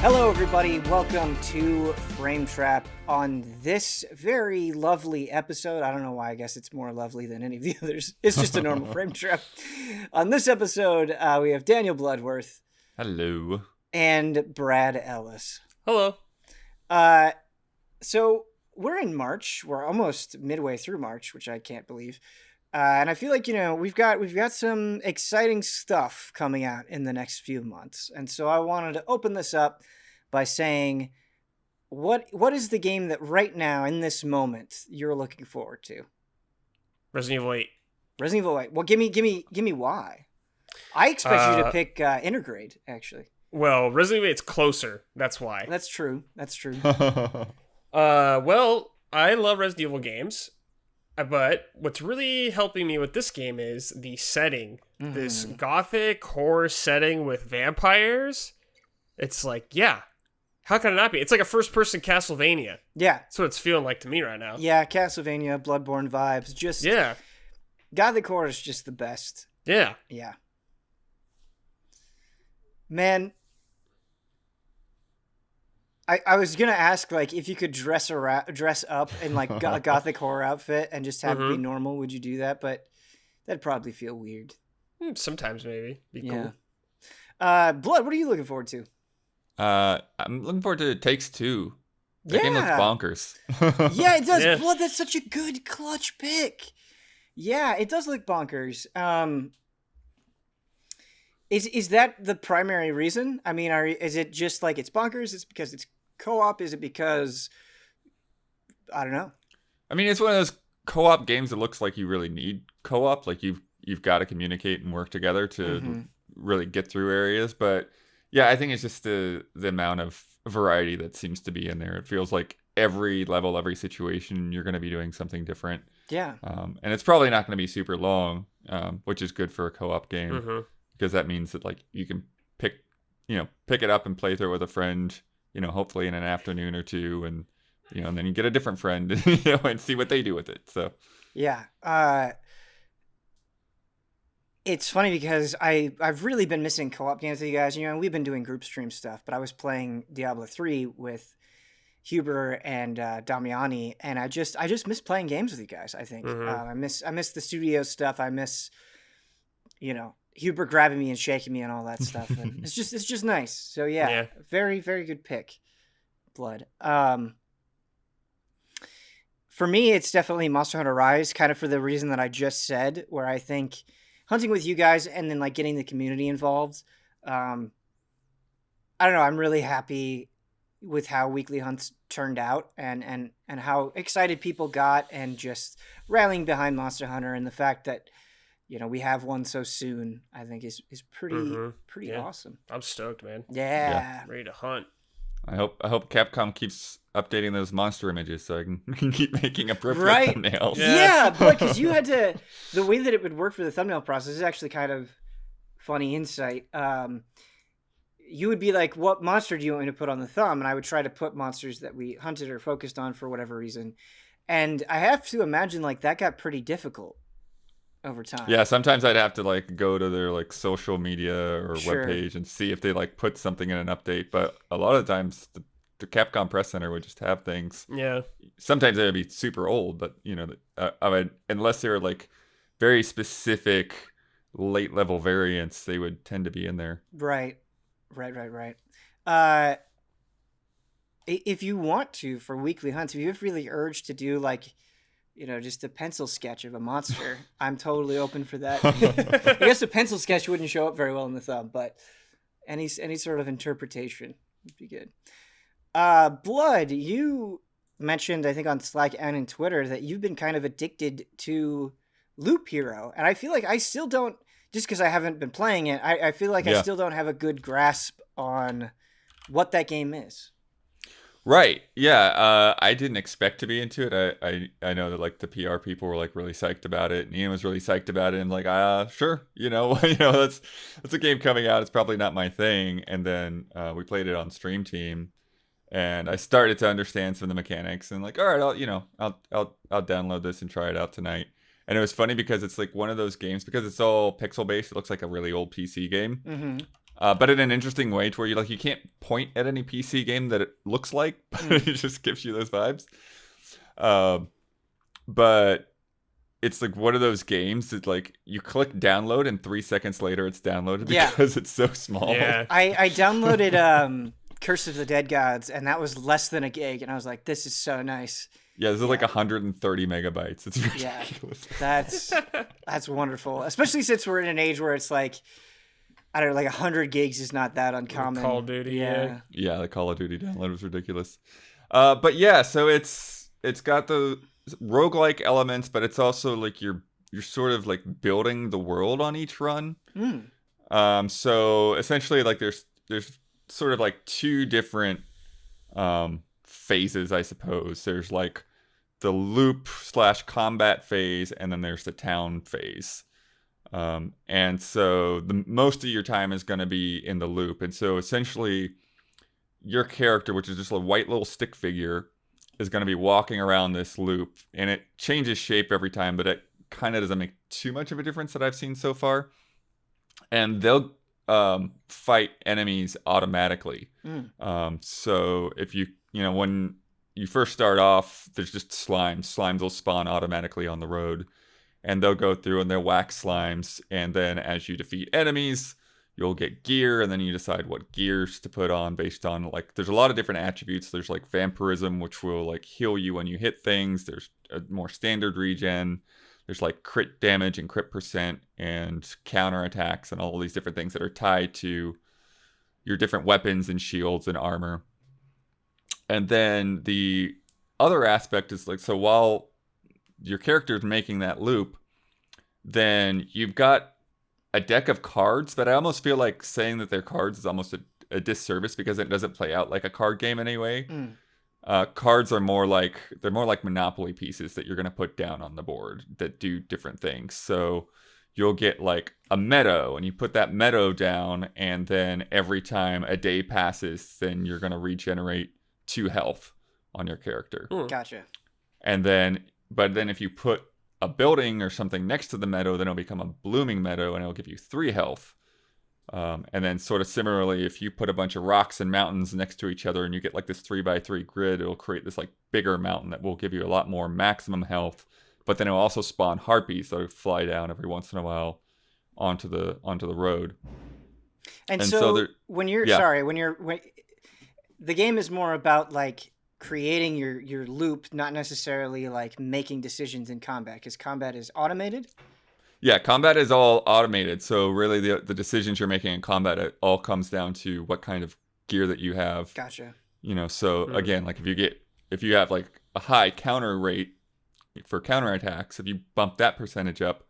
Hello, everybody. Welcome to Frame Trap. On this very lovely episode, I don't know why, I guess it's more lovely than any of the others. It's just a normal Frame Trap. On this episode, we have Daniel Bloodworth. Hello. And Brad Ellis. Hello. So we're in March. We're almost midway through March, which I can't believe. And I feel like, we've got some exciting stuff coming out in the next few months. And so I wanted to open this up by saying, what is the game that right now, in this moment, you're looking forward to? Resident Evil 8. Resident Evil 8. Well, give me why. I expect you to pick Intergrade, actually. Well, Resident Evil 8's closer. That's why. That's true. Well, I love Resident Evil games. But what's really helping me with this game is the setting. Mm-hmm. This gothic horror setting with vampires. It's like, yeah, how can it not be? It's like a first-person Castlevania. Yeah. That's what it's feeling like to me right now. Yeah, Castlevania, Bloodborne vibes. Just yeah. Gothic horror is just the best. Yeah. Yeah. Man, I was gonna ask, like, if you could dress up in like a gothic horror outfit and just have it be normal, would you do that? But that'd probably feel weird. Sometimes maybe. Be cool. Blood, what are you looking forward to? I'm looking forward to Takes Two. That game looks bonkers. Yeah, it does. Yeah. Blood, that's such a good clutch pick. Yeah, it does look bonkers. Is that the primary reason? I mean, is it just like it's bonkers? It's because it's co-op? Is it because I don't know? I mean, it's one of those co-op games that looks like you really need co-op. Like you've got to communicate and work together to really get through areas. But yeah, I think it's just the amount of variety that seems to be in there. It feels like every level, every situation, you're going to be doing something different. Yeah. And it's probably not going to be super long, which is good for a co-op game because that means that like you can pick it up and play through it with a friend, hopefully in an afternoon or two, and and then you get a different friend, and see what they do with it. So yeah. It's funny because I've really been missing co-op games with you guys. We've been doing group stream stuff, but I was playing Diablo III with Huber and Damiani, and I just miss playing games with you guys. I think I miss the studio stuff. I miss Huber grabbing me and shaking me and all that stuff. And it's just nice. So yeah, very, very good pick, Blood. For me, it's definitely Monster Hunter Rise, kind of for the reason that I just said, where I think hunting with you guys and then like getting the community involved. I don't know. I'm really happy with how weekly hunts turned out and how excited people got and just rallying behind Monster Hunter, and the fact that we have one so soon, I think is pretty awesome. I'm stoked, man. Yeah. Ready to hunt. I hope Capcom keeps updating those monster images so I can keep making appropriate thumbnails. Yeah, but because you had to, the way that it would work for the thumbnail process is actually kind of funny insight. You would be like, what monster do you want me to put on the thumb? And I would try to put monsters that we hunted or focused on for whatever reason. And I have to imagine like that got pretty difficult over time. Yeah, sometimes I'd have to like go to their like social media or webpage and see if they like put something in an update. But a lot of the times the Capcom Press Center would just have things. Yeah. Sometimes they would be super old, but I would, unless they were like very specific late level variants, they would tend to be in there. Right. If you want to, for weekly hunts, if you have really urged to do like just a pencil sketch of a monster, I'm totally open for that. I guess a pencil sketch wouldn't show up very well in the thumb, but any sort of interpretation would be good. Blood, you mentioned, I think on Slack and in Twitter, that you've been kind of addicted to Loop Hero, and I feel like I still don't, just because I haven't been playing it, I feel like I still don't have a good grasp on what that game is. Right. Yeah. I didn't expect to be into it. I know that like the PR people were like really psyched about it, and Ian was really psyched about it. And like, sure, that's a game coming out. It's probably not my thing. And then we played it on Stream Team, and I started to understand some of the mechanics. And like, all right, I'll download this and try it out tonight. And it was funny because it's like one of those games, because it's all pixel based. It looks like a really old PC game. but in an interesting way to where you can't point at any PC game that it looks like, but it just gives you those vibes. But it's like one of those games that like you click download and 3 seconds later it's downloaded because it's so small. Yeah. I downloaded Curse of the Dead Gods, and that was less than a gig, and I was like, this is so nice. Yeah, this is like 130 megabytes. It's ridiculous. Yeah, that's wonderful. Especially since we're in an age where it's like, I don't know, like 100 gigs is not that uncommon. Call of Duty, yeah. Yeah, the Call of Duty download was ridiculous. But yeah, so it's got the roguelike elements, but it's also like you're sort of like building the world on each run. So essentially like there's sort of like two different phases, I suppose. There's like the loop/combat phase, and then there's the town phase. And so the most of your time is going to be in the loop. And so essentially your character, which is just a white little stick figure, is going to be walking around this loop, and it changes shape every time, but it kind of doesn't make too much of a difference that I've seen so far. And they'll fight enemies automatically. So if when you first start off, there's just slimes. Slimes will spawn automatically on the road, and they'll go through and they'll whack slimes. And then as you defeat enemies, you'll get gear, and then you decide what gears to put on based on, like, there's a lot of different attributes. There's like vampirism, which will like heal you when you hit things. There's a more standard regen. There's like crit damage and crit percent and counterattacks and all these different things that are tied to your different weapons and shields and armor. And then the other aspect is like, so while your character is making that loop, then you've got a deck of cards, but I almost feel like saying that they're cards is almost a disservice because it doesn't play out like a card game anyway. Cards are more like Monopoly pieces that you're going to put down on the board that do different things. So you'll get like a meadow, and you put that meadow down, and then every time a day passes, then you're going to regenerate 2 health on your character. Gotcha. But then if you put a building or something next to the meadow, then it'll become a blooming meadow, and it'll give you 3 health. And then sort of similarly, if you put a bunch of rocks and mountains next to each other and you get like this 3x3 grid, it'll create this like bigger mountain that will give you a lot more maximum health. But then it'll also spawn harpies that will fly down every once in a while onto the road. And so when you're when the game is more about like creating your loop, not necessarily like making decisions in combat, because combat is automated. Yeah, combat is all automated. So really the decisions you're making in combat, it all comes down to what kind of gear that you have. Gotcha. So again, like if you have like a high counter rate for counterattacks, if you bump that percentage up,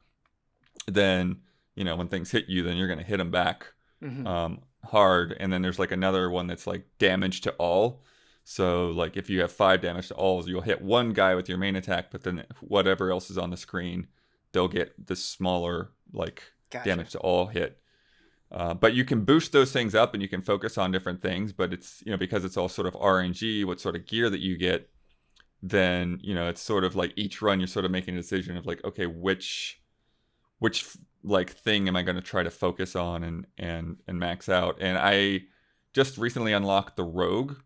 then, when things hit you, then you're going to hit them back hard. And then there's like another one that's like damage to all. So like if you have 5 damage to all, you'll hit one guy with your main attack, but then whatever else is on the screen, they'll get the smaller like damage to all hit. But you can boost those things up, and you can focus on different things. But it's, because it's all sort of RNG, what sort of gear that you get, then, it's sort of like each run you're sort of making a decision of like, okay, which like thing am I going to try to focus on and max out. And I just recently unlocked the Rogue,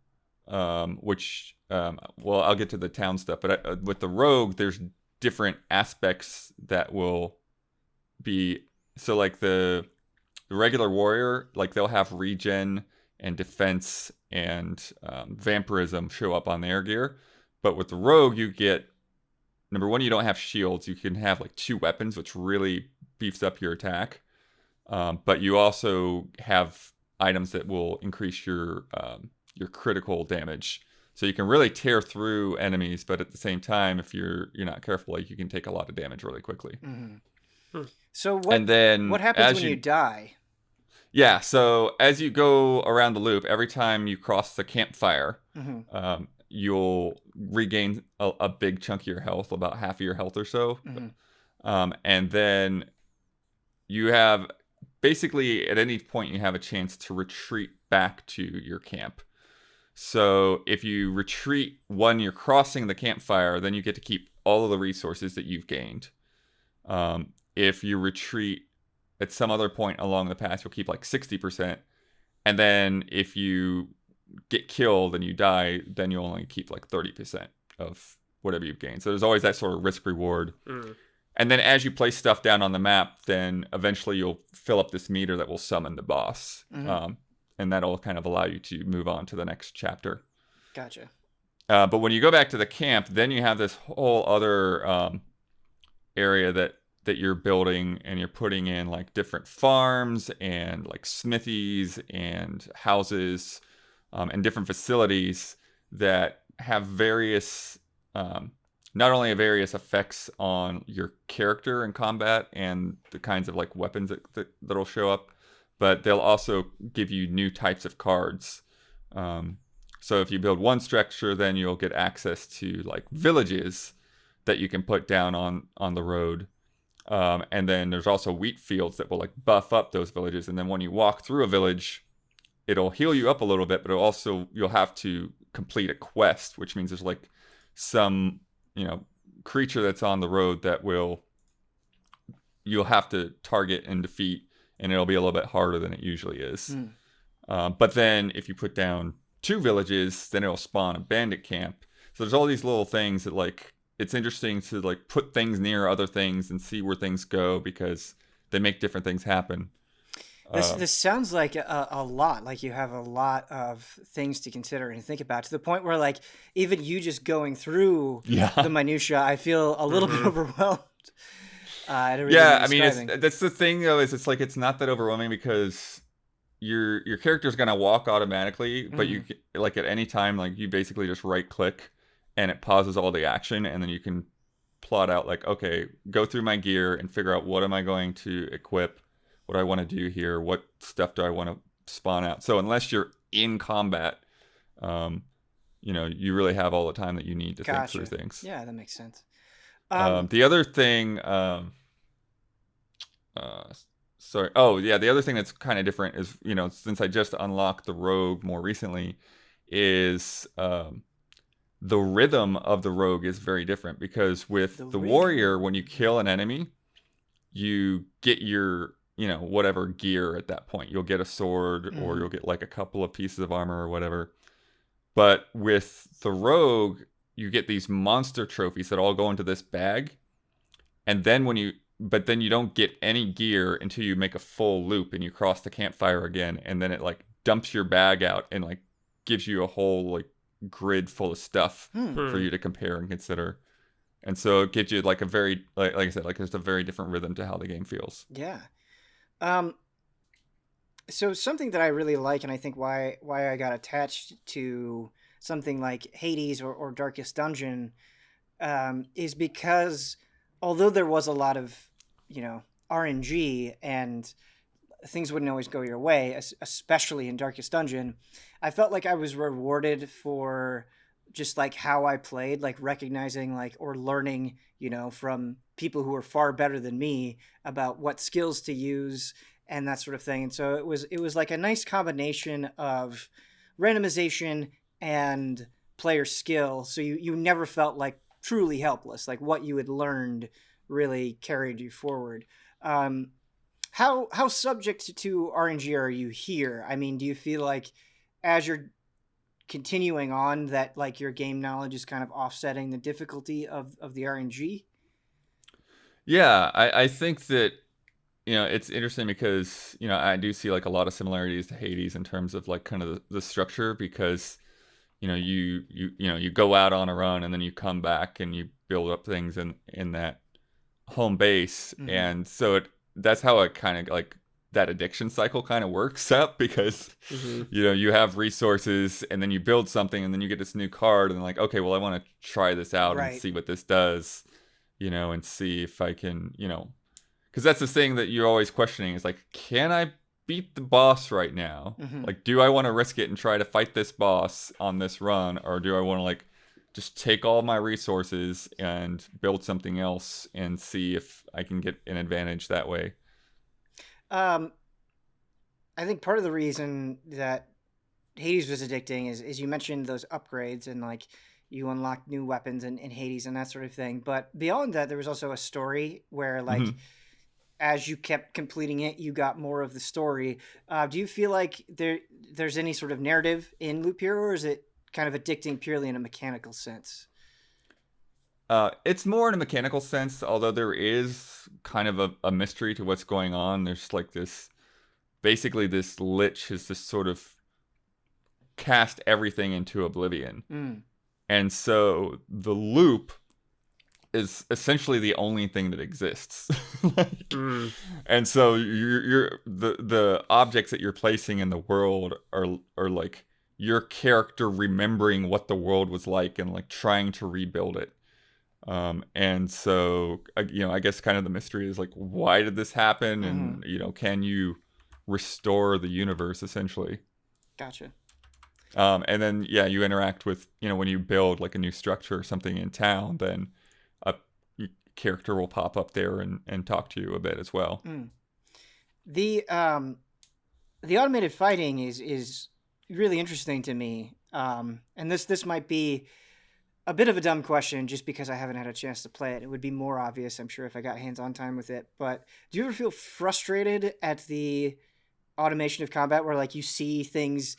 which I'll get to the town stuff, but with the Rogue, there's different aspects that will be, so like the regular warrior, like they'll have regen and defense and vampirism show up on their gear. But with the Rogue, you get, number one, you don't have shields. You can have like 2 weapons, which really beefs up your attack. But you also have items that will increase your critical damage. So you can really tear through enemies, but at the same time, if you're not careful, like you can take a lot of damage really quickly. So what happens when you die? Yeah, so as you go around the loop, every time you cross the campfire, you'll regain a big chunk of your health, about half of your health or so. And then you have, basically at any point, you have a chance to retreat back to your camp. So if you retreat when you're crossing the campfire, then you get to keep all of the resources that you've gained. If you retreat at some other point along the path, you'll keep like 60%. And then if you get killed and you die, then you only keep like 30% of whatever you've gained. So there's always that sort of risk reward. And then as you place stuff down on the map, then eventually you'll fill up this meter that will summon the boss. And that'll kind of allow you to move on to the next chapter. Gotcha. But when you go back to the camp, then you have this whole other area that you're building, and you're putting in like different farms and like smithies and houses and different facilities that have various, not only various effects on your character in combat and the kinds of like weapons that'll show up, but they'll also give you new types of cards. So if you build one structure, then you'll get access to like villages that you can put down on the road. And then there's also wheat fields that will like buff up those villages. And then when you walk through a village, it'll heal you up a little bit, but you'll have to complete a quest, which means there's like some, creature that's on the road that you'll have to target and defeat, and it'll be a little bit harder than it usually is. But then if you put down 2 villages, then it'll spawn a bandit camp. So there's all these little things that like, it's interesting to like put things near other things and see where things go, because they make different things happen. This sounds like a lot. Like you have a lot of things to consider and think about, to the point where like even you just going through the minutia, I feel a little bit overwhelmed. I mean, that's the thing though, is it's like it's not that overwhelming, because your character's gonna walk automatically, but you like at any time, like you basically just right click and it pauses all the action, and then you can plot out like, okay, go through my gear and figure out what am I going to equip, what I want to do here, what stuff do I want to spawn out. So unless you're in combat, you really have all the time that you need to think through things. Yeah, that makes sense. The other thing, the other thing that's kind of different is, since I just unlocked the rogue more recently, is the rhythm of the rogue is very different, because with the warrior, when you kill an enemy, you get your whatever gear at that point. You'll get a sword, or you'll get like a couple of pieces of armor or whatever. But with the rogue, you get these monster trophies that all go into this bag. And then then you don't get any gear until you make a full loop and you cross the campfire again. And then it like dumps your bag out and like gives you a whole like grid full of stuff for you to compare and consider. And so it gives you like a very, like I said, like there's a very different rhythm to how the game feels. Yeah. So something that I really like, and I think why I got attached to something like Hades or Darkest Dungeon, is because although there was a lot of, RNG and things wouldn't always go your way, especially in Darkest Dungeon, I felt like I was rewarded for just like how I played, like recognizing like, or learning, from people who are far better than me about what skills to use and that sort of thing. And so it was like a nice combination of randomization and player skill. So you never felt like truly helpless. Like what you had learned really carried you forward. How subject to RNG are you here? I mean, do you feel like as you're continuing on that like your game knowledge is kind of offsetting the difficulty of the RNG? Yeah, I think that, it's interesting because, I do see like a lot of similarities to Hades in terms of like kind of the structure, because, you go out on a run and then you come back and you build up things in that home base. And so that's how it kind of like that addiction cycle kind of works up, because you have resources and then you build something and then you get this new card and like, okay, well I want to try this out and see what this does, and see if I can, because that's the thing that you're always questioning is like, can I beat the boss right now? Like, do I want to risk it and try to fight this boss on this run, or do I want to like just take all my resources and build something else and see if I can get an advantage that way? I think part of the reason that Hades was addicting is you mentioned those upgrades and like you unlock new weapons in Hades and that sort of thing. But beyond that, there was also a story where like as you kept completing it, you got more of the story. Do you feel like there's any sort of narrative in Loop Hero, or is it kind of addicting purely in a mechanical sense? It's more in a mechanical sense, although there is kind of a mystery to what's going on. There's like this, basically this lich has just sort of cast everything into oblivion. Mm. And so the loop is essentially the only thing that exists. And so you're the objects that you're placing in the world are like your character remembering what the world was like and like trying to rebuild it. And so I guess kind of the mystery is like, why did this happen? And can you restore the universe essentially? Gotcha. And then you interact with, when you build like a new structure or something in town, then a character will pop up there and talk to you a bit as well. The automated fighting is really interesting to me. And this might be a bit of a dumb question just because I haven't had a chance to play it. It would be more obvious, I'm sure, if I got hands-on time with it. But do you ever feel frustrated at the automation of combat where like you see things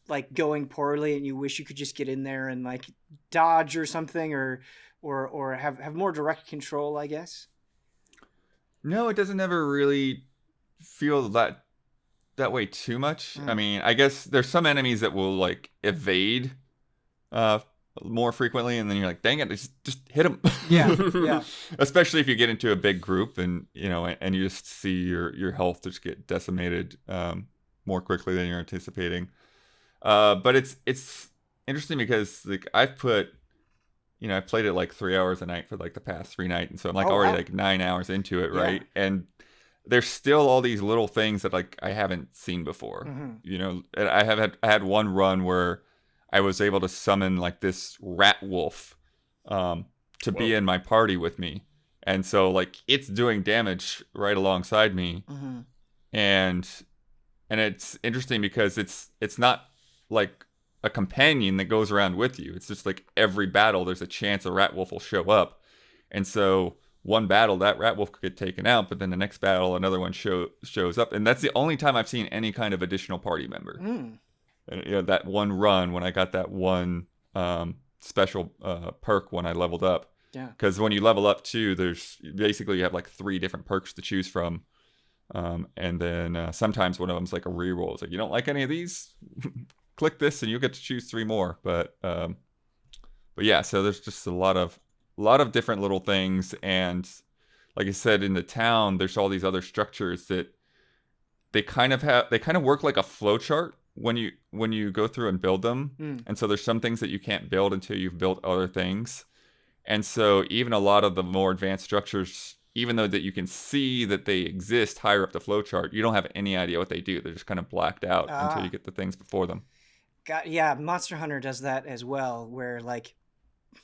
like going poorly and you wish you could just get in there and like dodge or something or have more direct control, I guess? No, it doesn't ever really feel that way too much. I mean, I guess there's some enemies that will like evade more frequently, and then you're like, dang it, just hit them. Yeah. Especially if you get into a big group and and you just see your health just get decimated more quickly than you're anticipating. But it's interesting because like I've played it like 3 hours a night for like the past 3 nights, and so I'm like already like 9 hours into it, right? And there's still all these little things that like I haven't seen before. And I had one run where I was able to summon like this rat wolf to be in my party with me, and so like it's doing damage right alongside me, and it's interesting because it's not like a companion that goes around with you. It's just like every battle there's a chance a rat wolf will show up, and so one battle that rat wolf could get taken out, but then the next battle another one shows up, and that's the only time I've seen any kind of additional party member. And that one run when I got that one special perk when I leveled up. Yeah. Because when you level up too, there's basically you have like 3 different perks to choose from, and then sometimes one of them's like a reroll. It's like, you don't like any of these, click this and you'll get to choose 3 more. But yeah, so there's just a lot of different little things, and like I said, in the town, there's all these other structures that they kind of work like a flowchart when you go through and build them. And so there's some things that you can't build until you've built other things. And so even a lot of the more advanced structures, even though that you can see that they exist higher up the flowchart, you don't have any idea what they do. They're just kind of blacked out until you get the things before them. Yeah, Monster Hunter does that as well, where like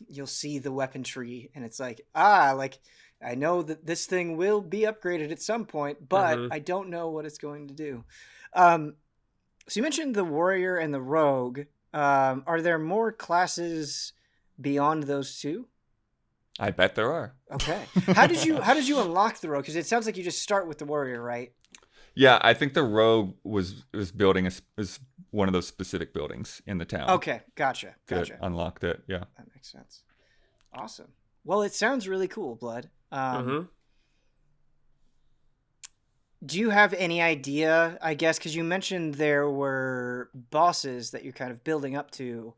you'll see the weapon tree and it's like, like I know that this thing will be upgraded at some point, but I don't know what it's going to do. So you mentioned the warrior and the rogue. Are there more classes beyond those two? I bet there are. Okay. How did you unlock the rogue? Because it sounds like you just start with the warrior, right? Yeah, I think the rogue was building is one of those specific buildings in the town. Okay, gotcha. Unlocked it. Yeah, that makes sense. Awesome. Well, it sounds really cool, Blood. Do you have any idea, I guess, because you mentioned there were bosses that you're kind of building up to.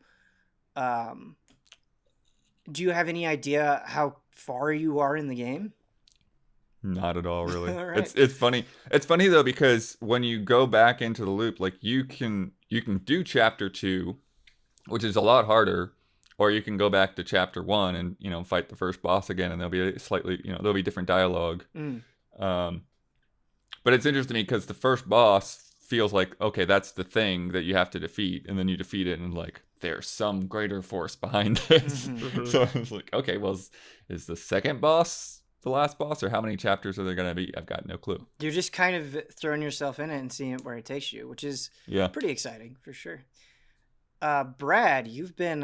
Do you have any idea how far you are in the game? Not at all, really. All right. It's funny. It's funny though, because when you go back into the loop, like you can do chapter 2, which is a lot harder, or you can go back to chapter 1 and fight the first boss again, and there'll be a slightly there'll be different dialogue. But it's interesting to me because the first boss feels like, okay, that's the thing that you have to defeat, and then you defeat it, and like there's some greater force behind this. So it's like, okay, well, is the second boss the last boss, or how many chapters are there going to be? I've got no clue. You're just kind of throwing yourself in it and seeing where it takes you, which is pretty exciting for sure. Brad, you've been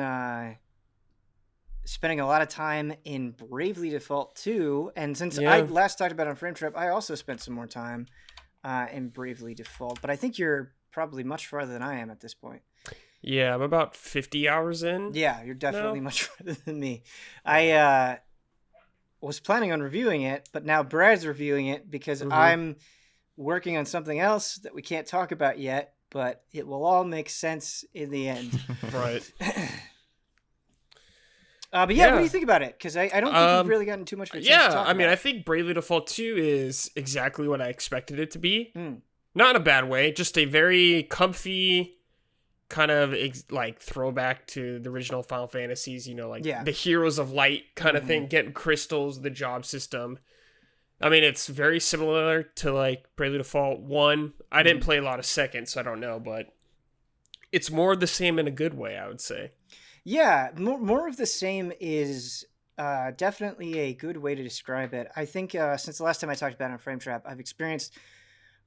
spending a lot of time in Bravely Default 2, and since Yeah. I last talked about it on Frame Trap, I also spent some more time in Bravely Default, but I think you're probably much farther than I am at this point. Yeah, I'm about 50 hours in. Yeah, you're definitely No. much farther than me. I was planning on reviewing it, but now Brad's reviewing it because I'm working on something else that we can't talk about yet, but it will all make sense in the end. Right. But yeah, what do you think about it? Because I don't think you've really gotten too much of a chance to talk I mean, about I think Bravely Default 2 is exactly what I expected it to be. it. Not in a bad way, just a very comfy kind of like throwback to the original Final Fantasies, you know, like the Heroes of Light kind of thing, getting crystals, the job system. I mean, it's very similar to like Bravely Default 1. I didn't play a lot of second, so I don't know, but it's more of the same in a good way, I would say. Yeah, more of the same is definitely a good way to describe it. I think since the last time I talked about it on Frame Trap, I've experienced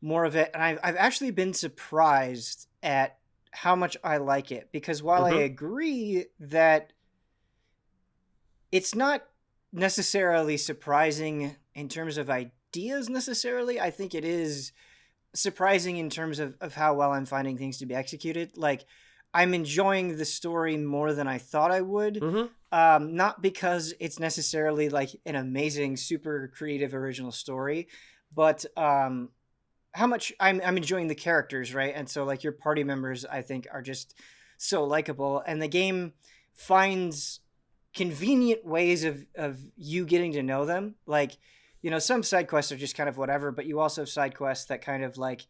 more of it, and I've actually been surprised at how much I like it, because while I agree that it's not necessarily surprising in terms of ideas necessarily, I think it is surprising in terms of how well I'm finding things to be executed. Like, I'm enjoying the story more than I thought I would. Not because it's necessarily like an amazing, super creative, original story, but how much I'm enjoying the characters, right? And so like your party members, I think, are just so likable, and the game finds convenient ways of you getting to know them. Like, you know, some side quests are just kind of whatever, but you also have side quests that kind of like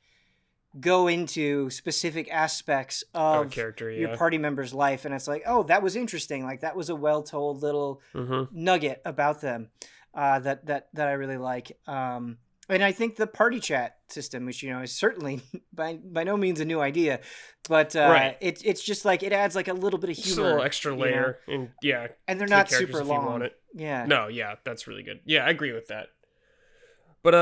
go into specific aspects of character, your party member's life, and it's like, oh, that was interesting. Like, that was a well-told little nugget about them that I really like. And I think the party chat system, which, you know, is certainly by no means a new idea, but it's just like it adds like a little bit of humor, just a little extra layer, and and they're not super long. Want it. Yeah, no, yeah, that's really good. Yeah, I agree with that. But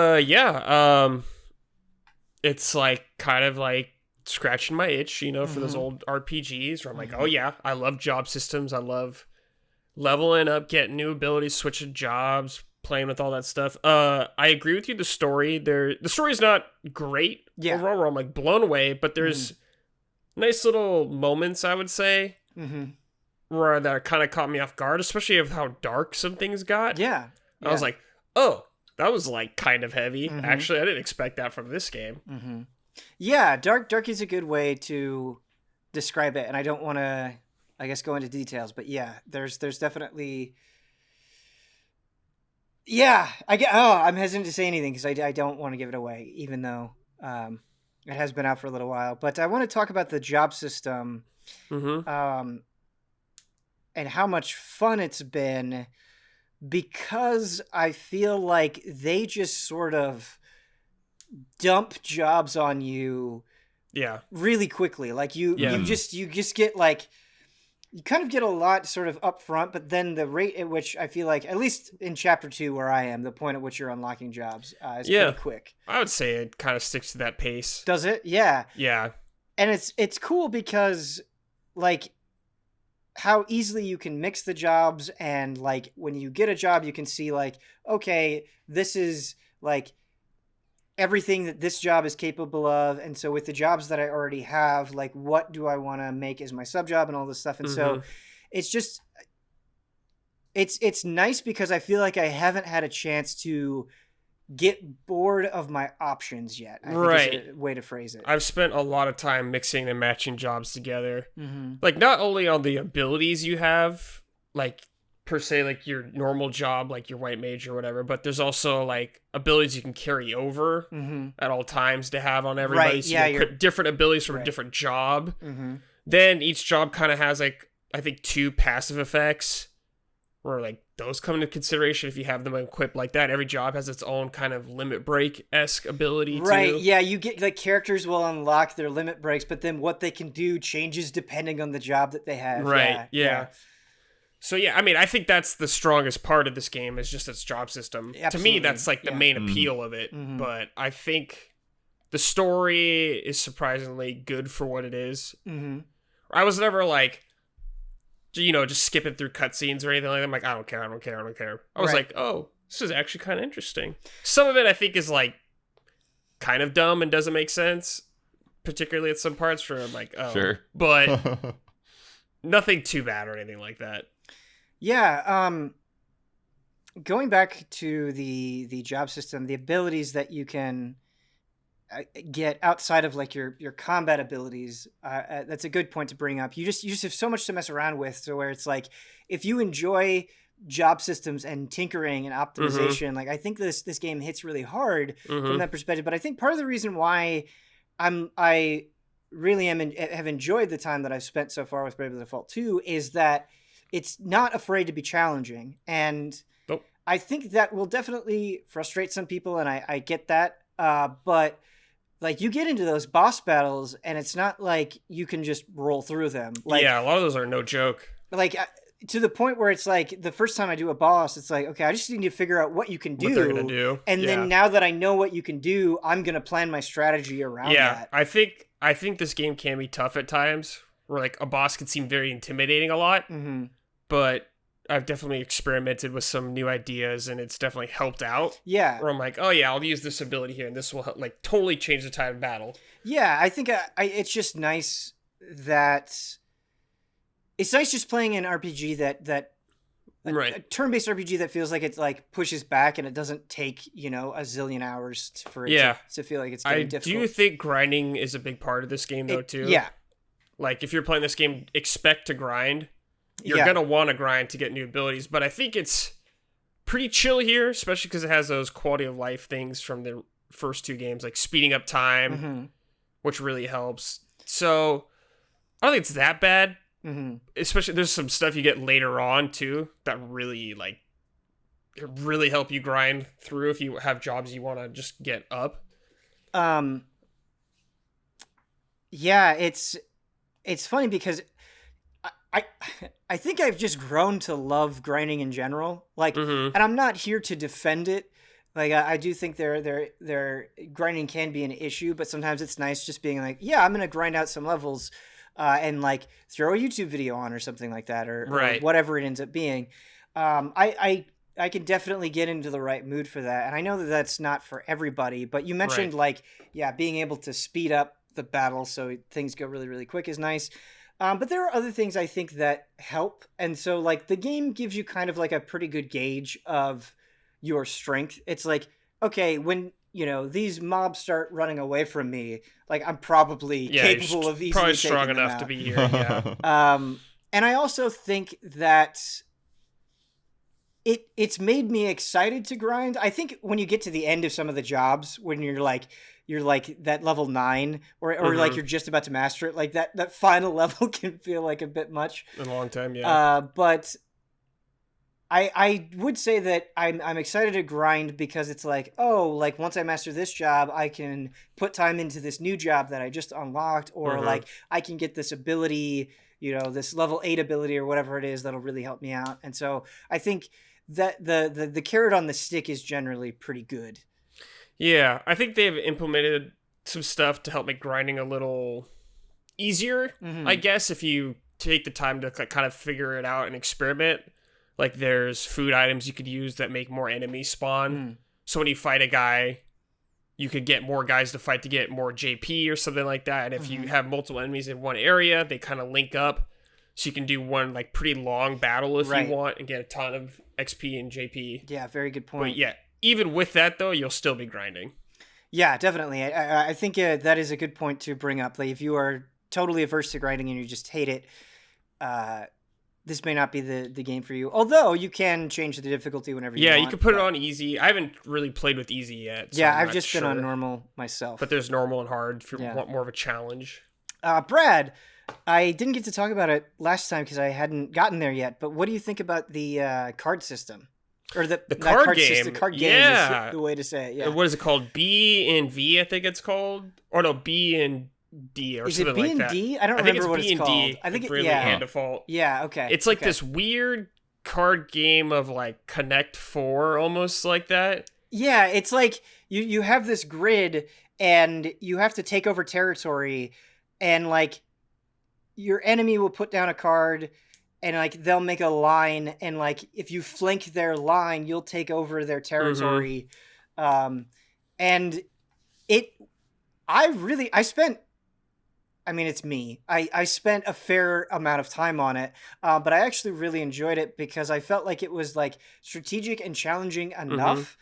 it's like kind of like scratching my itch, you know, for those old RPGs where I'm like, oh yeah, I love job systems. I love leveling up, getting new abilities, switching jobs, playing with all that stuff. I agree with you. The story is not great overall, where I'm like blown away, but there's nice little moments, I would say, where that kind of caught me off guard, especially of how dark some things got. Yeah. I was like, oh, that was like kind of heavy. Actually, I didn't expect that from this game. Yeah, dark is a good way to describe it, and I don't want to, I guess, go into details, but yeah, there's definitely. Yeah, I'm hesitant to say anything because I don't want to give it away, even though it has been out for a little while. But I want to talk about the job system, and how much fun it's been, because I feel like they just sort of dump jobs on you, really quickly. Like you just get like. You kind of get a lot sort of up front, but then the rate at which I feel like, at least in Chapter 2 where I am, the point at which you're unlocking jobs is pretty quick. I would say it kind of sticks to that pace. Does it? Yeah. Yeah. And it's cool because, like, how easily you can mix the jobs, and, like, when you get a job, you can see, like, okay, this is, like, everything that this job is capable of, and so with the jobs that I already have, like, what do I want to make as my sub job and all this stuff. And so it's just it's nice because I feel like I haven't had a chance to get bored of my options yet. I think is a way to phrase it. I've spent a lot of time mixing and matching jobs together, like not only on the abilities you have, like per se, like your normal job, like your white mage or whatever, but there's also like abilities you can carry over at all times to have on everybody. Right. So you can equip different abilities from a different job. Then each job kind of has like, I think 2 passive effects, where like those come into consideration if you have them equipped like that. Every job has its own kind of limit break-esque ability right too. Yeah, you get like characters will unlock their limit breaks, but then what they can do changes depending on the job that they have. Right. Yeah. So yeah, I mean, I think that's the strongest part of this game, is just its job system. Absolutely. To me, that's like the main appeal of it. But I think the story is surprisingly good for what it is. I was never like, just skipping through cutscenes or anything like that. I'm like, I don't care. I was like, oh, this is actually kind of interesting. Some of it I think is like kind of dumb and doesn't make sense, particularly at some parts where I'm like, oh, Sure. But nothing too bad or anything like that. Yeah. Going back to the job system, the abilities that you can get outside of like your combat abilities, that's a good point to bring up. You just have so much to mess around with, so where it's like if you enjoy job systems and tinkering and optimization, like I think this game hits really hard from that perspective. But I think part of the reason why I really have enjoyed the time that I've spent so far with Bravely Default 2 is that it's not afraid to be challenging, and I think that will definitely frustrate some people, and I get that, but like you get into those boss battles and it's not like you can just roll through them. Like, yeah, a lot of those are no joke. Like to the point where it's like the first time I do a boss, it's like, okay, I just need to figure out what you can do. What they're gonna do. And then now that I know what you can do, I'm going to plan my strategy around that. I think this game can be tough at times where like a boss can seem very intimidating a lot, but I've definitely experimented with some new ideas and it's definitely helped out. Yeah. Where I'm like, oh yeah, I'll use this ability here and this will like totally change the tide of battle. Yeah, I think it's just nice that it's nice just playing an RPG that a turn-based RPG that feels like it like pushes back and it doesn't take, a zillion hours for it to feel like it's getting difficult. Do you think grinding is a big part of this game though too? Yeah. Like if you're playing this game, expect to grind. You're going to want to grind to get new abilities, but I think it's pretty chill here, especially because it has those quality of life things from the first two games, like speeding up time, which really helps. So I don't think it's that bad. Especially there's some stuff you get later on too that really help you grind through if you have jobs you want to just get up. Yeah, it's funny because I think I've just grown to love grinding in general. Like, and I'm not here to defend it. Like, I do think their grinding can be an issue, but sometimes it's nice just being like, yeah, I'm gonna grind out some levels, and like throw a YouTube video on or something like that, or whatever it ends up being. I can definitely get into the right mood for that, and I know that that's not for everybody. But you mentioned being able to speed up the battle so things go really, really quick is nice. But there are other things I think that help. And so like the game gives you kind of like a pretty good gauge of your strength. It's like, okay, when, these mobs start running away from me, like I'm probably capable of easily probably strong taking them enough out. to be here. Yeah. And I also think that it's made me excited to grind. I think when you get to the end of some of the jobs, when you're like that level 9 or like you're just about to master it, like that final level can feel like a bit much. In a long time, yeah. But I would say that I'm excited to grind because it's like, oh, like once I master this job, I can put time into this new job that I just unlocked, or like I can get this ability, this level 8 ability or whatever it is that'll really help me out. And so I think that the carrot on the stick is generally pretty good. Yeah, I think they've implemented some stuff to help make grinding a little easier, I guess, if you take the time to kind of figure it out and experiment. Like, there's food items you could use that make more enemies spawn. So when you fight a guy, you could get more guys to fight to get more JP or something like that. And if you have multiple enemies in one area, they kind of link up. So you can do one, like, pretty long battle if you want and get a ton of XP and JP. Yeah, very good point. But yeah. Even with that, though, you'll still be grinding. Yeah, definitely. I think that is a good point to bring up. Like, if you are totally averse to grinding and you just hate it, this may not be the game for you. Although, you can change the difficulty whenever you want. Yeah, you can put it on easy. I haven't really played with easy yet. So I've just been on normal myself. But there's normal and hard if you want more of a challenge. Brad, I didn't get to talk about it last time because I hadn't gotten there yet. But what do you think about the card system? Or the card game. The card game is the way to say it. Yeah. What is it called? B and V, I think it's called. Or no, B and D or is something like that. Is it B and D? I don't remember what it's called. I think it's B and D. Hand default. Yeah, okay. It's like this weird card game of like Connect 4, almost like that. Yeah, it's like you have this grid and you have to take over territory, and like your enemy will put down a card and like they'll make a line, and like if you flank their line, you'll take over their territory. And I spent, I mean, it's me. I spent a fair amount of time on it, but I actually really enjoyed it because I felt like it was like strategic and challenging enough,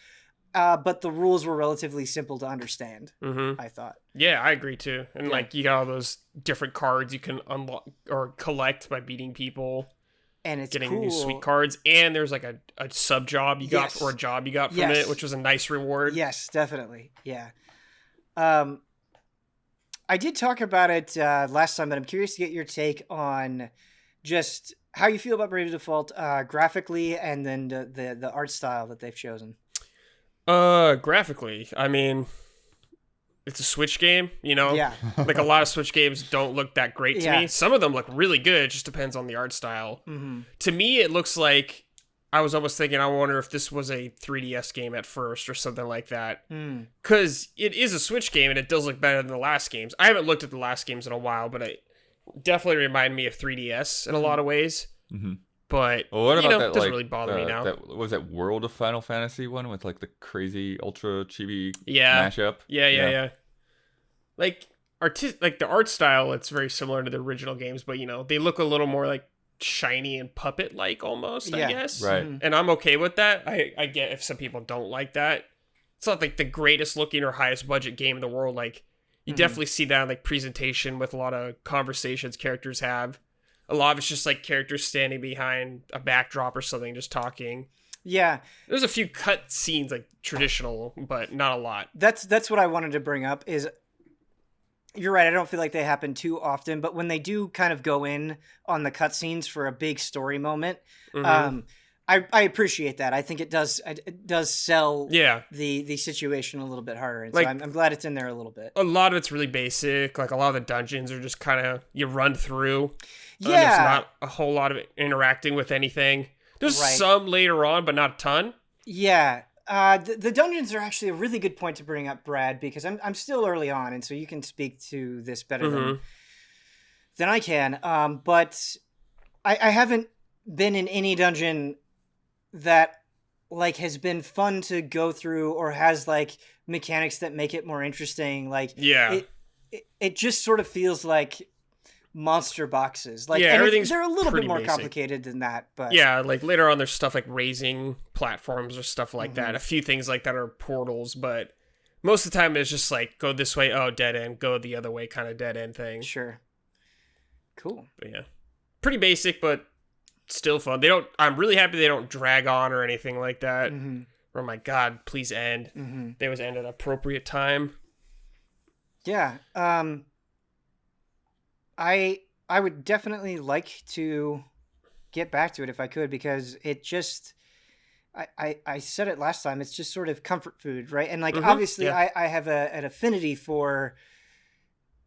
but the rules were relatively simple to understand, I thought. Yeah, I agree too. And like you got all those different cards you can unlock or collect by beating people. And it's getting cool. new sweet cards, and there's like a sub job you got or a job you got from it, which was a nice reward. Yes, definitely. Yeah. I did talk about it last time, but I'm curious to get your take on just how you feel about Brave Default graphically, and then the art style that they've chosen. Graphically, I mean, it's a Switch game, you know? Yeah. Like a lot of Switch games don't look that great to me. Some of them look really good, it just depends on the art style. To me, it looks like, I was almost thinking, I wonder if this was a 3DS game at first or something like that. Because it is a Switch game and it does look better than the last games. I haven't looked at the last games in a while, but it definitely reminded me of 3DS in a lot of ways. But, what about that, it doesn't really bother me now. That, was that World of Final Fantasy one with like the crazy ultra chibi mashup? Yeah. Like, like the art style, it's very similar to the original games, but, they look a little more like shiny and puppet-like almost, I guess. Right. And I'm okay with that. I get if some people don't like that. It's not like the greatest looking or highest budget game in the world. Like, you definitely see that in like presentation with a lot of conversations characters have. A lot of it's just like characters standing behind a backdrop or something, just talking. Yeah. There's a few cut scenes like traditional, but not a lot. That's what I wanted to bring up is, you're right, I don't feel like they happen too often, but when they do kind of go in on the cutscenes for a big story moment, I appreciate that. I think it does sell the situation a little bit harder, and like, so I'm glad it's in there a little bit. A lot of it's really basic. Like a lot of the dungeons are just kind of you run through. Yeah, there's not a whole lot of interacting with anything. There's some later on, but not a ton. Yeah. The dungeons are actually a really good point to bring up, Brad, because I'm still early on, and so you can speak to this better than I can. But I haven't been in any dungeon that like has been fun to go through or has like mechanics that make it more interesting. Like it just sort of feels like monster boxes. Like everything's they're a little bit more basic. Complicated than that, but like later on there's stuff like raising platforms or stuff like that. A few things like that are portals, but most of the time it's just like go this way, oh dead end, go the other way kind of dead end thing. Sure. Cool. But yeah. Pretty basic, but still fun. I'm really happy they don't drag on or anything like that. Oh my god, please end. They was end at an appropriate time. Yeah. I would definitely like to get back to it if I could, because it just, I said it last time, it's just sort of comfort food, right? And like, obviously I have an affinity for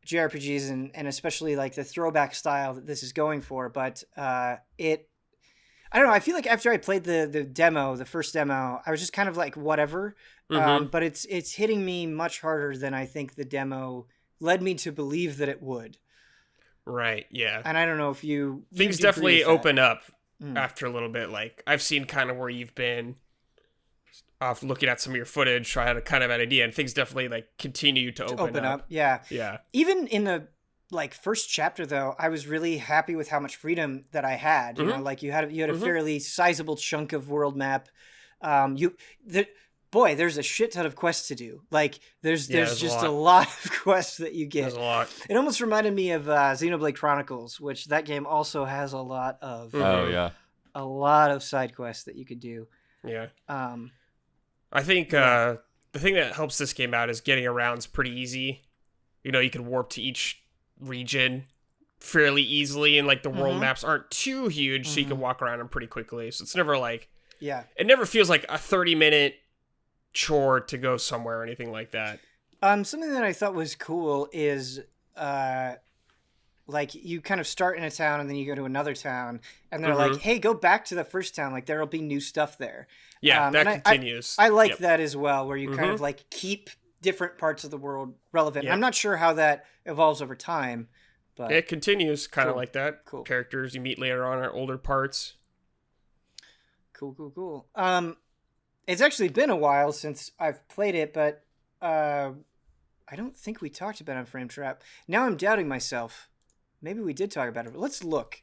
JRPGs and especially like the throwback style that this is going for, but I don't know, I feel like after I played the first demo, I was just kind of like, whatever, but it's hitting me much harder than I think the demo led me to believe that it would. Right, yeah. And I don't know if things definitely open up after a little bit. Like, I've seen kind of where you've been off looking at some of your footage, so I had a kind of an idea, and things definitely like continue to open up. Yeah. Yeah. Even in the like first chapter though, I was really happy with how much freedom that I had. You know, like you had a fairly sizable chunk of world map. There's a shit ton of quests to do. Like, there's just a lot of quests that you get. There's a lot. It almost reminded me of Xenoblade Chronicles, which that game also has a lot of a lot of side quests that you could do. Yeah. I think the thing that helps this game out is getting around's pretty easy. You know, you can warp to each region fairly easily, and like the world maps aren't too huge, so you can walk around them pretty quickly. So it's never like it never feels like a 30-minute chore to go somewhere or anything like that. Something that I thought was cool is like you kind of start in a town and then you go to another town and they're like, hey, go back to the first town, like there'll be new stuff there. That continues. I like that as well, where you kind of like keep different parts of the world relevant. I'm not sure how that evolves over time, But it continues kind of Cool. like that. Cool. Characters you meet later on are older parts. Cool. It's actually been a while since I've played it, but I don't think we talked about it on Frame Trap. Now I'm doubting myself. Maybe we did talk about it, but let's look.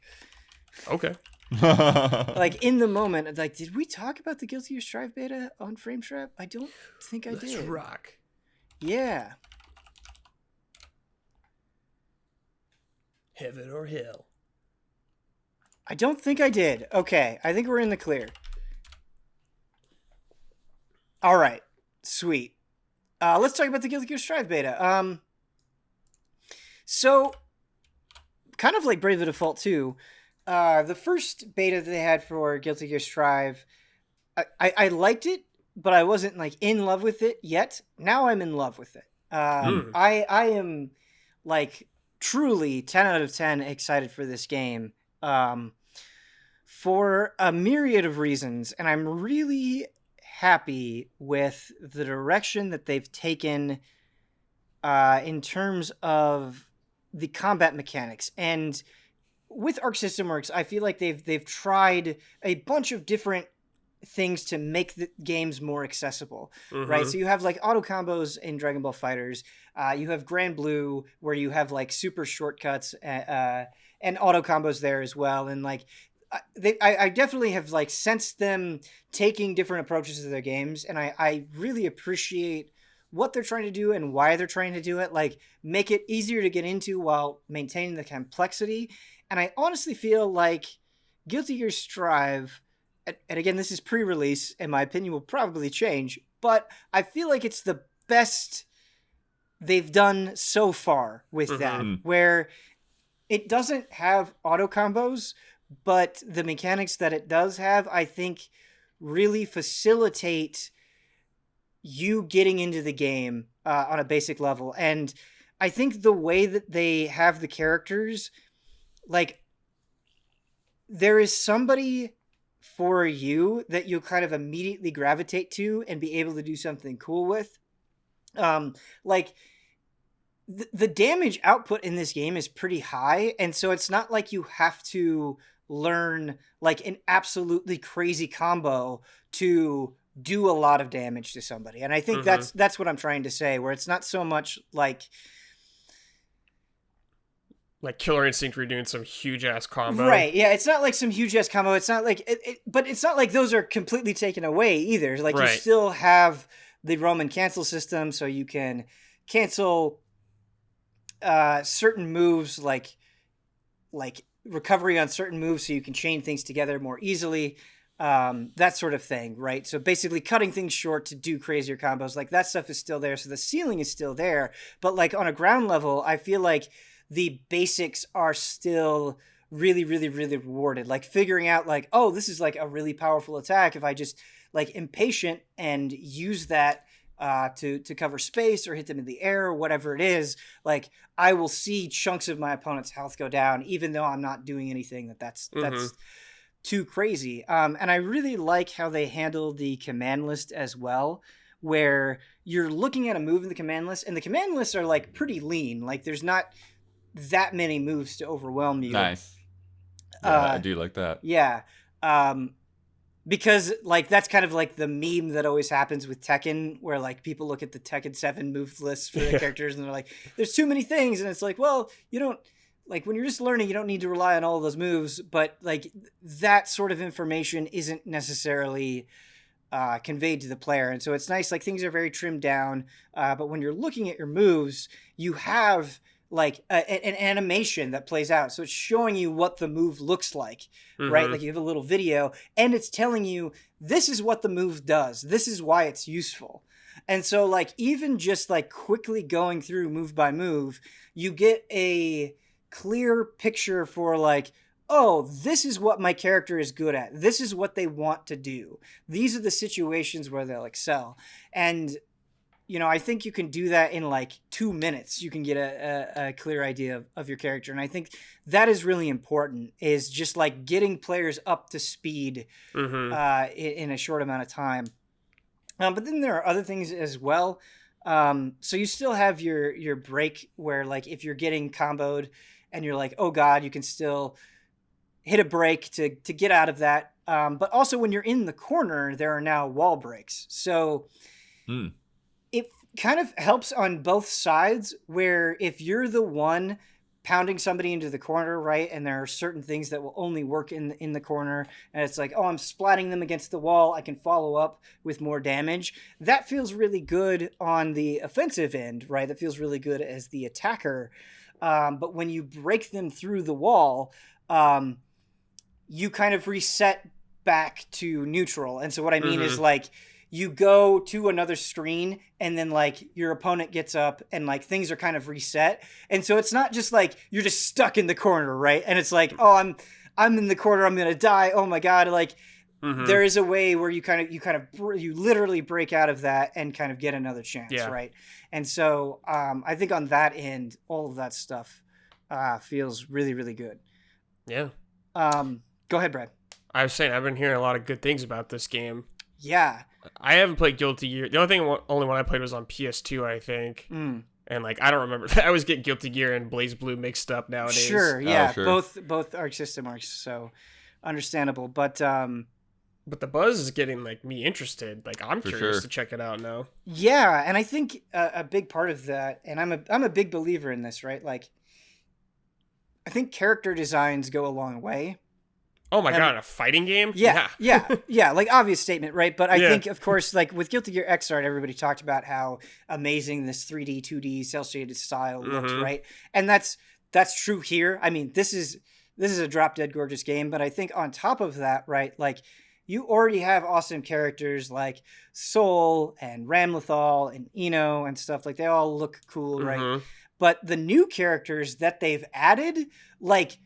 Okay. Like in the moment, like, did we talk about the Guilty Gear Strive beta on Frame Trap? I don't think I Let's did. rock. Yeah. Heaven or hell. I don't think I did. Okay, I think we're in the clear. All right, sweet. Let's talk about the Guilty Gear Strive beta. So, kind of like Brave the Default 2, the first beta that they had for Guilty Gear Strive, I liked it, but I wasn't like in love with it yet. Now I'm in love with it. I am like truly 10 out of 10 excited for this game. For a myriad of reasons, and I'm really happy with the direction that they've taken in terms of the combat mechanics. And with Arc System Works, I feel like they've tried a bunch of different things to make the games more accessible, right? So you have like auto combos in Dragon Ball Fighters. You have Grand Blue, where you have like super shortcuts and auto combos there as well. And like, I definitely have like sensed them taking different approaches to their games, and I really appreciate what they're trying to do and why they're trying to do it. Like, make it easier to get into while maintaining the complexity. And I honestly feel like Guilty Gear Strive, and again, this is pre-release, and my opinion will probably change, but I feel like it's the best they've done so far with that, where it doesn't have auto combos, but the mechanics that it does have, I think, really facilitate you getting into the game on a basic level. And I think the way that they have the characters, like, there is somebody for you that you kind of immediately gravitate to and be able to do something cool with. Like, the damage output in this game is pretty high, and so it's not like you have to learn like an absolutely crazy combo to do a lot of damage to somebody. And I think that's what I'm trying to say, where it's not so much like Killer Instinct, where you're doing some huge ass combo. Right, yeah, it's not like some huge ass combo. It's not like but it's not like those are completely taken away either. Like, you still have the Roman cancel system, so you can cancel certain moves, like recovery on certain moves, so you can chain things together more easily, that sort of thing, right? So basically cutting things short to do crazier combos, like that stuff is still there, so the ceiling is still there. But like on a ground level, I feel like the basics are still really, really, really rewarded. Like figuring out like, oh, this is like a really powerful attack. If I just like impatient and use that to cover space or hit them in the air or whatever it is, like I will see chunks of my opponent's health go down, even though I'm not doing anything that's too crazy. And I really like how they handle the command list as well, where you're looking at a move in the command list, and the command lists are like pretty lean. Like there's not that many moves to overwhelm you. Nice. Yeah, I do like that. Yeah. Because like that's kind of like the meme that always happens with Tekken, where like people look at the Tekken 7 move lists for the characters and they're like, there's too many things. And it's like, well, you don't, like when you're just learning, you don't need to rely on all of those moves, but like that sort of information isn't necessarily conveyed to the player. And so it's nice, like things are very trimmed down, but when you're looking at your moves, you have like an animation that plays out. So it's showing you what the move looks like, right? Like you have a little video and it's telling you, this is what the move does. This is why it's useful. And so like, even just like quickly going through move by move, you get a clear picture for like, oh, this is what my character is good at. This is what they want to do. These are the situations where they'll excel. And you know, I think you can do that in like 2 minutes. You can get a clear idea of your character. And I think that is really important, is just like getting players up to speed in a short amount of time. But then there are other things as well. So you still have your break where like if you're getting comboed and you're like, oh God, you can still hit a break to get out of that. But also when you're in the corner, there are now wall breaks. So it kind of helps on both sides, where if you're the one pounding somebody into the corner, right, and there are certain things that will only work in the corner, and it's like, oh, I'm splatting them against the wall, I can follow up with more damage. That feels really good on the offensive end, right? That feels really good as the attacker. But when you break them through the wall, you kind of reset back to neutral. And so what I mean is, like, you go to another screen and then like your opponent gets up and like things are kind of reset. And so it's not just like you're just stuck in the corner, right? And it's like, oh, I'm in the corner, I'm gonna die. Oh my God. Like there is a way where you literally break out of that and kind of get another chance, right? And so I think on that end, all of that stuff feels really, really good. Yeah. Go ahead, Brad. I was saying, I've been hearing a lot of good things about this game. Yeah. I haven't played Guilty Gear. The only one I played was on PS2, I think. And like, I don't remember. I always get Guilty Gear and Blaze Blue mixed up nowadays. Sure, yeah. Oh, sure. Both Arc System arcs, so understandable. But the buzz is getting like me interested. Like, I'm curious to check it out now. Yeah, and I think a big part of that, and I'm a big believer in this, right? Like, I think character designs go a long way. Oh my God, a fighting game? Yeah. Like, obvious statement, right? But I think, of course, like with Guilty Gear Xrd, everybody talked about how amazing this 3D, 2D, cel-shaded style looks, right? And that's true here. I mean, this is a drop-dead gorgeous game, but I think on top of that, right, like, you already have awesome characters like Soul and Ramlethal and Eno and stuff. Like, they all look cool, right? But the new characters that they've added, like,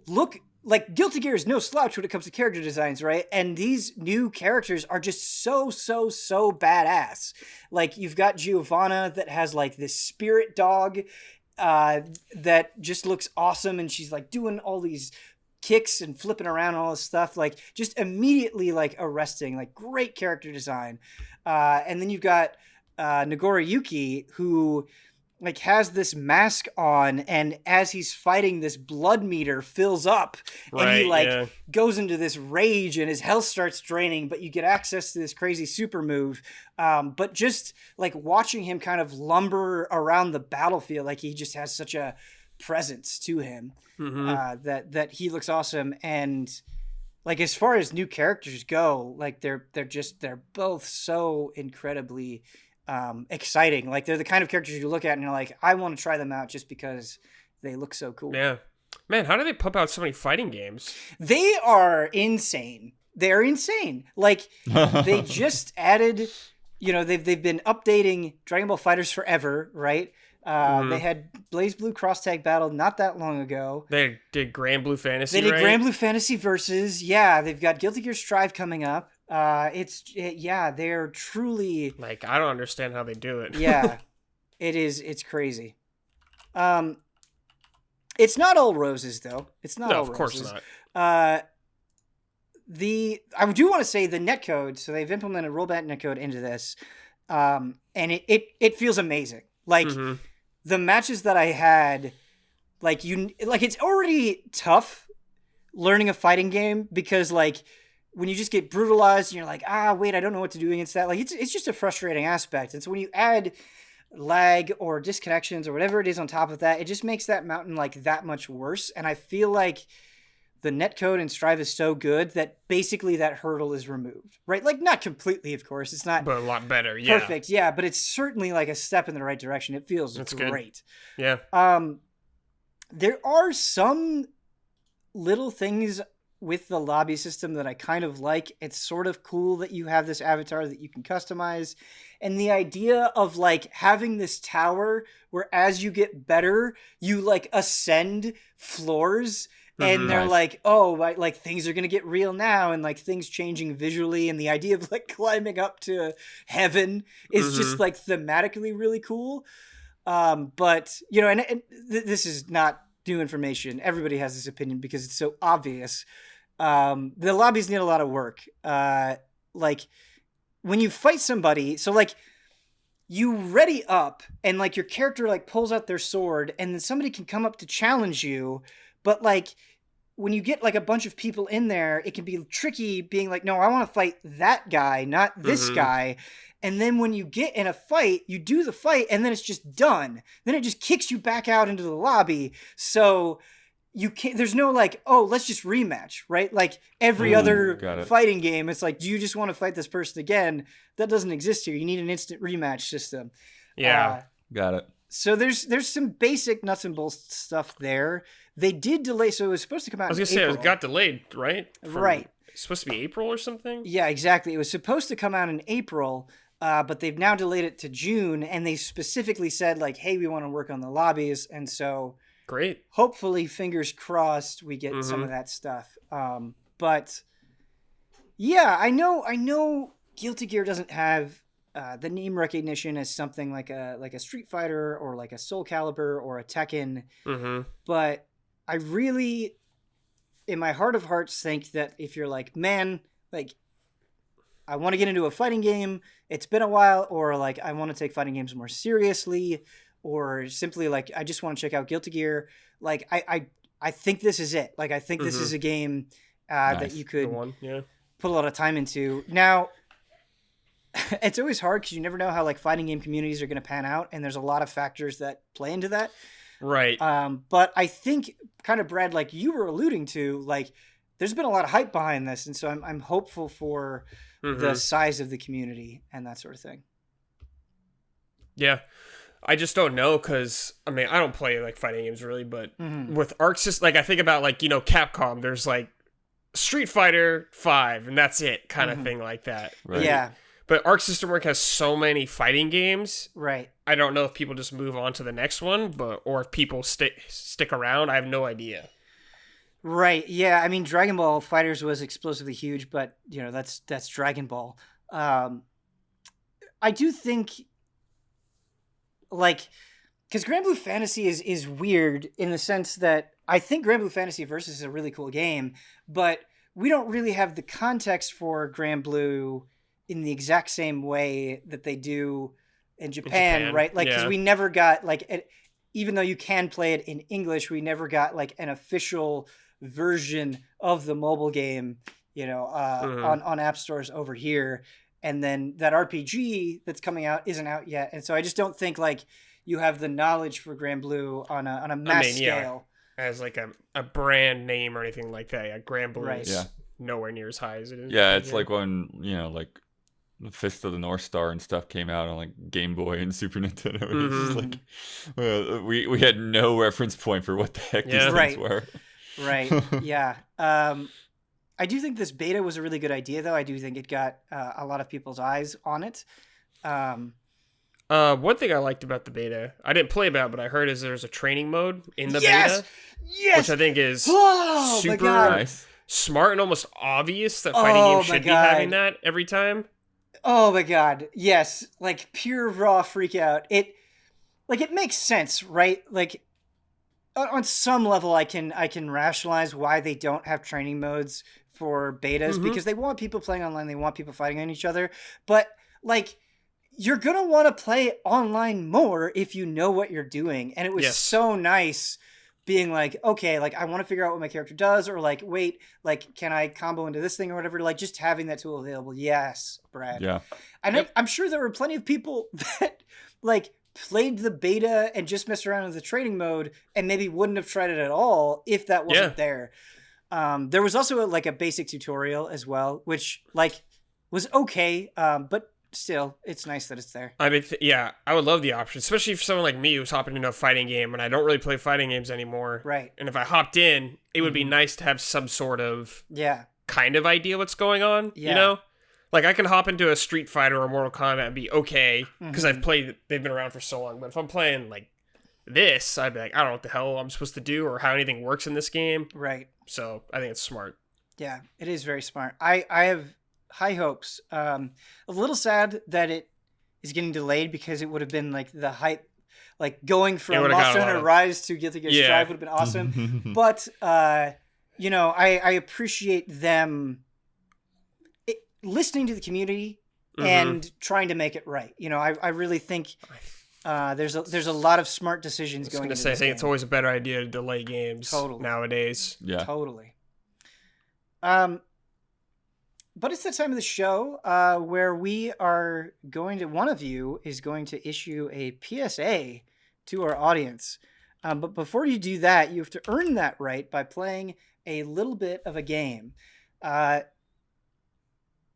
look... Like, Guilty Gear is no slouch when it comes to character designs, right? And these new characters are just so badass. Like, you've got Giovanna that has, like, this spirit dog that just looks awesome, and she's, like, doing all these kicks and flipping around and all this stuff. Like, just immediately, like, arresting. Like, great character design. And then you've got Nagoriyuki, who... like has this mask on, and as he's fighting, this blood meter fills up, and he goes into this rage and his health starts draining, but you get access to this crazy super move. But just like watching him kind of lumber around the battlefield, like he just has such a presence to him that he looks awesome. And like, as far as new characters go, like they're both so incredibly exciting. Like, they're the kind of characters you look at and you're like, I want to try them out just because they look so cool. Yeah. Man, how do they pump out so many fighting games? They are insane. They're insane. Like, they just added, you know, they've been updating Dragon Ball FighterZ forever, right? They had Blaze Blue Cross Tag Battle not that long ago. They did Grand Blue Fantasy, They did Grand Blue Fantasy Versus. Yeah, they've got Guilty Gear Strive coming up. They're truly... like, I don't understand how they do it. Yeah, it's crazy. It's not all roses, though. It's not all roses. Of course not. I do want to say the netcode, so they've implemented rollback netcode into this, and it feels amazing. Like, the matches that I had, like, it's already tough learning a fighting game, because, like, when you just get brutalized and you're like, wait, I don't know what to do against that. Like, it's just a frustrating aspect. And so when you add lag or disconnections or whatever it is on top of that, it just makes that mountain like that much worse. And I feel like the netcode in Strive is so good that basically that hurdle is removed, right? Like, not completely, of course. It's not, but a lot better. Yeah. Perfect. Yeah. But it's certainly like a step in the right direction. It feels great. Good. Yeah. There are some little things with the lobby system that I kind of like. It's sort of cool that you have this avatar that you can customize, and the idea of like having this tower where as you get better, you like ascend floors, and they're like, oh, like things are going to get real now, and like things changing visually, and the idea of like climbing up to heaven is just like thematically really cool. But you know, and this is not new information. Everybody has this opinion because it's so obvious. The lobbies need a lot of work. Like, when you fight somebody, so like you ready up and like your character like pulls out their sword and then somebody can come up to challenge you, but like when you get like a bunch of people in there, it can be tricky being like, no, I want to fight that guy, not this guy. And then when you get in a fight, you do the fight and then it's just done. Then it just kicks you back out into the lobby. So you can't, there's no like, oh, let's just rematch, right? Like every other fighting game, it's like, do you just want to fight this person again? That doesn't exist here. You need an instant rematch system. Yeah. Got it. So there's some basic nuts and bolts stuff there. They did delay, so it was supposed to come out in April. I was going to say, it got delayed, right? Right. It's supposed to be April or something? Yeah, exactly. It was supposed to come out in April, but they've now delayed it to June, and they specifically said, like, hey, we want to work on the lobbies, and so... Great. Hopefully, fingers crossed, we get some of that stuff. But, yeah, I know Guilty Gear doesn't have... the name recognition as something like a Street Fighter or like a Soul Calibur or a Tekken, but I really, in my heart of hearts, think that if you're like, man, like I want to get into a fighting game, it's been a while, or like I want to take fighting games more seriously, or simply like I just want to check out Guilty Gear, like I think this is it. Like I think this is a game that you could put a lot of time into. Now, it's always hard because you never know how like fighting game communities are going to pan out, and there's a lot of factors that play into that. Right. But I think kind of, Brad, like you were alluding to, like there's been a lot of hype behind this, and so I'm hopeful for the size of the community and that sort of thing. Yeah. I just don't know because, I mean, I don't play like fighting games really, but with Arc System, like I think about like, you know, Capcom, there's like Street Fighter 5 and that's it kind of thing like that. Right. Yeah. But Arc System Works has so many fighting games. Right. I don't know if people just move on to the next one, or if people stick around. I have no idea. Right. Yeah. I mean, Dragon Ball Fighters was explosively huge, but you know that's Dragon Ball. I do think, like, because Grand Blue Fantasy is weird in the sense that I think Grand Blue Fantasy Versus is a really cool game, but we don't really have the context for Grand Blue in the exact same way that they do in Japan, right? Like, because we never got, like, even though you can play it in English, we never got, like, an official version of the mobile game, you know, on app stores over here. And then that RPG that's coming out isn't out yet. And so I just don't think, like, you have the knowledge for Grand Blue on a mass scale. As, like, a brand name or anything like that. Yeah, Grand Blue is nowhere near as high as it is. Yeah, it's like when, you know, like, Fist of the North Star and stuff came out on like Game Boy and Super Nintendo. It was just like we had no reference point for what the heck these things were. Right. Yeah. I do think this beta was a really good idea, though. I do think it got a lot of people's eyes on it. One thing I liked about the beta, I didn't play about it, but I heard is there's a training mode in the beta. Yes. Which I think is super nice. Smart and almost obvious that fighting games should be having that every time. Oh my god, yes. Like pure raw freak out. It makes sense, right? Like on some level I can rationalize why they don't have training modes for betas because they want people playing online, they want people fighting on each other. But like you're going to want to play online more if you know what you're doing. And it was so nice being like, okay, like I want to figure out what my character does, or like, wait, like, can I combo into this thing or whatever? Like just having that tool available. Yes, Brad. Yeah. And I'm sure there were plenty of people that like played the beta and just messed around with the training mode and maybe wouldn't have tried it at all if that wasn't there. There was also a basic tutorial as well, which like was okay. But still, it's nice that it's there. I mean, I would love the option, especially for someone like me who's hopping into a fighting game and I don't really play fighting games anymore. Right. And if I hopped in, it would be nice to have some sort of kind of idea what's going on, you know? Like, I can hop into a Street Fighter or Mortal Kombat and be okay, because they've been around for so long. But if I'm playing, like, this, I'd be like, I don't know what the hell I'm supposed to do or how anything works in this game. Right. So, I think it's smart. Yeah, it is very smart. I have high hopes. A little sad that it is getting delayed because it would have been, like, the hype, like, going from Monster Hunter Rise to Guilty Gear Strive would have been awesome. But, you know, I appreciate them listening to the community and trying to make it right. You know, I really think there's a lot of smart decisions going into this I think game. it's always a better idea to delay games nowadays. Yeah. Totally. But it's the time of the show where we are going to, one of you is going to issue a PSA to our audience. But before you do that, you have to earn that right by playing a little bit of a game.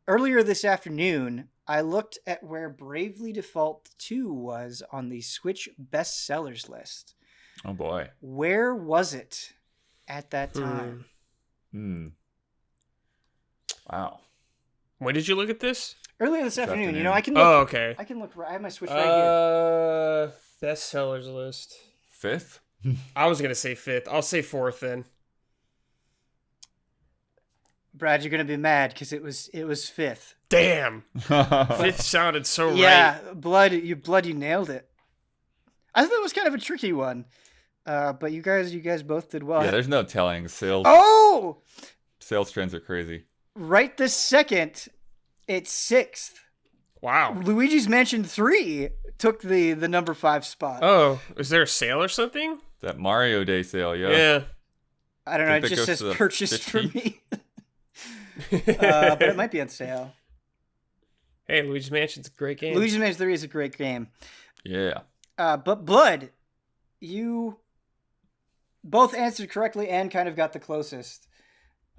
Earlier this afternoon, I looked at where Bravely Default 2 was on the Switch bestsellers list. Oh boy. Where was it at that time? Wow. When did you look at this? Earlier this afternoon. You know, I can Oh, look. okay. I can look. I have my Switch right here. Bestsellers list. 5th? I was gonna say 5th. I'll say 4th then. Brad, you're gonna be mad because it was 5th. Damn. 5th sounded so right. Yeah, blood. You nailed it. I thought it was kind of a tricky one, but you guys both did well. Yeah, there's no telling. Sales trends are crazy. Right this second, it's 6th. Wow. Luigi's Mansion 3 took the number 5 spot. Oh, is there a sale or something? That Mario Day sale, Yeah. I don't know. It just says purchased for me. But it might be on sale. Hey, Luigi's Mansion's a great game. Luigi's Mansion 3 is a great game. Yeah. But Blood, you both answered correctly and kind of got the closest.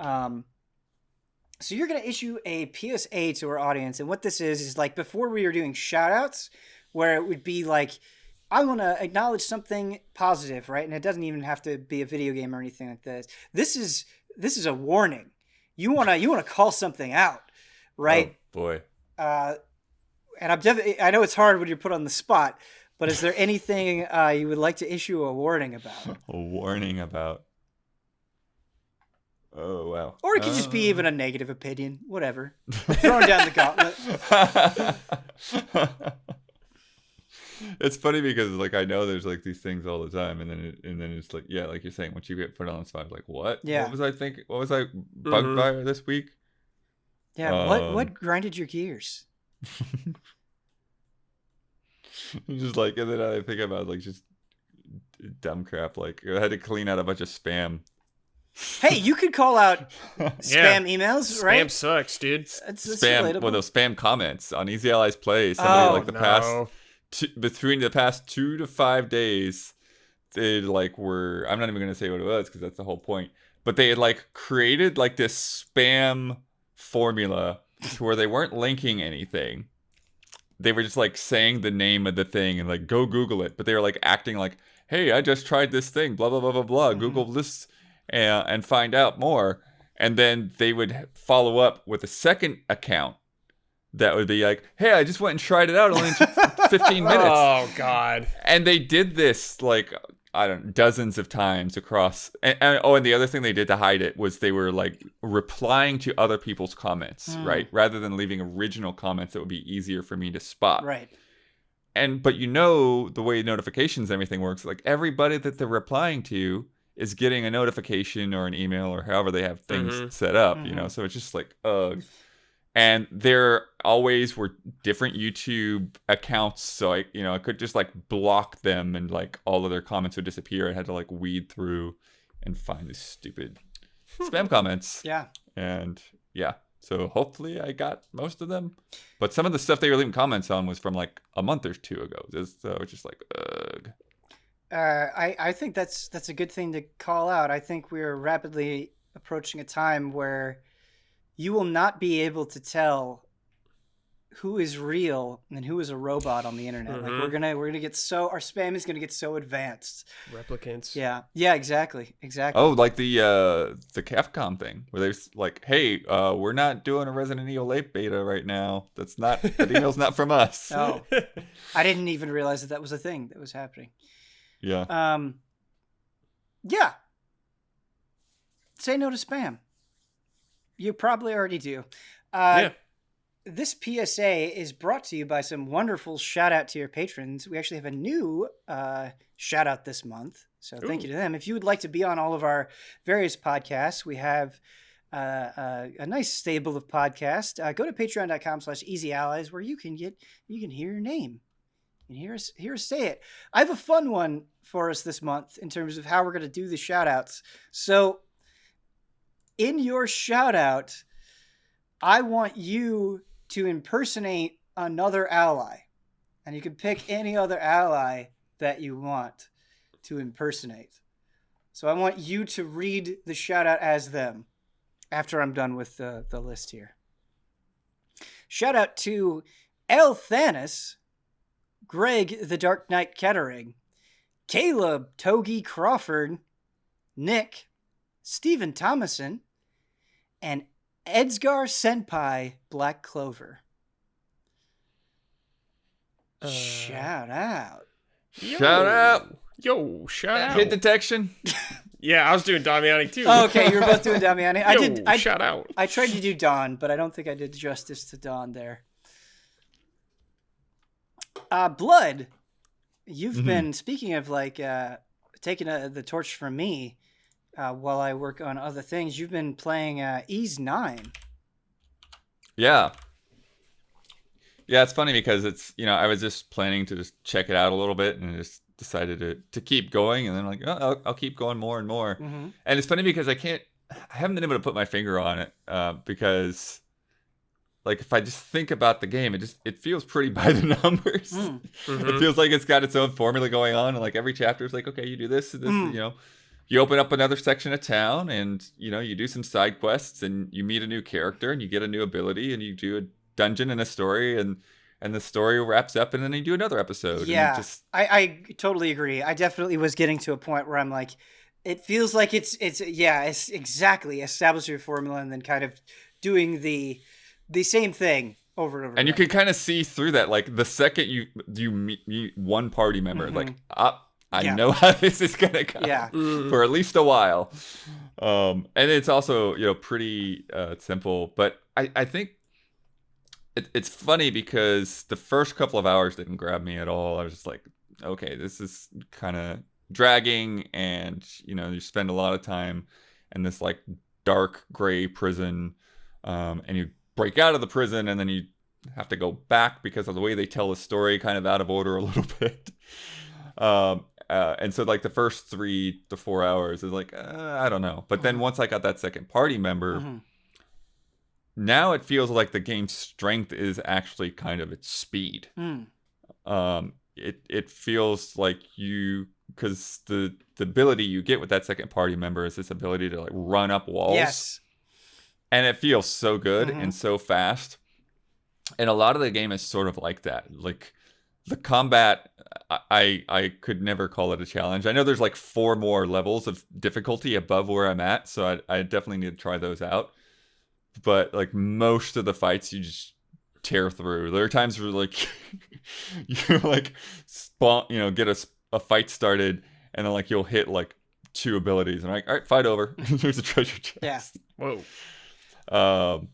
So you're going to issue a PSA to our audience. And what this is like before we were doing shout outs, where it would be like, I want to acknowledge something positive, right? And it doesn't even have to be a video game or anything like this. This is a warning. You want to call something out, right? Oh, boy. And I know it's hard when you're put on the spot, but is there anything you would like to issue a warning about? A warning about. Oh, wow. Or it could just be even a negative opinion. Whatever. Throwing down the gauntlet. It's funny because like I know there's like these things all the time, and then it's like, yeah, like you're saying, once you get put on the spot, like what? Yeah. What was I thinking? What was I bugged by this week? Yeah. What grinded your gears? Just like, and then I think about like just dumb crap. Like I had to clean out a bunch of spam. Hey, you could call out spam emails, right? Spam sucks, dude. That's Spam. relatable. Well, those spam comments on Easy Allies Play. Somebody between the past 2 to 5 days, they like were. I'm not even gonna say what it was because that's the whole point. But they had like created like this spam formula to where they weren't linking anything. They were just like saying the name of the thing and like go Google it. But they were like acting like, hey, I just tried this thing. Blah blah blah blah blah. Google this. And find out more, and then they would follow up with a second account that would be like, hey, I just went and tried it out, only took 15 minutes. Oh god. And they did this like, I don't know, dozens of times across, and the other thing they did to hide it was they were like replying to other people's comments, right, rather than leaving original comments that would be easier for me to spot, right. But you know the way notifications and everything works, like everybody that they're replying to is getting a notification or an email or however they have things set up, you know? So it's just like, ugh. And there always were different YouTube accounts. So I could just like block them and like all of their comments would disappear. I had to like weed through and find these stupid spam comments. Yeah. And yeah, so hopefully I got most of them. But some of the stuff they were leaving comments on was from like a month or two ago. So it's just like, ugh. I think that's a good thing to call out. I think we're rapidly approaching a time where you will not be able to tell who is real and who is a robot on the internet. Like we're gonna get our spam is gonna get so advanced. Replicants. Yeah, exactly. Oh, like the Capcom thing where they're like, hey, we're not doing a Resident Evil 8 beta right now. That email's not from us. Oh, I didn't even realize that was a thing that was happening. Yeah. Yeah. Say no to spam. You probably already do. This PSA is brought to you by some wonderful shout out to your patrons. We actually have a new shout out this month. So thank you to them. If you would like to be on all of our various podcasts, we have a nice stable of podcasts, go to patreon.com/easyallies where you can hear your name and hear us say it. I have a fun one for us this month in terms of how we're going to do the shout outs. So in your shout out, I want you to impersonate another ally, and you can pick any other ally that you want to impersonate. So I want you to read the shout out as them after I'm done with the list here. Shout out to Elthanas, Greg TheDarkKnight Kettering, Caleb Togi Crawford, Nick, Stephen Thomason, and Edsgar Senpai Black Clover. Shout out. Shout out. Yo, shout out. Hit detection. Yeah, I was doing Damiani too. Oh, okay, you were both doing Damiani. I shout out. I tried to do Dawn, but I don't think I did justice to Dawn there. Blood, you've been, speaking of like taking the torch from me while I work on other things, you've been playing Ys 9. Yeah. Yeah, it's funny because it's, I was just planning to just check it out a little bit and just decided to keep going, and then like, I'll keep going more and more. Mm-hmm. And it's funny because I haven't been able to put my finger on it because like if I just think about the game, it feels pretty by the numbers. Mm-hmm. It feels like it's got its own formula going on, and like every chapter is like, okay, you do this, you open up another section of town, and you do some side quests, and you meet a new character, and you get a new ability, and you do a dungeon and a story, and the story wraps up, and then you do another episode. Yeah, and I totally agree. I definitely was getting to a point where I'm like, it feels like it's exactly establish your formula and then kind of doing the same thing over and over. And again. you can kind of see through that, like the second you meet one party member, like I know how this is gonna go for at least a while. And it's also pretty simple, but I think it's funny because the first couple of hours didn't grab me at all. I was just like, okay, this is kind of dragging, and you spend a lot of time in this like dark gray prison, and you break out of the prison, and then you have to go back because of the way they tell the story, kind of out of order a little bit. And so like the first 3 to 4 hours is like, I don't know. But then once I got that second party member, now it feels like the game's strength is actually kind of its speed. It feels like because the ability you get with that second party member is this ability to like run up walls. Yes. And it feels so good and so fast. And a lot of the game is sort of like that. Like the combat, I could never call it a challenge. I know there's like 4 more levels of difficulty above where I'm at, so I definitely need to try those out. But like most of the fights you just tear through. There are times where like you like spawn, get a fight started, and then like you'll hit like 2 abilities, and I'm like, all right, fight over. There's a treasure chest. Yeah. Whoa.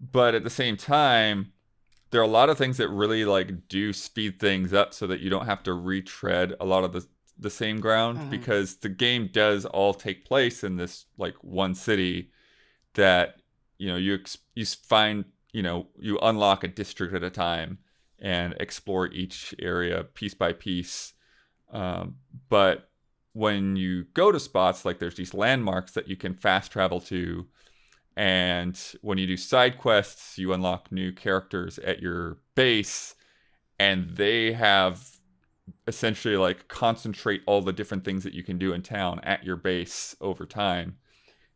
But at the same time, there are a lot of things that really like do speed things up so that you don't have to retread a lot of the same ground, because the game does all take place in this like one city that you find, you unlock a district at a time and explore each area piece by piece. But when you go to spots, like there's these landmarks that you can fast travel to, and when you do side quests, you unlock new characters at your base, and they have essentially like concentrate all the different things that you can do in town at your base over time.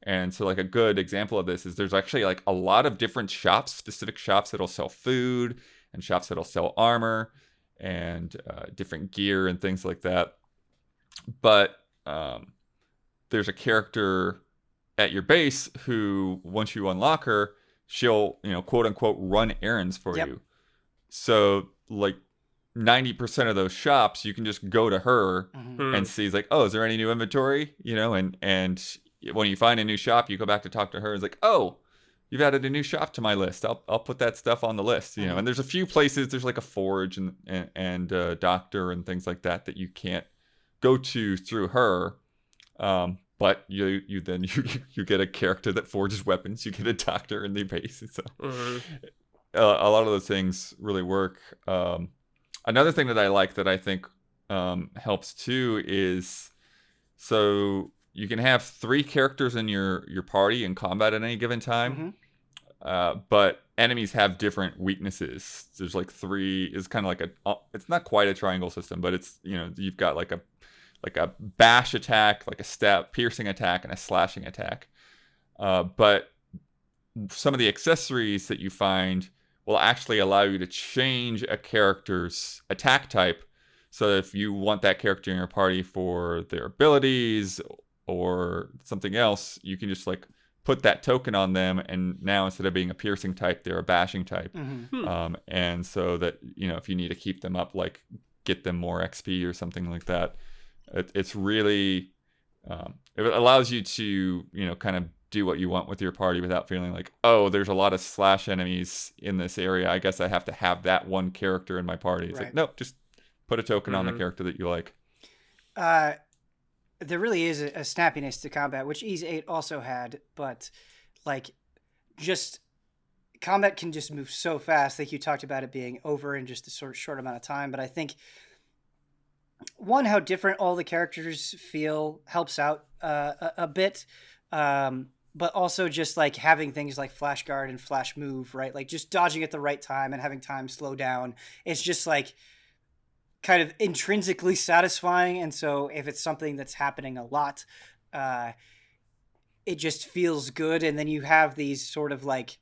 And so like a good example of this is there's actually like a lot of different shops, specific shops that'll sell food, and shops that'll sell armor and different gear and things like that. But there's a character at your base who, once you unlock her, she'll, quote unquote, run errands for you. So like 90% of those shops, you can just go to her and see, like, oh, is there any new inventory? And when you find a new shop, you go back to talk to her. It's like, oh, you've added a new shop to my list. I'll put that stuff on the list. And there's a few places, there's like a forge and a doctor and things like that you can't go to through her. but you then you get a character that forges weapons. You get a doctor in the base. So a lot of those things really work. Another thing that I like that I think helps too is, so you can have 3 characters in your party in combat at any given time, but enemies have different weaknesses. There's like 3. It's kind of like it's not quite a triangle system, but it's, you've got like a bash attack, like a stab, piercing attack, and a slashing attack. But some of the accessories that you find will actually allow you to change a character's attack type. So if you want that character in your party for their abilities or something else, you can just like put that token on them, and now instead of being a piercing type, they're a bashing type. And so that, if you need to keep them up, like get them more XP or something like that, it's really it allows you to kind of do what you want with your party without feeling like, oh, there's a lot of slash enemies in this area, I guess I have to have that one character in my party. It's like, no, just put a token on the character that you like. There really is a snappiness to combat, which Ys 8 also had, but like just combat can just move so fast. Like you talked about it being over in just a short amount of time, but I think one, how different all the characters feel helps out a bit. But also just like having things like flash guard and flash move, right? Like just dodging at the right time and having time slow down. It's just like kind of intrinsically satisfying. And so if it's something that's happening a lot, it just feels good. And then you have these sort of like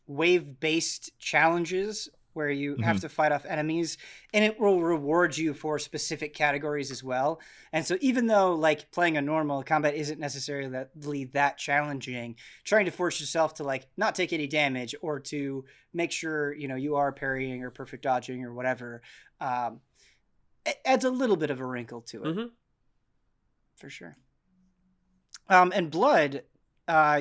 wave-based challenges where you have to fight off enemies, and it will reward you for specific categories as well. And so even though like playing a normal combat isn't necessarily that challenging, trying to force yourself to like not take any damage or to make sure, you are parrying or perfect dodging or whatever, it adds a little bit of a wrinkle to it. For sure. And Blood,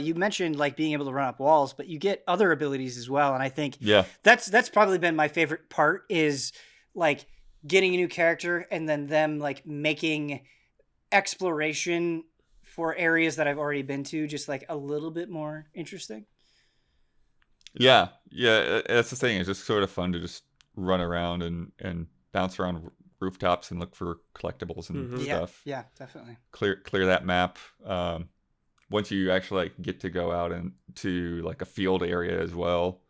you mentioned like being able to run up walls, but you get other abilities as well. And I think that's probably been my favorite part, is like getting a new character and then them like making exploration for areas that I've already been to just like a little bit more interesting. Yeah, that's the thing. It's just sort of fun to just run around and bounce around rooftops and look for collectibles and stuff. Yeah, definitely. Clear that map. Once you actually like get to go out into like a field area as well,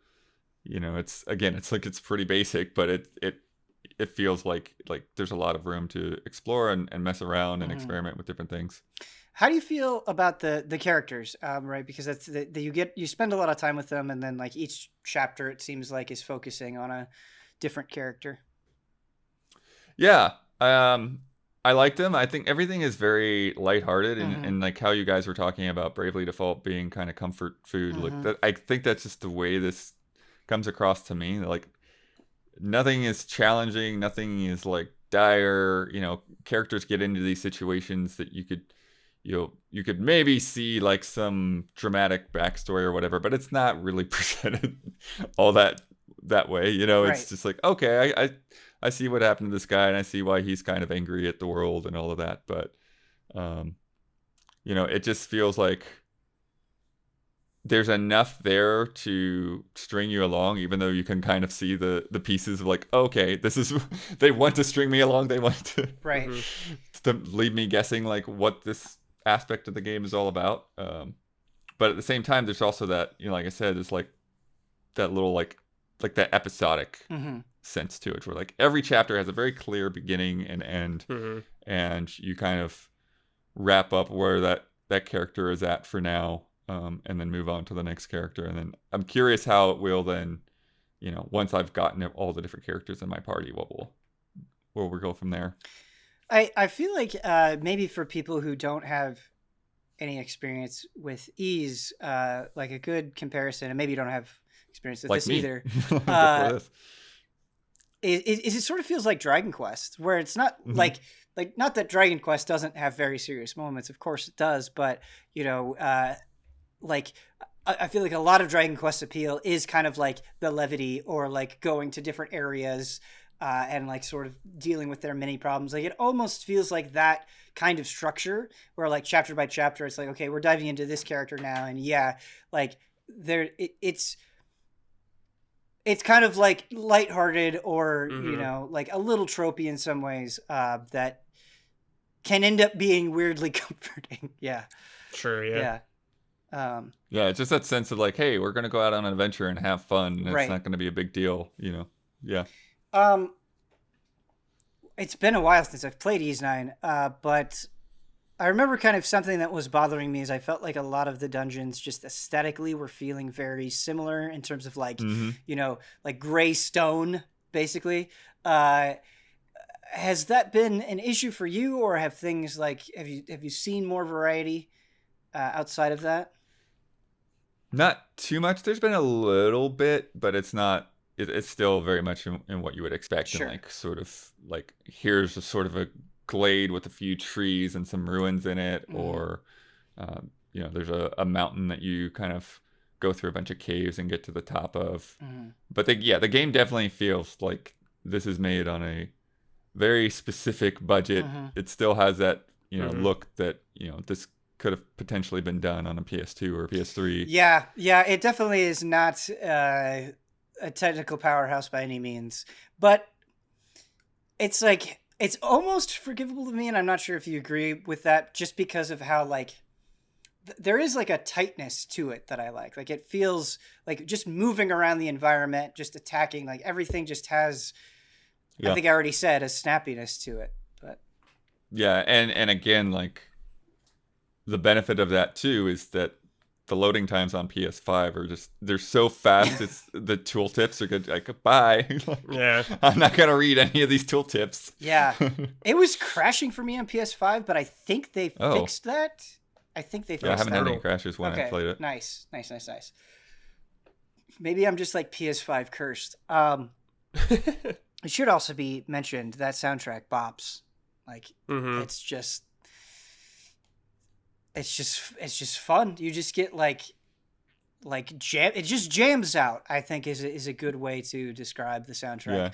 it's pretty basic, but it feels like there's a lot of room to explore and mess around and experiment with different things. How do you feel about the characters? Right, because that's you spend a lot of time with them, and then like each chapter it seems like is focusing on a different character. Yeah. I like them. I think everything is very lighthearted, and like how you guys were talking about Bravely Default being kind of comfort food. Like that, I think that's just the way this comes across to me. Like nothing is challenging, nothing is like dire. Characters get into these situations that you could maybe see like some dramatic backstory or whatever, but it's not really presented all that way. It's just like, okay, I see what happened to this guy, and I see why he's kind of angry at the world and all of that. But, it just feels like there's enough there to string you along, even though you can kind of see the pieces of like, okay, this is, they want to string me along. They want to, to leave me guessing like what this aspect of the game is all about. But at the same time, there's also that, like I said, it's like that little like that episodic sense to it, where like every chapter has a very clear beginning and end, and you kind of wrap up where that character is at for now, and then move on to the next character. And then I'm curious how it will then, once I've gotten all the different characters in my party, where we go from there. I feel like maybe for people who don't have any experience with Ys, like a good comparison, and maybe you don't have experience with like this me. either. It sort of feels like Dragon Quest, where it's not like not that Dragon Quest doesn't have very serious moments. Of course it does, but like I feel like a lot of Dragon Quest appeal is kind of like the levity or like going to different areas and like sort of dealing with their mini problems. Like it almost feels like that kind of structure where like chapter by chapter, it's like, okay, we're diving into this character now. And yeah, like it's kind of like lighthearted or, you know, like a little tropey in some ways, that can end up being weirdly comforting. Yeah. Sure. Yeah. Yeah, it's just that sense of like, hey, we're gonna go out on an adventure and have fun. And Right. It's not gonna be a big deal, you know. Yeah. It's been a while since I've played Ys 9, but I remember kind of something that was bothering me is I felt like a lot of the dungeons just aesthetically were feeling very similar in terms of like, you know, like gray stone, basically. Has that been an issue for you, or have things like, have you seen more variety outside of that? Not too much. There's been a little bit, but it's not. It's still very much in what you would expect. Sure. And like sort of like here's a sort of a glade with a few trees and some ruins in it, or you know, there's a mountain that you kind of go through a bunch of caves and get to the top of. But the game definitely feels like this is made on a very specific budget. It still has that, you know, look that, you know, this could have potentially been done on a PS2 or a PS3. Yeah, it definitely is not a technical powerhouse by any means, but it's like, it's almost forgivable to me, and I'm not sure if you agree with that, just because of how like there is like a tightness to it that I like. Like it feels like just moving around the environment, just attacking, like everything just has, I think I already said, a snappiness to it. But yeah, and again, like the benefit of that too is that the loading times on PS5 are just, they're so fast. It's the tooltips are good. Like, bye. Like, Yeah. I'm not gonna read any of these tooltips. yeah, it was crashing for me on PS5, but I think they fixed that. I think they fixed Yeah, I haven't that. had any crashes when I played it. Nice. Maybe I'm just like PS5 cursed. It should also be mentioned that soundtrack bops. Like it's just fun. You just get like jam. It just jams out, I think is a good way to describe the soundtrack.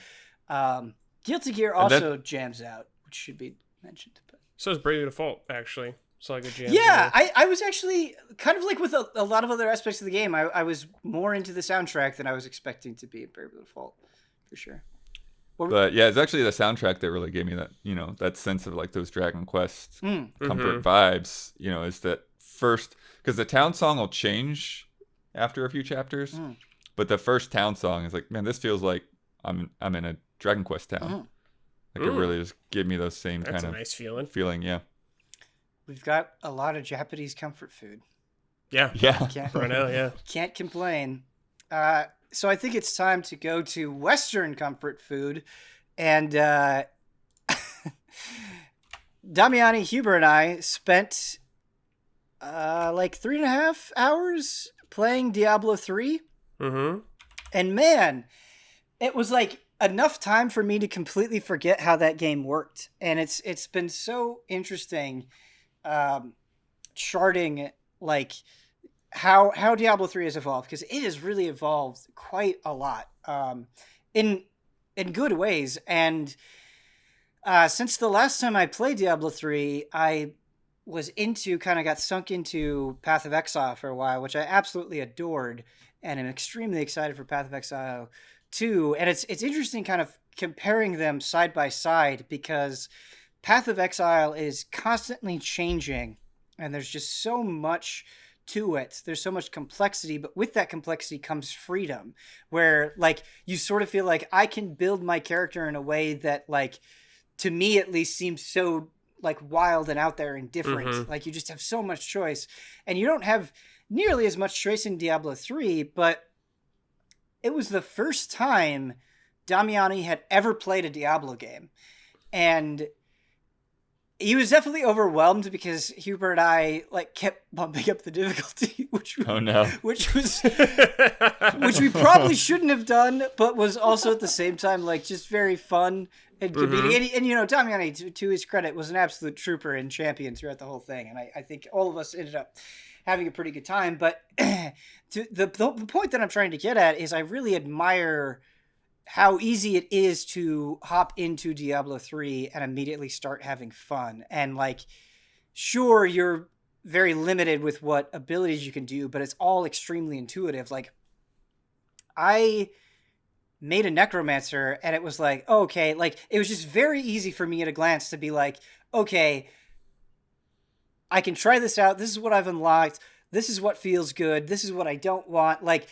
Yeah. Guilty Gear also jams out, which should be mentioned. But So is Brave Default, actually. It's like a jam. yeah, I was actually kind of like with a lot of other aspects of the game. I was more into the soundtrack than I was expecting to be in Brave Default, for sure. But yeah, it's actually the soundtrack that really gave me that, you know, that sense of like those Dragon Quest comfort vibes, you know, is that first, because the town song will change after a few chapters, but the first town song is like, man, this feels like I'm in a Dragon Quest town. Like it really just gave me those same kind of nice feeling. Yeah. We've got a lot of Japanese comfort food. Yeah. Right now, yeah. Can't complain. So I think it's time to go to Western comfort food. And Damiani, Huber, and I spent like 3.5 hours playing Diablo 3. And man, it was like enough time for me to completely forget how that game worked. And it's been so interesting charting like how Diablo 3 has evolved, because it has really evolved quite a lot in good ways. And since the last time I played Diablo 3, I was got sunk into Path of Exile for a while, which I absolutely adored, and I'm extremely excited for Path of Exile 2. And it's interesting kind of comparing them side by side, because Path of Exile is constantly changing, and there's just so much to it. There's so much complexity, but with that complexity comes freedom, where like you sort of feel like I can build my character in a way that, like, to me at least, seems so like wild and out there and different. Like you just have so much choice, and you don't have nearly as much choice in Diablo 3, but it was the first time Damiani had ever played a Diablo game, and he was definitely overwhelmed because Huber and I like kept bumping up the difficulty, which we probably shouldn't have done, but was also at the same time like just very fun and convenient. And you know, Damiani, to his credit, was an absolute trooper and champion throughout the whole thing, and I think all of us ended up having a pretty good time. But the point that I'm trying to get at is I really admire how easy it is to hop into Diablo 3 and immediately start having fun. And like, sure, you're very limited with what abilities you can do, but it's all extremely intuitive. Like, I made a necromancer and it was like, okay, like it was just very easy for me at a glance to be like, okay, I can try this out. This is what I've unlocked. This is what feels good. This is what I don't want. Like,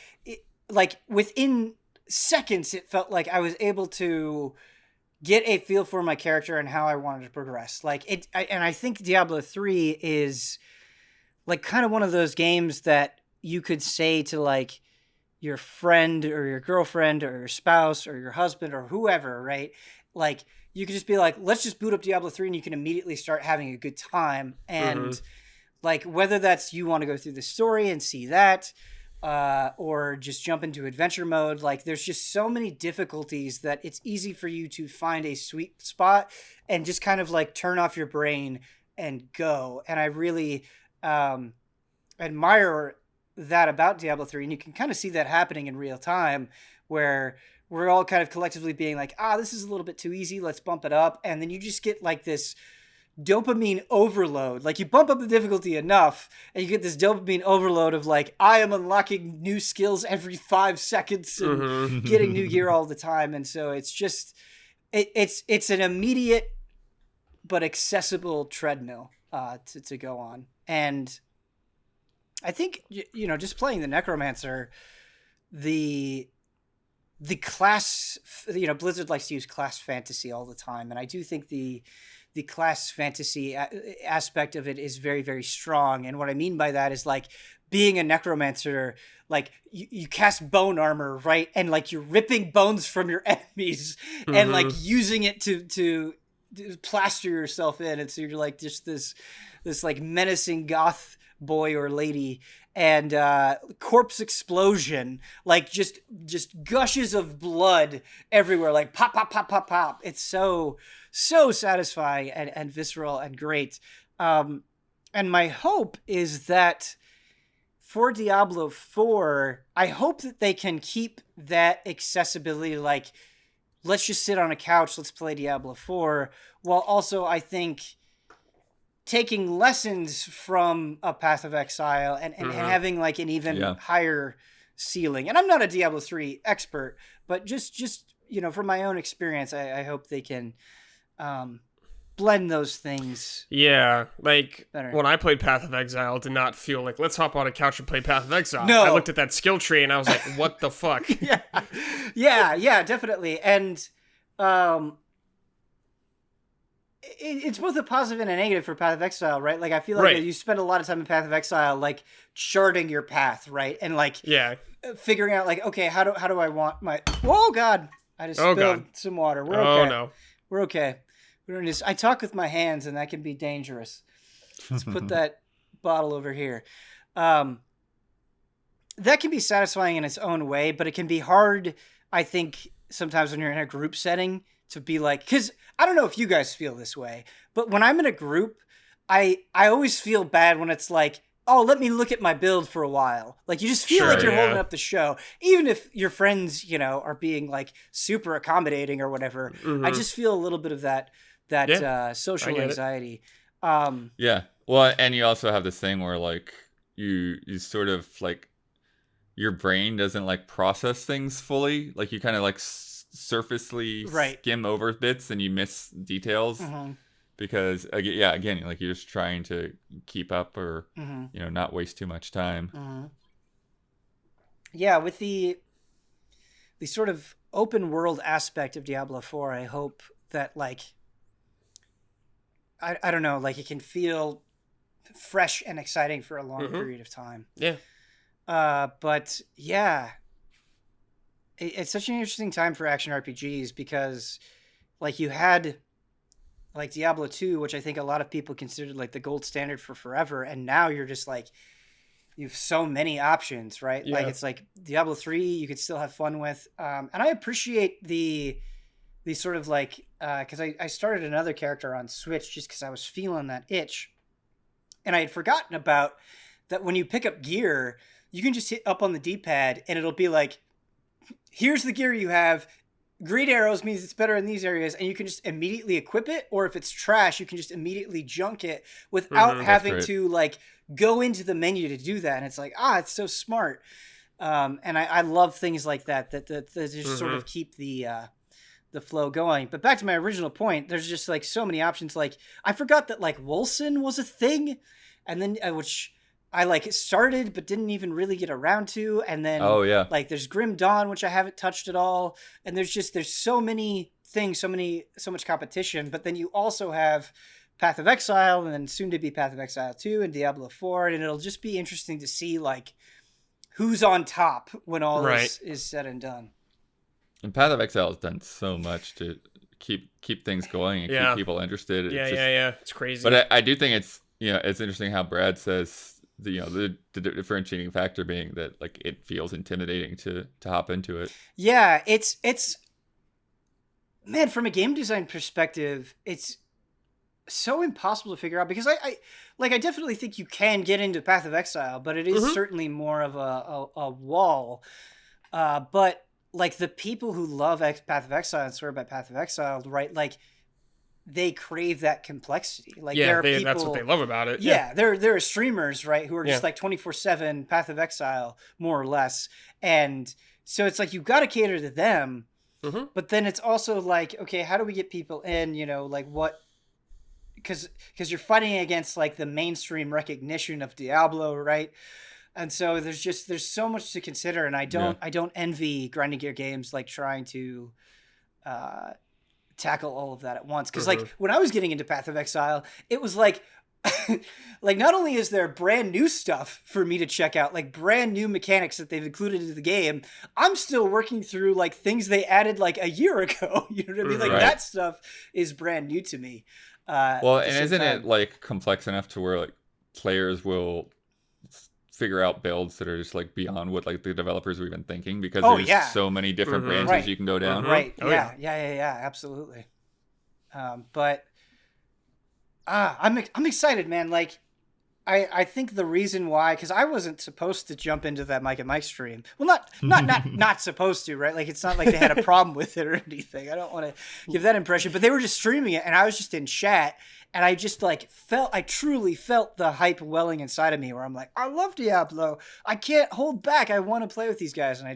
like within seconds, it felt like I was able to get a feel for my character and how I wanted to progress. Like and I think Diablo 3 is like kind of one of those games that you could say to like your friend or your girlfriend or your spouse or your husband or whoever, right? Like you could just be like, let's just boot up Diablo 3 and you can immediately start having a good time. And like, whether that's you want to go through the story and see that, or just jump into adventure mode, like there's just so many difficulties that it's easy for you to find a sweet spot and just kind of like turn off your brain and go. And I really admire that about Diablo 3. And you can kind of see that happening in real time where we're all kind of collectively being like, this is a little bit too easy. Let's bump it up. And then you just get like this dopamine overload. Like you bump up the difficulty enough and you get this dopamine overload of like, I am unlocking new skills every 5 seconds and getting new gear all the time. And so it's just, it's an immediate but accessible treadmill to go on. And I think, you know, just playing the Necromancer, the class, you know, Blizzard likes to use class fantasy all the time. And I do think the class fantasy aspect of it is very, very strong. And what I mean by that is like being a necromancer, like you cast bone armor, right? And like you're ripping bones from your enemies and like using it to plaster yourself in. And so you're like just this like menacing goth boy or lady, and corpse explosion, like just gushes of blood everywhere, like pop pop pop pop pop. It's so satisfying and visceral and great. And my hope is that for Diablo 4, I hope that they can keep that accessibility, like let's just sit on a couch, let's play Diablo 4, while also I think taking lessons from a Path of Exile and having like an even higher ceiling. And I'm not a Diablo 3 expert, but just you know, from my own experience, I hope they can blend those things. Yeah, like better. When I played Path of Exile, it did not feel like let's hop on a couch and play Path of Exile. No. I looked at that skill tree and I was like, what the fuck? yeah, definitely. And it's both a positive and a negative for Path of Exile, right? Like I feel like you spend a lot of time in Path of Exile, like charting your path, right? And like figuring out like, okay, how do I want my? Oh God, I just spilled some water. We're okay. Oh no, we're okay. I talk with my hands, and that can be dangerous. Let's put that bottle over here. That can be satisfying in its own way, but it can be hard, I think, sometimes when you're in a group setting to be like, because I don't know if you guys feel this way, but when I'm in a group, I always feel bad when it's like, oh, let me look at my build for a while. Like you just feel like you're holding up the show, even if your friends, you know, are being like super accommodating or whatever. I just feel a little bit of that social anxiety. Well, and you also have this thing where like you sort of like your brain doesn't like process things fully. Like you kind of like surfacely skim over bits and you miss details because again, like you're just trying to keep up or you know, not waste too much time. Yeah, with the sort of open world aspect of Diablo 4, I hope that like I don't know, like it can feel fresh and exciting for a long period of time. But yeah, it's such an interesting time for action RPGs because like you had like Diablo 2, which I think a lot of people considered like the gold standard for forever. And now you're just like, you have so many options, right? Like it's like Diablo 3 you could still have fun with. And I appreciate the sort of like, because I started another character on Switch just because I was feeling that itch. And I had forgotten about that when you pick up gear, you can just hit up on the D-pad and it'll be like, here's the gear you have. green arrows means it's better in these areas, and you can just immediately equip it, or if it's trash, you can just immediately junk it without having to like go into the menu to do that. And it's like, it's so smart. And I love things like that just sort of keep the flow going. But back to my original point, there's just like so many options. Like I forgot that like Wolcen was a thing, and then which I like started but didn't even really get around to. And then like there's Grim Dawn, which I haven't touched at all. And there's so many things, so much competition. But then you also have Path of Exile, and then soon to be Path of Exile 2 and Diablo 4, and it'll just be interesting to see like who's on top when all this is said and done. And Path of Exile has done so much to keep things going and keep people interested. It's crazy. But I do think it's it's interesting how Brad says the differentiating factor being that like it feels intimidating to hop into it. Yeah, it's man, from a game design perspective, it's so impossible to figure out, because I definitely think you can get into Path of Exile, but it is certainly more of a wall. But like the people who love Path of Exile and swear by Path of Exile, right? Like they crave that complexity. Like there are people, that's what they love about it. Yeah, there are streamers, right, who are just like 24/7 Path of Exile, more or less. And so it's like you've got to cater to them. But then it's also like, okay, how do we get people in? Like what? Because you're fighting against like the mainstream recognition of Diablo, right? And so there's so much to consider, and I don't envy grinding gear games like trying to tackle all of that at once. Because like when I was getting into Path of Exile, it was like like not only is there brand new stuff for me to check out, like brand new mechanics that they've included into the game, I'm still working through like things they added like a year ago. You know what I mean? Like that stuff is brand new to me. Well, and isn't it like complex enough to where like players will figure out builds that are just like beyond what like the developers were even thinking, because there's so many different branches you can go down. Right. Yeah, absolutely. But I'm excited, man. Like I think the reason why, because I wasn't supposed to jump into that Mike and Mike stream. Well, not supposed to, right? Like it's not like they had a problem with it or anything. I don't want to give that impression, but they were just streaming it, and I was just in chat, and I just like I truly felt the hype welling inside of me, where I'm like, I love Diablo. I can't hold back. I want to play with these guys, and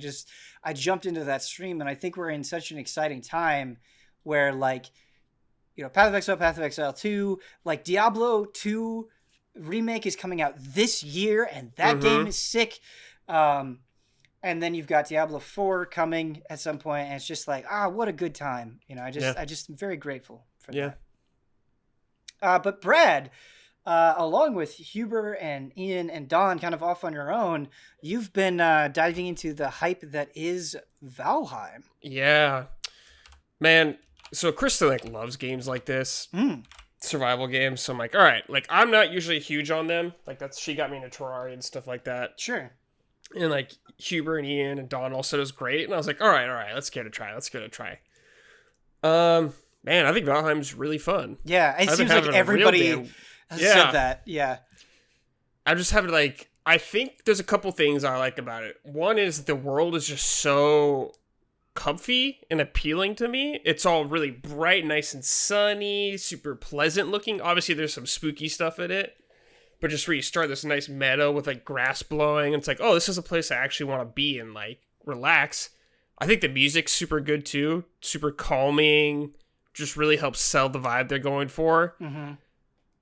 I jumped into that stream, and I think we're in such an exciting time where like, Path of Exile 2, like Diablo 2 remake is coming out this year, and that game is sick. And then you've got Diablo 4 coming at some point, and it's just like, what a good time. I just am very grateful for that. But Brad, along with Huber and Ian and Don, kind of off on your own, you've been diving into the hype that is Valheim. Yeah, man. So Krista like loves games like this. Survival games, so I'm like, all right, like I'm not usually huge on them, like she got me into Terraria and stuff like that. Sure. And like Huber and Ian and Don all said it was great, and I was like, all right, let's give it a try. Man, I think Valheim's really fun. Yeah, it seems like everybody has said that. Yeah, I'm just having like, I think there's a couple things I like about it. One is the world is just so comfy and appealing to me. It's all really bright, nice and sunny, super pleasant looking. Obviously there's some spooky stuff in it, but just where you start this nice meadow with like grass blowing, it's like, oh, this is a place I actually want to be and like relax. I think the music's super good too, super calming, just really helps sell the vibe they're going for.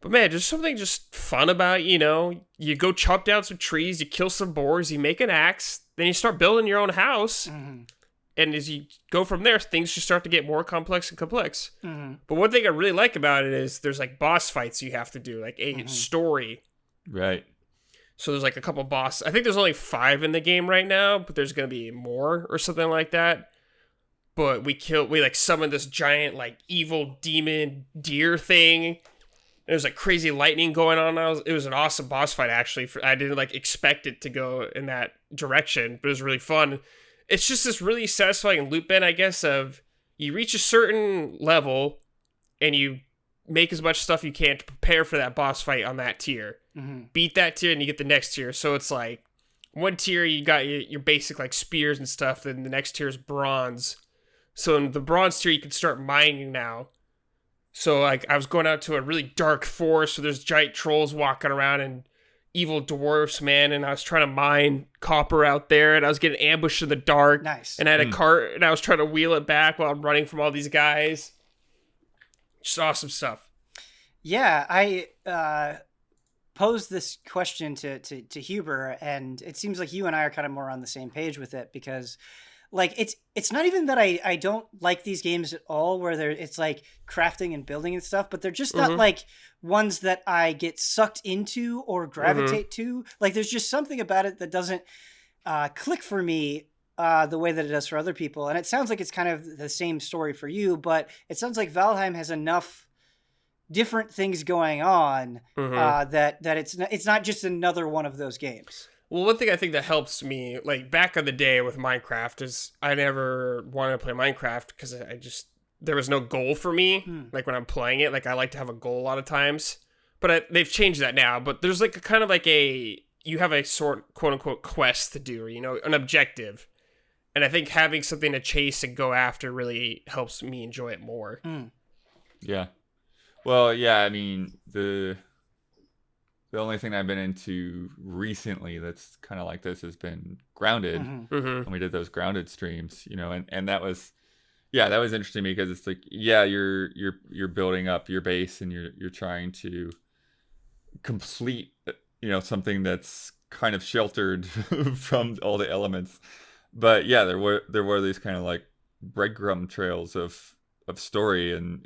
But man, just something just fun about, you go chop down some trees, you kill some boars, you make an axe, then you start building your own house. And as you go from there, things just start to get more complex and complex. But one thing I really like about it is there's like boss fights you have to do, like a story. Right. So there's like a couple boss. I think there's only 5 in the game right now, but there's going to be more or something like that. But we like summoned this giant like evil demon deer thing. There's like crazy lightning going on. It was an awesome boss fight, actually. I didn't like expect it to go in that direction, but it was really fun. It's just this really satisfying loop-in, I guess, of you reach a certain level and you make as much stuff you can to prepare for that boss fight on that tier. Beat that tier and you get the next tier. So it's like one tier, you got your basic like spears and stuff. Then the next tier is bronze. So in the bronze tier, you can start mining now. So like I was going out to a really dark forest, so there's giant trolls walking around and evil dwarfs, man, and I was trying to mine copper out there, and I was getting ambushed in the dark. Nice. And I had a cart, and I was trying to wheel it back while I'm running from all these guys. Just awesome stuff. Yeah, I posed this question to Huber, and it seems like you and I are kind of more on the same page with it, because like it's not even that I don't like these games at all where it's like crafting and building and stuff, but they're just not like ones that I get sucked into or gravitate to. Like there's just something about it that doesn't click for me the way that it does for other people. And it sounds like it's kind of the same story for you, but it sounds like Valheim has enough different things going on that it's not just another one of those games. Well, one thing I think that helps me, like back in the day with Minecraft, is I never wanted to play Minecraft because there was no goal for me. Like when I'm playing it, like I like to have a goal a lot of times, but they've changed that now. But there's like you have a sort quote unquote quest to do, or, you know, an objective. And I think having something to chase and go after really helps me enjoy it more. Yeah. Well, yeah, I mean, the only thing I've been into recently that's kind of like this has been Grounded. And we did those Grounded streams, you know, and that was interesting because it's like, yeah, you're building up your base and you're trying to complete, you know, something that's kind of sheltered from all the elements. But yeah, there were these kind of like breadcrumb trails of story and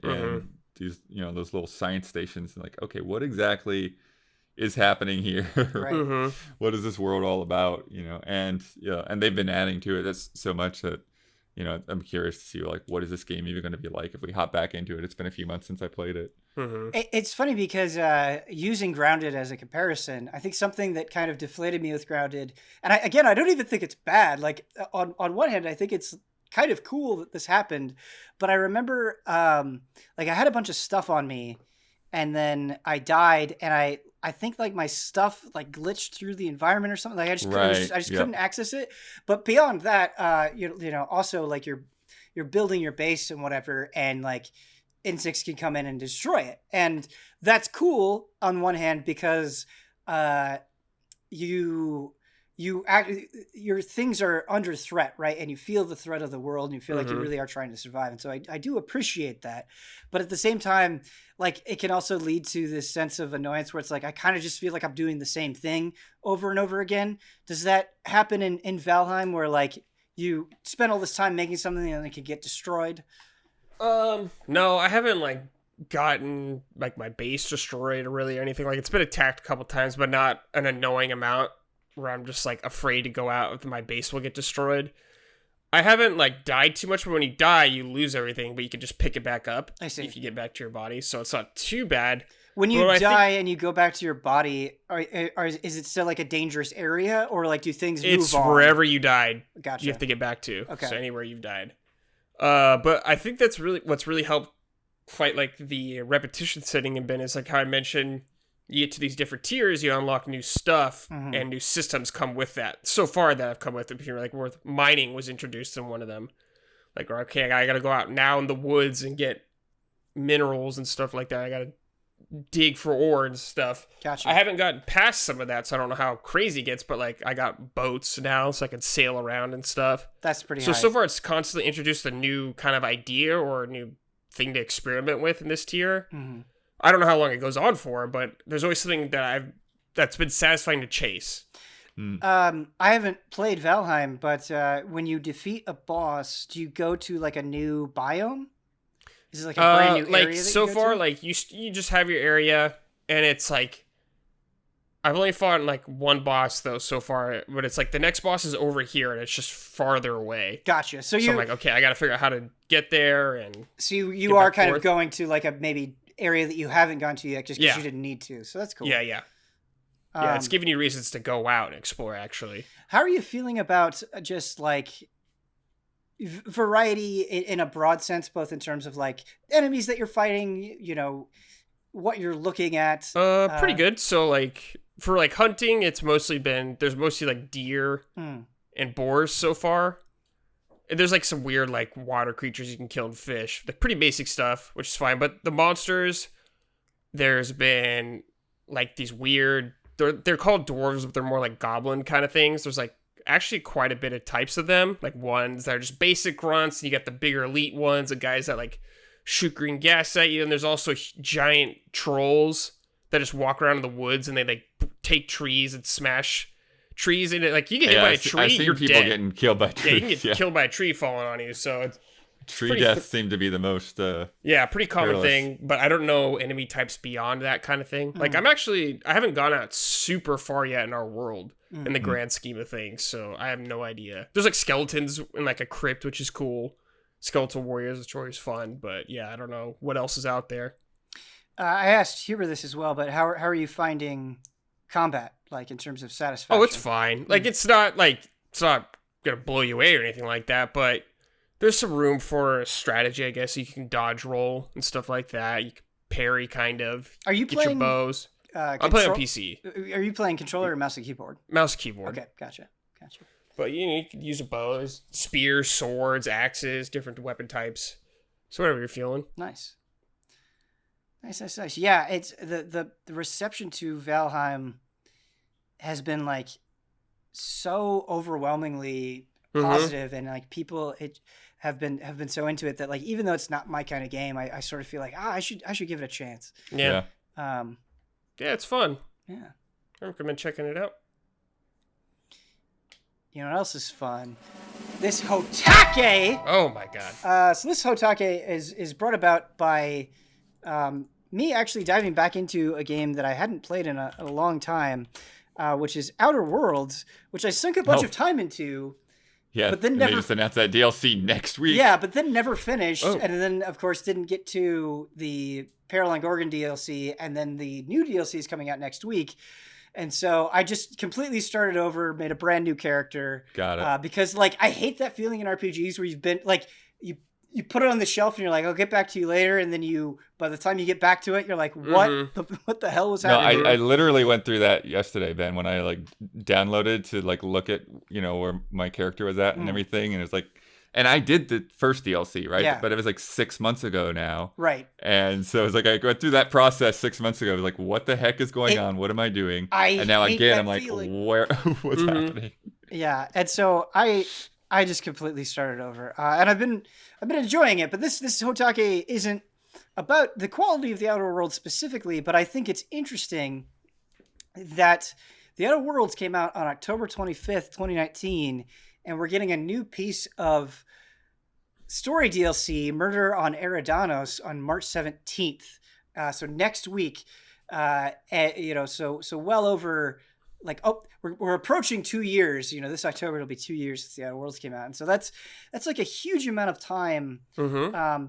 these, you know, those little science stations, and like, okay, what exactly is happening here? Right. What is this world all about? You know, and they've been adding to it. That's so much that, you know, I'm curious to see like, what is this game even going to be like if we hop back into it? It's been a few months since I played it. It's funny because using Grounded as a comparison, I think something that kind of deflated me with Grounded, and I don't even think it's bad. Like on one hand, I think it's kind of cool that this happened, but I remember like I had a bunch of stuff on me, and then I died, and I think like my stuff like glitched through the environment or something. Like I just couldn't access it. But beyond that, you know, also like you're building your base and whatever, and like insects can come in and destroy it, and that's cool on one hand because your things are under threat, right? And you feel the threat of the world, and you feel like you really are trying to survive. And so I do appreciate that. But at the same time, like it can also lead to this sense of annoyance where it's like, I kind of just feel like I'm doing the same thing over and over again. Does that happen in Valheim where like you spend all this time making something and it could get destroyed? No, I haven't like gotten like my base destroyed really or anything. Like it's been attacked a couple times, but not an annoying amount where I'm just like afraid to go out if my base will get destroyed. I haven't like died too much, but when you die, you lose everything, but you can just pick it back up. I see. If you get back to your body, so it's not too bad. When you die and you go back to your body, is it still like a dangerous area, or like do things move on? It's wherever you died. Gotcha. You have to get back to. Okay. So anywhere you've died. But I think that's really what's really helped fight like the repetition setting in Ben is like how I mentioned. You get to these different tiers, you unlock new stuff, and new systems come with that. So far that have come with it, if you're like, mining was introduced in one of them. Like, okay, I gotta go out now in the woods and get minerals and stuff like that. I gotta dig for ore and stuff. Gotcha. I haven't gotten past some of that, so I don't know how crazy it gets, but like, I got boats now, so I can sail around and stuff. That's pretty high. So far it's constantly introduced a new kind of idea or a new thing to experiment with in this tier. I don't know how long it goes on for, but there's always something that's been satisfying to chase. I haven't played Valheim, but when you defeat a boss, do you go to like a new biome? Is it like a brand new area? Like that so you go far, to? like you just have your area, and it's like I've only fought like one boss though so far, but it's like the next boss is over here, and it's just farther away. Gotcha. So I'm like, okay, I got to figure out how to get there, and so you are kind of going to like a maybe area that you haven't gone to yet just because you didn't need to. So that's cool. Yeah, it's giving you reasons to go out and explore, actually. How are you feeling about just like variety in a broad sense, both in terms of like enemies that you're fighting, you know, what you're looking at? Pretty good. So like for like hunting, there's mostly like deer and boars so far. there's like some weird like water creatures you can kill and fish. Like pretty basic stuff, which is fine. But the monsters, there's been like these weird. They're called dwarves, but they're more like goblin kind of things. There's like actually quite a bit of types of them. Like ones that are just basic grunts, and you got the bigger elite ones, the guys that like shoot green gas at you. And there's also giant trolls that just walk around in the woods and they like take trees and smash trees in it. Like you get hit by a tree, I've seen you're people dead. getting killed by trees. Yeah, you can get killed by a tree falling on you. So it's tree deaths seem to be the most. Pretty common perilous. thing. But I don't know enemy types beyond that kind of thing. Like I haven't gone out super far yet in our world in the grand scheme of things. So I have no idea. There's like skeletons in like a crypt, which is cool. Skeletal warriors, which are always fun. But yeah, I don't know what else is out there. I asked Huber this as well, but how are you finding combat, like in terms of satisfaction? Oh, it's fine. Like it's not gonna blow you away or anything like that, but there's some room for strategy, I guess. You can dodge roll and stuff like that. You can parry kind of. Are you get playing your bows? I'm playing on PC. Are you playing controller or mouse and keyboard? Mouse and keyboard. Okay, gotcha. But you could use a bow, spears, swords, axes, different weapon types. So whatever you're feeling. Nice. Yeah, it's the reception to Valheim has been like so overwhelmingly positive, and like people have been so into it that like even though it's not my kind of game, I sort of feel like I should give it a chance. Yeah. Yeah, it's fun. Yeah. I recommend checking it out. You know what else is fun? This HOTTAKE! Oh my god. So this HOTTAKE is brought about by me actually diving back into a game that I hadn't played in a long time, which is Outer Worlds, which I sunk a bunch of time into. Yeah, but then they just announced that DLC next week. Yeah, but then never finished, and then of course didn't get to the Peril on Gorgon DLC, and then the new DLC is coming out next week. And so I just completely started over, made a brand new character. Got it. Because like I hate that feeling in RPGs where you've been like you put it on the shelf and you're like, I'll get back to you later, and then by the time you get back to it, you're like, what the hell was happening? No, I literally went through that yesterday, Ben, when I like downloaded to like look at where my character was at and everything, and it's like. And I did the first DLC, right? Yeah. But it was like 6 months ago now. Right. And so it's like I went through that process 6 months ago. I was like, what the heck is going on? What am I doing? And now again, I'm like, what's happening? Yeah. And so I just completely started over. And I've been enjoying it, but this HOTTAKE isn't about the quality of the Outer Worlds specifically, but I think it's interesting that the Outer Worlds came out on October 25th, 2019. And we're getting a new piece of story DLC, Murder on Eridanos, on March 17th. So next week, so well over, like, we're approaching 2 years. This October it'll be 2 years since the Outer Worlds came out, and so that's like a huge amount of time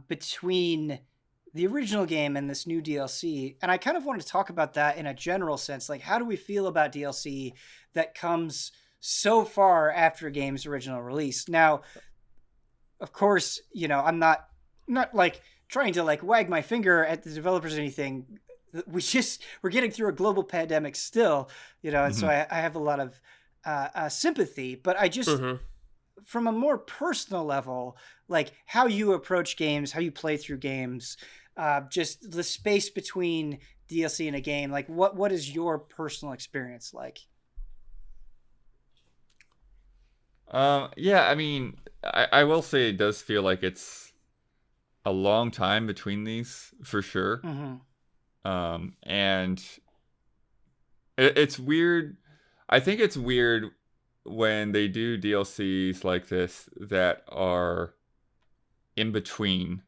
between the original game and this new DLC. And I kind of want to talk about that in a general sense, like how do we feel about DLC that comes so far after a game's original release? Now, of course, I'm not like trying to like wag my finger at the developers or anything. We're getting through a global pandemic still, and so I have a lot of sympathy, but I just, from a more personal level, like how you approach games, how you play through games, just the space between DLC and a game, like what is your personal experience like? Yeah, I mean, I will say it does feel like it's a long time between these, for sure. And it's weird. I think it's weird when they do DLCs like this that are in between.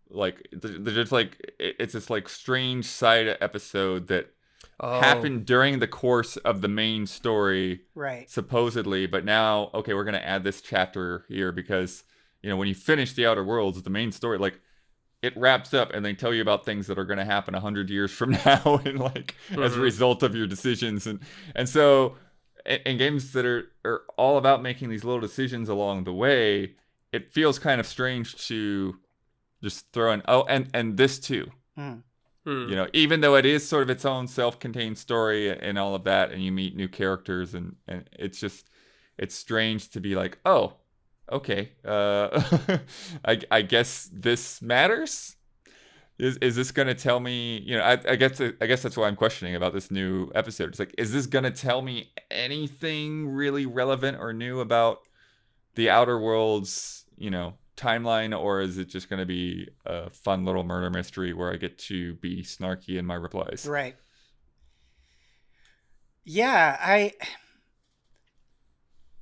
Like, they're just like, it's this like strange side episode that happened during the course of the main story, right? Supposedly, but now, okay, we're gonna add this chapter here because when you finish the Outer Worlds, the main story, like, it wraps up, and they tell you about things that are gonna happen 100 years from now, and like as a result of your decisions, and so in games that are all about making these little decisions along the way, it feels kind of strange to just throw in and this too. Even though it is sort of its own self-contained story and all of that, and you meet new characters, and it's strange to be like, oh, okay, I guess this matters. Is this gonna tell me? I guess that's why I'm questioning about this new episode. It's like, is this gonna tell me anything really relevant or new about the Outer Worlds, timeline, or is it just gonna be a fun little murder mystery where I get to be snarky in my replies? Right. Yeah,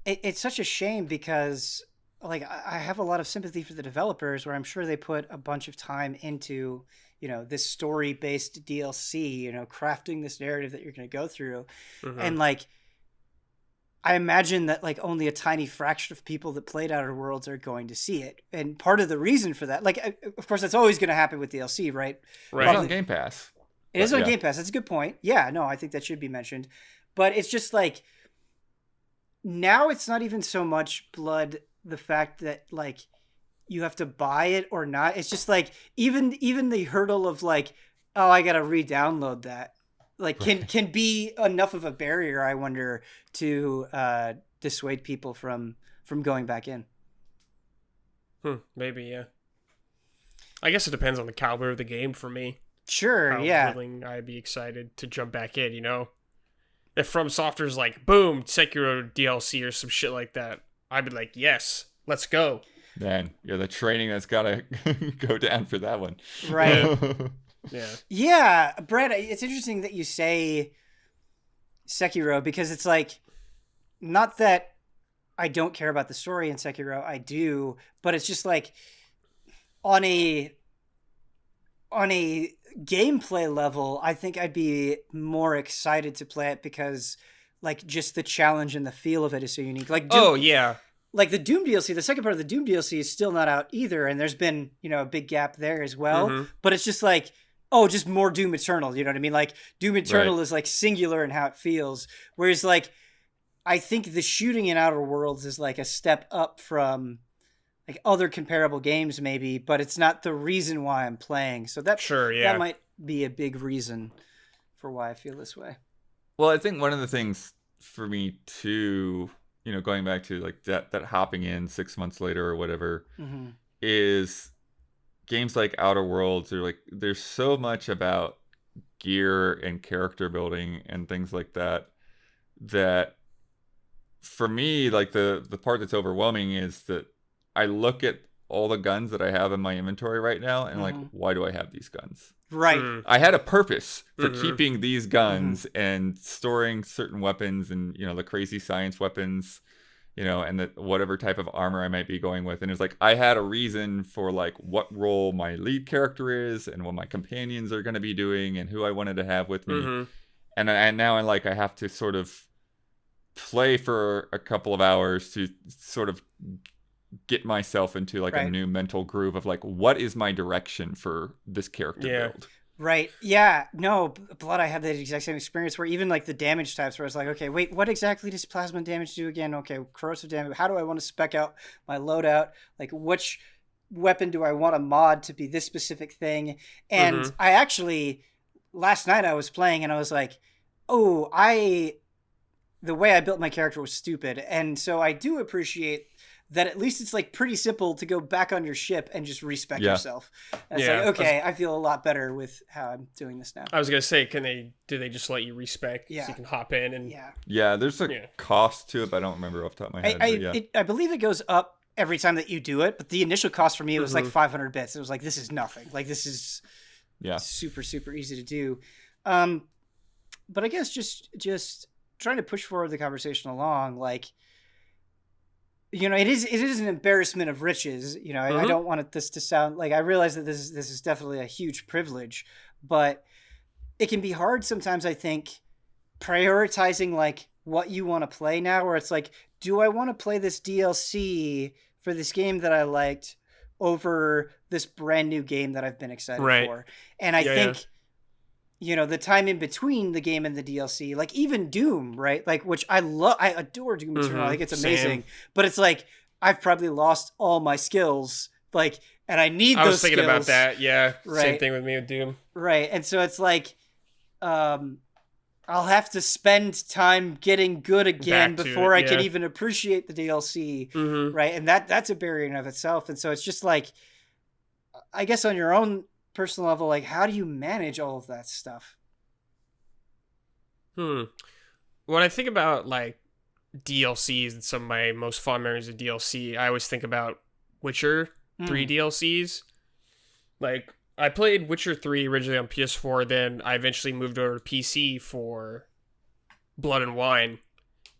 it's such a shame because like I have a lot of sympathy for the developers where I'm sure they put a bunch of time into, this story-based DLC, crafting this narrative that you're going to go through. Mm-hmm. And like I imagine that like only a tiny fraction of people that played Outer Worlds are going to see it. And part of the reason for that, like of course that's always going to happen with DLC, right? Right. It's on Game Pass. It is on Game Pass. That's a good point. Yeah, no, I think that should be mentioned. But it's just like now it's not even so much blood the fact that like you have to buy it or not. It's just like even the hurdle of like, oh, I gotta re-download that, like can be enough of a barrier, I wonder, to dissuade people from going back in. Maybe, yeah. I guess it depends on the caliber of the game for me. Sure, How yeah. willing I'd be excited to jump back in, If From Software's like, boom, Sekiro DLC or some shit like that, I'd be like, yes, let's go. Man, the training that's gotta go down for that one. Right. Yeah. Yeah, Brad, it's interesting that you say Sekiro because it's like, not that I don't care about the story in Sekiro, I do, but it's just like on a gameplay level, I think I'd be more excited to play it because like just the challenge and the feel of it is so unique. Like oh yeah. Like the Doom DLC, the second part of the Doom DLC is still not out either, and there's been, a big gap there as well. Mm-hmm. But it's just like, just more Doom Eternal, you know what I mean? Like Doom Eternal is like singular in how it feels, whereas like I think the shooting in Outer Worlds is like a step up from like other comparable games maybe, but it's not the reason why I'm playing. So that that might be a big reason for why I feel this way. Well, I think one of the things for me too, going back to like that hopping in 6 months later or whatever, is games like Outer Worlds are like, there's so much about gear and character building and things like that for me, like the part that's overwhelming is that I look at all the guns that I have in my inventory right now and like, why do I have these guns? Right. I had a purpose for keeping these guns and storing certain weapons and, the crazy science weapons, and that whatever type of armor I might be going with. And it's like, I had a reason for like what role my lead character is and what my companions are going to be doing and who I wanted to have with me. And now I have to sort of play for a couple of hours to sort of get myself into like a new mental groove of like, what is my direction for this character build? Right. Yeah. No, Blood, I had that exact same experience where even like the damage types where I was like, okay, wait, what exactly does plasma damage do again? Okay, corrosive damage. How do I want to spec out my loadout? Like which weapon do I want to mod to be this specific thing? And I actually, last night I was playing and I was like, the way I built my character was stupid. And so I do appreciate that at least it's like pretty simple to go back on your ship and just respec yourself. And it's like, okay, I feel a lot better with how I'm doing this now. I was going to say, do they just let you respec so you can hop in and... Yeah, there's a cost to it, but I don't remember off the top of my head. I believe it goes up every time that you do it, but the initial cost for me, it was like 500 bits. It was like, this is nothing. Like this is super, super easy to do. But I guess just trying to push forward the conversation along, like, it is an embarrassment of riches. I don't want this to sound like, I realize that this is definitely a huge privilege, but it can be hard sometimes, I think, prioritizing like what you want to play now, where it's like, do I want to play this DLC for this game that I liked over this brand new game that I've been excited for? And I think, the time in between the game and the DLC, like even Doom, right? Like, which I adore Doom Eternal. I think it's amazing. But it's like, I've probably lost all my skills, like, and I need those skills. I was thinking about that, yeah. Right. Same thing with me with Doom. Right. And so it's like, I I'll have to spend time getting good again before I can yeah. even appreciate the DLC, Mm-hmm. right? And that's a barrier in of itself. And so it's just like, I guess on your own personal level, like, how do you manage all of that stuff? When I think about like DLCs and some of my most fond memories of DLC, I always think about Witcher 3 DLCs. Like, I played Witcher 3 originally on PS4, then I eventually moved over to PC for Blood and Wine,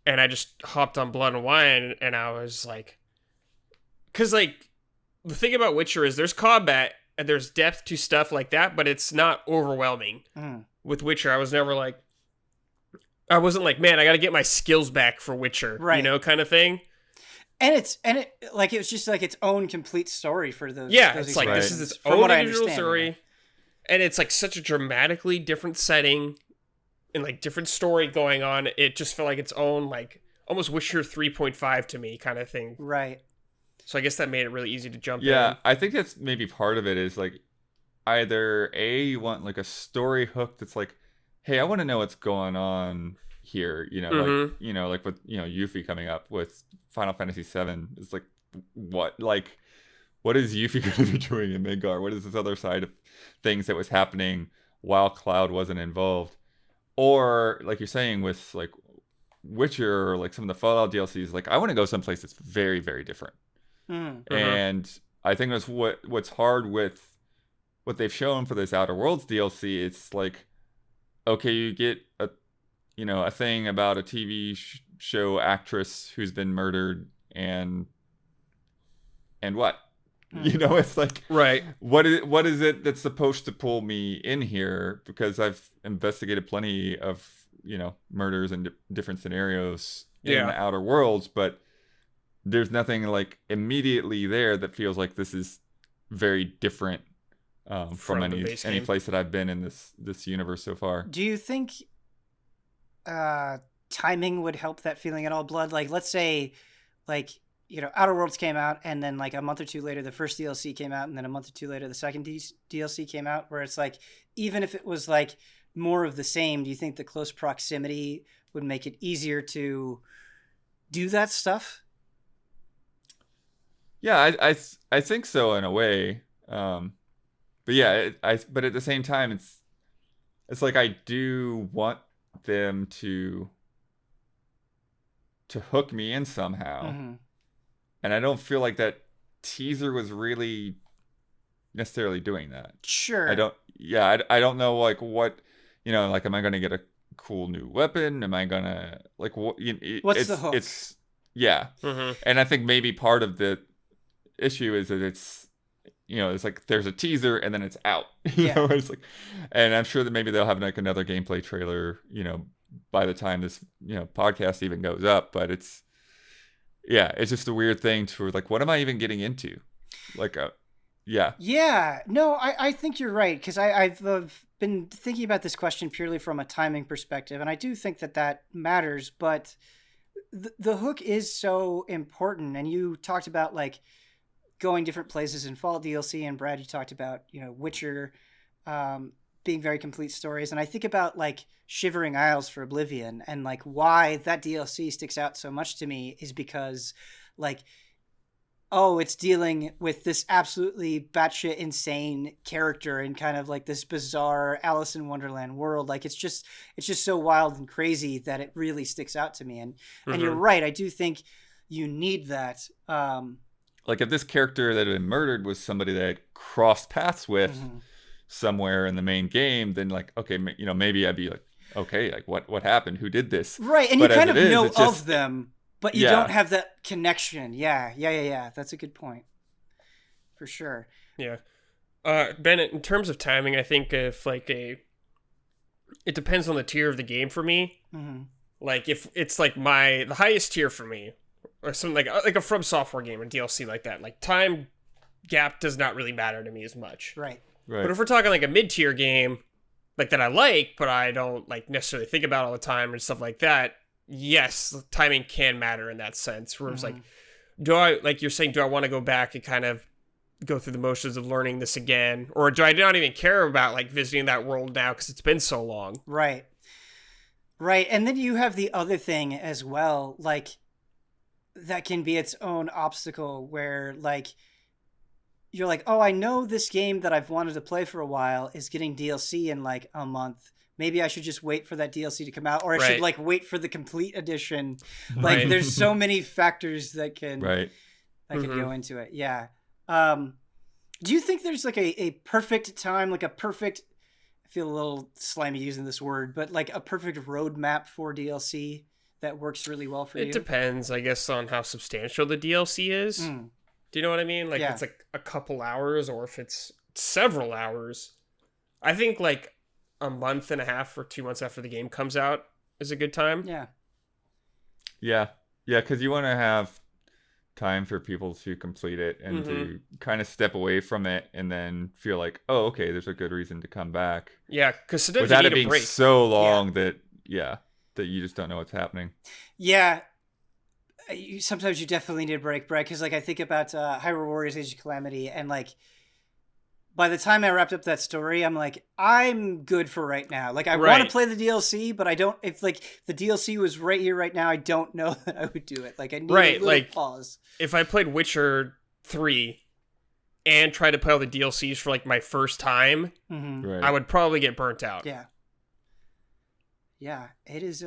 and I just hopped on Blood and Wine, and I was like, because like the thing about Witcher is there's combat and there's depth to stuff like that, but it's not overwhelming. With Witcher, I wasn't like, man, I got to get my skills back for Witcher, Right. You know, kind of thing. And it like, it was just like its own complete story for those. Yeah, those it's like this is its from own what I individual understand, story, anyway. and it's like such a dramatically different setting and like different story going on. It just felt like its own, like almost Witcher 3.5 to me kind of thing. Right. So I guess that made it really easy to jump in. Yeah, I think that's maybe part of it is like either you want like a story hook that's like, hey, I want to know what's going on here, like with Yuffie coming up with Final Fantasy VII. It's like, what is Yuffie going to be doing in Midgar? What is this other side of things that was happening while Cloud wasn't involved? Or like you're saying with like Witcher or like some of the Fallout DLCs, like I want to go someplace that's very, very different. And I think that's what's hard with what they've shown for this Outer Worlds DLC. It's like, okay, you get a thing about a TV show actress who's been murdered, and what? It's like, right. What is it that's supposed to pull me in here? Because I've investigated plenty of murders in different scenarios in the Outer Worlds, but there's nothing like immediately there that feels like this is very different from any place that I've been in this universe so far. Do you think timing would help that feeling at all, Blood? Like, let's say, like, Outer Worlds came out, and then like a month or two later, the first DLC came out, and then a month or two later, the second DLC came out, where it's like, even if it was like more of the same, do you think the close proximity would make it easier to do that stuff? Yeah, I think so in a way. But yeah, but at the same time, it's like I do want them to hook me in somehow, and I don't feel like that teaser was really necessarily doing that. Sure. I don't know like what like, am I gonna get a cool new weapon? Am I gonna like what? What's the hook? It's and I think maybe part of the issue is that it's like there's a teaser and then it's out. It's like, and I'm sure that maybe they'll have like another gameplay trailer, by the time this podcast even goes up. But it's just a weird thing to like, what am I even getting into? Like, no, I think you're right, because I've been thinking about this question purely from a timing perspective, and I do think that matters. But the hook is so important, and you talked about like going different places in Fall DLC, and Brad, you talked about Witcher being very complete stories, and I think about like Shivering Isles for Oblivion, and like why that DLC sticks out so much to me is because like, it's dealing with this absolutely batshit insane character in kind of like this bizarre Alice in Wonderland world. Like it's just so wild and crazy that it really sticks out to me. And you're right, I do think you need that. Like if this character that had been murdered was somebody that I'd crossed paths with somewhere in the main game, then like, okay, maybe I'd be like, okay, like what happened? Who did this? Right, and but you kind of know just, of them, but you don't have that connection. Yeah. That's a good point. For sure. Yeah. Bennett, in terms of timing, I think if like it depends on the tier of the game for me. Like if it's like the highest tier for me, or something like a From Software game or DLC like that, like time gap does not really matter to me as much. Right. But if we're talking like a mid-tier game, like that I like, but I don't like necessarily think about all the time and stuff like that, yes, timing can matter in that sense. Where it's like, like you're saying, do I want to go back and kind of go through the motions of learning this again? Or do I not even care about like visiting that world now because it's been so long? Right. Right. And then you have the other thing as well, like that can be its own obstacle where like you're like, oh, I know this game that I've wanted to play for a while is getting DLC in like a month. Maybe I should just wait for that DLC to come out, or I should like wait for the complete edition. Like there's so many factors that can can go into it. Yeah. Do you think there's like a perfect time, like a perfect, I feel a little slimy using this word, but like a perfect roadmap for DLC that works really well for you? It depends, I guess, on how substantial the DLC is. Do you know what I mean? Like, it's like a couple hours, or if it's several hours. I think like a month and a half or 2 months after the game comes out is a good time. Yeah. Yeah. Yeah, because you want to have time for people to complete it and to kind of step away from it and then feel like, oh, okay, there's a good reason to come back. Yeah, because sometimes without you it need a being break. so long that you just don't know what's happening. Yeah. Sometimes you definitely need a break, Brett, because like I think about Hyrule Warriors Age of Calamity, and like by the time I wrapped up that story, I'm like, I'm good for right now. Like I want to play the DLC, but I don't. If like the DLC was right here, right now, I don't know that I would do it. Like I need a little pause. If I played Witcher 3 and tried to play all the DLCs for like my first time, I would probably get burnt out. Yeah. Yeah, it is.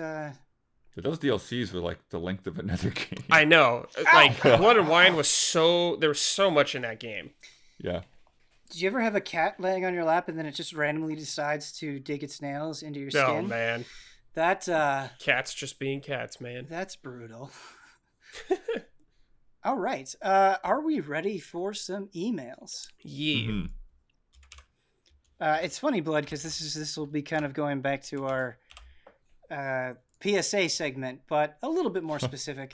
But those DLCs were like the length of another game. I know. Like Blood and Wine was there was so much in that game. Yeah. Did you ever have a cat laying on your lap and then it just randomly decides to dig its nails into your skin? Oh man. That cats just being cats, man. That's brutal. All right. Are we ready for some emails? Yeah. It's funny, Blood, because this will be kind of going back to our PSA segment, but a little bit more specific.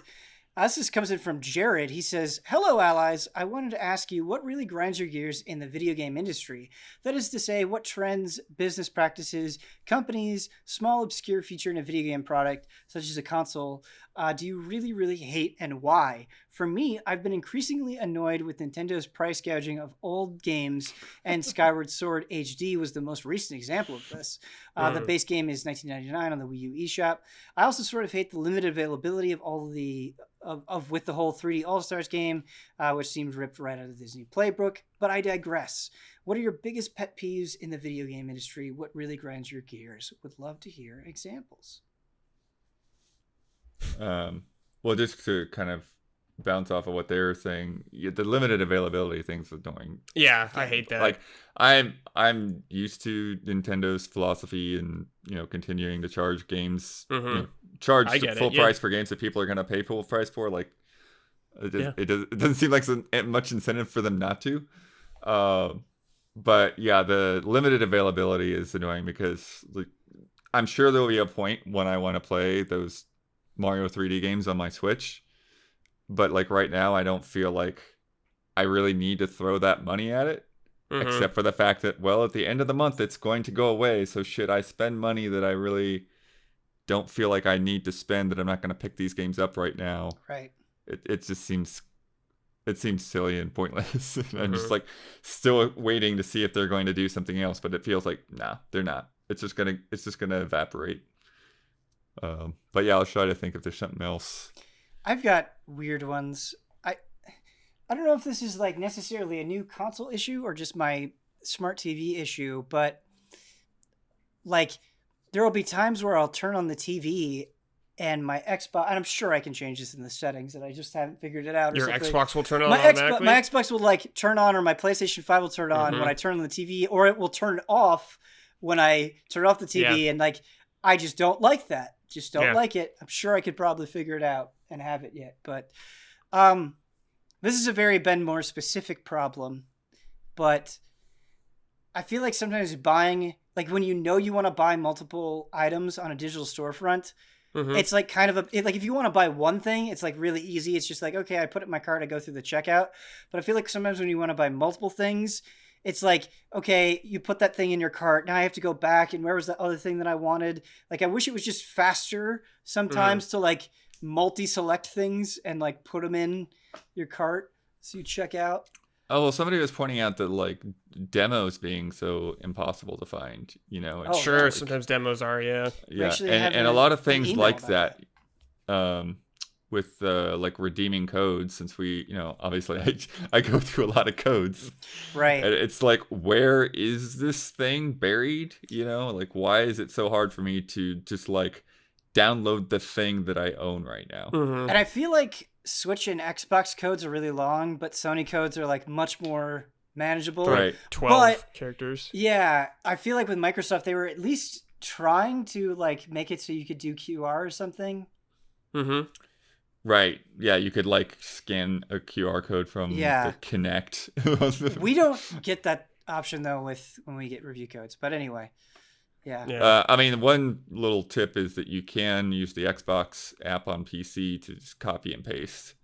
This comes in from Jared. He says, "Hello, allies. I wanted to ask you what really grinds your gears in the video game industry. That is to say, what trends, business practices, companies, small obscure feature in a video game product, such as a console, do you really, really hate, and why? For me, I've been increasingly annoyed with Nintendo's price gouging of old games, and Skyward Sword HD was the most recent example of this. The base game is $19.99 on the Wii U eShop. I also sort of hate the limited availability of all of with the whole 3D All-Stars game, which seems ripped right out of the Disney playbook. But I digress. What are your biggest pet peeves in the video game industry? What really grinds your gears? Would love to hear examples." Well, just to kind of bounce off of what they were saying, the limited availability thing's annoying. Yeah, I hate that. Like I'm used to Nintendo's philosophy and continuing to charge games, charge full price for games that people are going to pay full price for. Like it doesn't seem like much incentive for them not to. But yeah, the limited availability is annoying because like I'm sure there will be a point when I want to play those Mario 3D games on my Switch, but like right now I don't feel like I really need to throw that money at it, except for the fact that, well, at the end of the month it's going to go away, so should I spend money that I really don't feel like I need to spend, that I'm not going to pick these games up right now? Right. It just seems silly and pointless. I'm just like still waiting to see if they're going to do something else, but it feels like nah, they're not. It's just gonna evaporate. But yeah, I'll try to think if there's something else. I've got weird ones. I don't know if this is like necessarily a new console issue or just my smart TV issue, but like there will be times where I'll turn on the TV and my Xbox, and I'm sure I can change this in the settings, and I just haven't figured it out. Your Xbox will turn on my automatically? My Xbox will like turn on, or my PlayStation 5 will turn on when I turn on the TV, or it will turn off when I turn off the TV, and like I just don't like that. Just don't like it. I'm sure I could probably figure it out and have it yet. But this is a very Ben Moore specific problem. But I feel like sometimes buying, like when you want to buy multiple items on a digital storefront, it's like kind of like if you want to buy one thing, it's like really easy. It's just like, okay, I put it in my cart, I go through the checkout. But I feel like sometimes when you want to buy multiple things, it's like, okay, you put that thing in your cart. Now I have to go back, and where was that other thing that I wanted? Like, I wish it was just faster sometimes to like multi-select things and like put them in your cart so you check out. Oh, well, somebody was pointing out that like demos being so impossible to find, it's Sure, like, sometimes demos are, yeah. yeah, actually and, have and a lot of an things email like about that, with like redeeming codes, since we, obviously I go through a lot of codes. Right. And it's like, where is this thing buried? Like, why is it so hard for me to just like download the thing that I own right now? Mm-hmm. And I feel like Switch and Xbox codes are really long, but Sony codes are like much more manageable. Right. 12 characters. Yeah, I feel like with Microsoft, they were at least trying to like make it so you could do QR or something. Mm-hmm. Right. Yeah, you could like scan a QR code from the Kinect. We don't get that option though when we get review codes. But anyway, yeah. I mean, one little tip is that you can use the Xbox app on PC to just copy and paste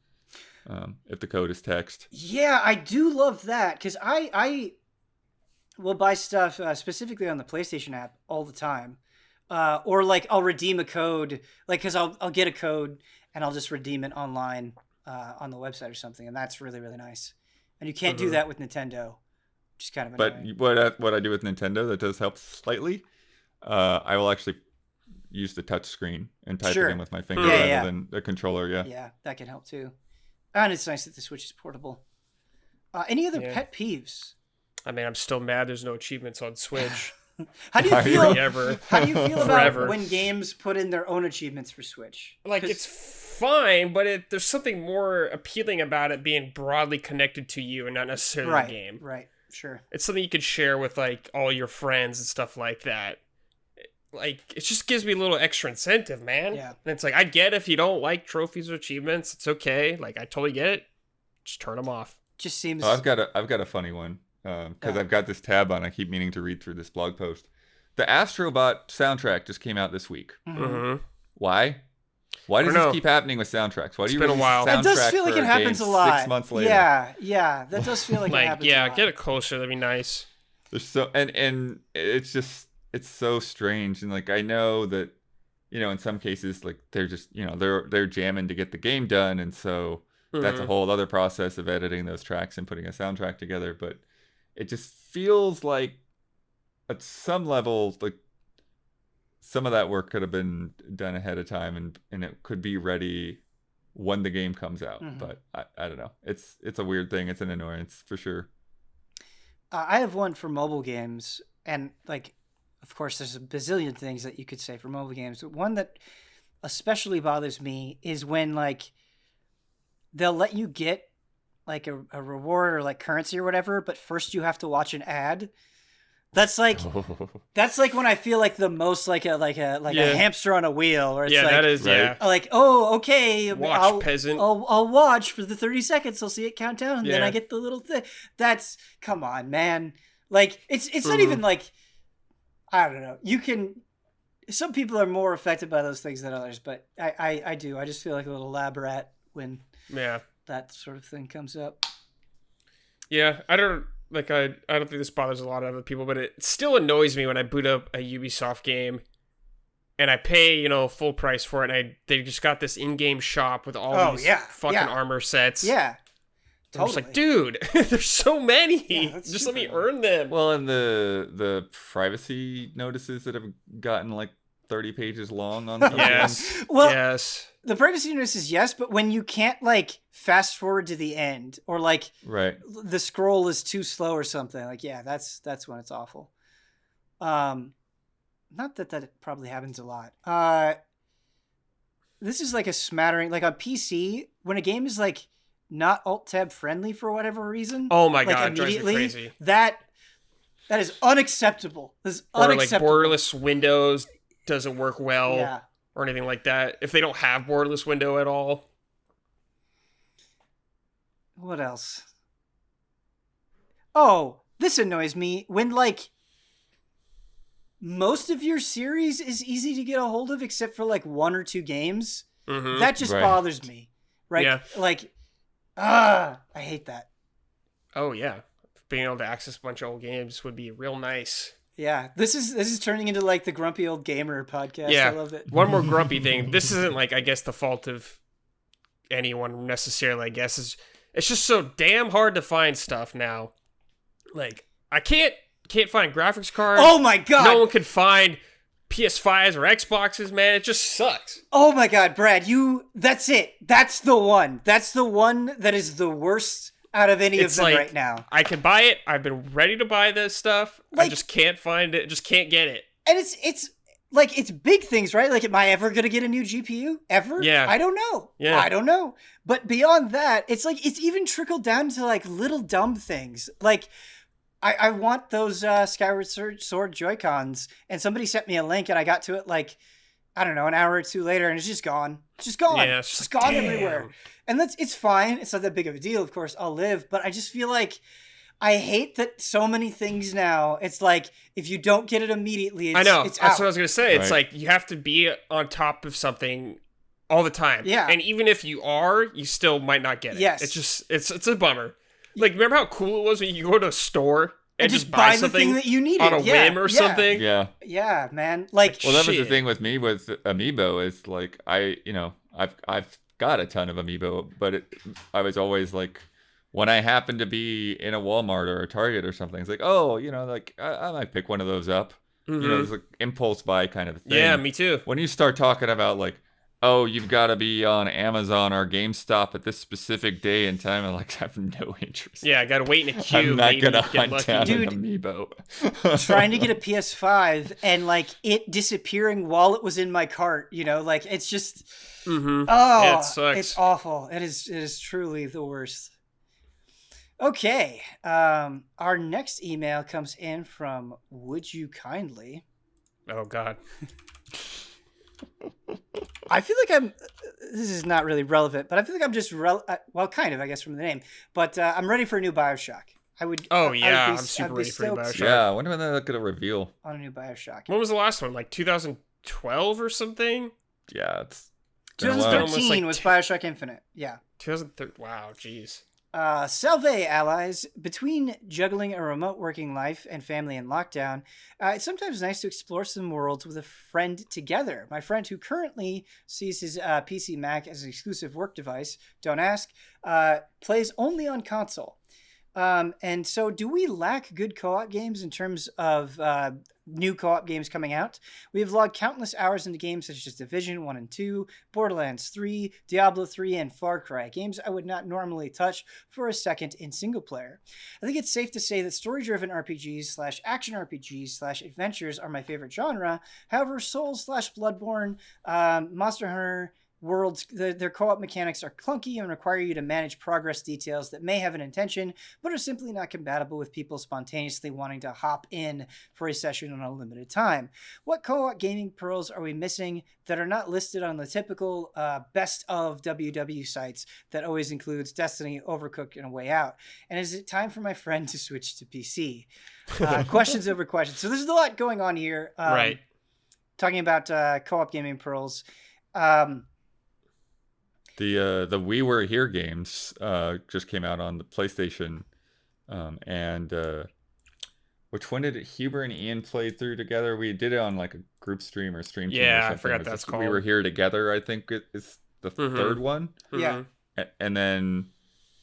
if the code is text. Yeah, I do love that because I will buy stuff specifically on the PlayStation app all the time, or like I'll redeem a code, like because I'll get a code and I'll just redeem it online on the website or something, and that's really really nice. And you can't do that with Nintendo, which is kind of annoying. But what I do with Nintendo that does help slightly, I will actually use the touch screen and type it in with my finger rather than the controller. Yeah, that can help too. And it's nice that the Switch is portable. Any other pet peeves? I mean, I'm still mad there's no achievements on Switch. How do you feel? Forever. How do you feel about when games put in their own achievements for Switch? Like, it's fine, but there's something more appealing about it being broadly connected to you and not necessarily the game. Right, sure. It's something you could share with like all your friends and stuff like that. Like, it just gives me a little extra incentive, man. Yeah. And it's like, I get if you don't like trophies or achievements, it's okay. Like, I totally get it. Just turn them off. Just seems. Oh, I've got a funny one because I've got this tab on. I keep meaning to read through this blog post. The Astrobot soundtrack just came out this week. Mm-hmm. Why? Why does this keep happening with soundtracks? Why do you been a while. That does feel like it happens a lot. 6 months later. Yeah, that does feel like it happens a lot. Get it closer. That'd be nice. There's so and it's just it's so strange, and like I know that in some cases like they're just they're jamming to get the game done, and so that's a whole other process of editing those tracks and putting a soundtrack together. But it just feels like at some level like some of that work could have been done ahead of time, and it could be ready when the game comes out. But I don't know. It's a weird thing. It's an annoyance for sure. I have one for mobile games, and like, of course, there's a bazillion things that you could say for mobile games. But one that especially bothers me is when like they'll let you get like a reward or like currency or whatever, but first you have to watch an ad. That's like when I feel like the most like a hamster on a wheel, or it's like, that is like, oh, okay, watch, peasant. I'll watch for the 30 seconds. I'll see it count down, and then I get the little thing. That's, come on, man. Like it's not even like, I don't know. Some people are more affected by those things than others, but I do. I just feel like a little lab rat when that sort of thing comes up. Yeah, I don't think this bothers a lot of other people, but it still annoys me when I boot up a Ubisoft game and I pay, full price for it, and they just got this in-game shop with all these fucking armor sets. Yeah. Totally. I'm just like, dude, there's so many. Yeah, just let me earn them. Well, and the privacy notices that have gotten like 30 pages long on some games. Well, yes. The privacy notices, yes, but when you can't like fast forward to the end, or like the scroll is too slow or something, like that's when it's awful. Not that probably happens a lot. This is like a smattering, like on PC when a game is like not alt tab friendly for whatever reason. Oh my god, it drives me crazy. That is unacceptable. This is unacceptable. Or like borderless windows doesn't work well. Or anything like that. If they don't have borderless window at all. What else? Oh, this annoys me when like most of your series is easy to get a hold of except for like 1 or 2 games. Mm-hmm. That just bothers me. Right? Yeah. Like, I hate that. Oh yeah. Being able to access a bunch of old games would be real nice. Yeah, this is turning into like the Grumpy Old Gamer podcast. Yeah. I love it. One more grumpy thing. This isn't like, I guess, the fault of anyone necessarily, I guess, is it's just so damn hard to find stuff now. Like, I can't find graphics cards. Oh my god! No one can find PS5s or Xboxes, man. It just sucks. Oh my god, Brad, that's it. That's the one. That's the one that is the worst out of any of them like, right now. I can buy it. I've been ready to buy this stuff. Like, I just can't find it. Just can't get it. And it's like, it's big things, right? Like, am I ever going to get a new GPU? Ever? Yeah. I don't know. Yeah. I don't know. But beyond that, it's like, it's even trickled down to like little dumb things. Like, I want those Skyward Sword Joy-Cons, and somebody sent me a link, and I got to it like, I don't know, an hour or two later, and it's just gone. It's just gone. Yeah, it's just gone everywhere. And it's fine. It's not that big of a deal, of course. I'll live. But I just feel like I hate that so many things now. It's like, if you don't get it immediately, I know. It's That's out. what I was going to say. It's Right. like you have to be on top of something all the time. Yeah. And even if you are, you still might not get it. Yes. It's just, it's a bummer. Like, remember how cool it was when you go to a store and just buy the something thing that you needed on a whim or something? Yeah. Yeah, man. Like, Well, that was the Shit. thing with me with Amiibo is like I've got a ton of Amiibo, but I was always like, when I happen to be in a Walmart or a Target or something, it's like, oh, like I might pick one of those up. It's like impulse buy kind of thing. Yeah, me too. When you start talking about like, oh, you've got to be on Amazon or GameStop at this specific day and time, I'm like, I have no interest. Yeah, I gotta wait in a queue. I'm not maybe gonna get hunt lucky. down Dude, an Amiibo. trying to get a PS5 and like it disappearing while it was in my cart, like it's just Mm-hmm. oh, Yeah, it sucks. it's awful. It is truly the worst. Okay, our next email comes in from Would You Kindly. Oh God. I feel like this is not really relevant, but I feel like I'm just well, kind of, I guess, from the name. But I'm ready for a new BioShock. Oh I would yeah, be- I'm super I'd be ready for new stoked BioShock. Yeah, I wonder when they're gonna reveal. on a new BioShock. When was the last one? Like 2012 or something? Yeah, it's been a while. 2013 Almost like was BioShock Infinite. Yeah. 2013. Wow, jeez. Salve, allies. Between juggling a remote working life and family in lockdown, it's sometimes nice to explore some worlds with a friend together. My friend, who currently sees his PC Mac as an exclusive work device, don't ask, plays only on console. And so do we lack good co-op games in terms of new co-op games coming out? We have logged countless hours into games such as Division 1 and 2, Borderlands 3, Diablo 3, and Far Cry, games I would not normally touch for a second in single player. I think it's safe to say that story-driven RPGs / action RPGs / adventures are my favorite genre. However, Souls / Bloodborne, Monster Hunter worlds, their co-op mechanics are clunky and require you to manage progress details that may have an intention, but are simply not compatible with people spontaneously wanting to hop in for a session on a limited time. What co-op gaming pearls are we missing that are not listed on the typical best of WW sites that always includes Destiny, Overcooked, and A Way Out? And is it time for my friend to switch to PC? Questions over questions. So there's a lot going on here. Right. talking about co-op gaming pearls. The We Were Here games just came out on the PlayStation, and which one did Huber and Ian play through together? We did it on like a group stream or stream team. Yeah, or I something. forgot It was that's just called. We Were Here Together, I think is the third one. Yeah. And then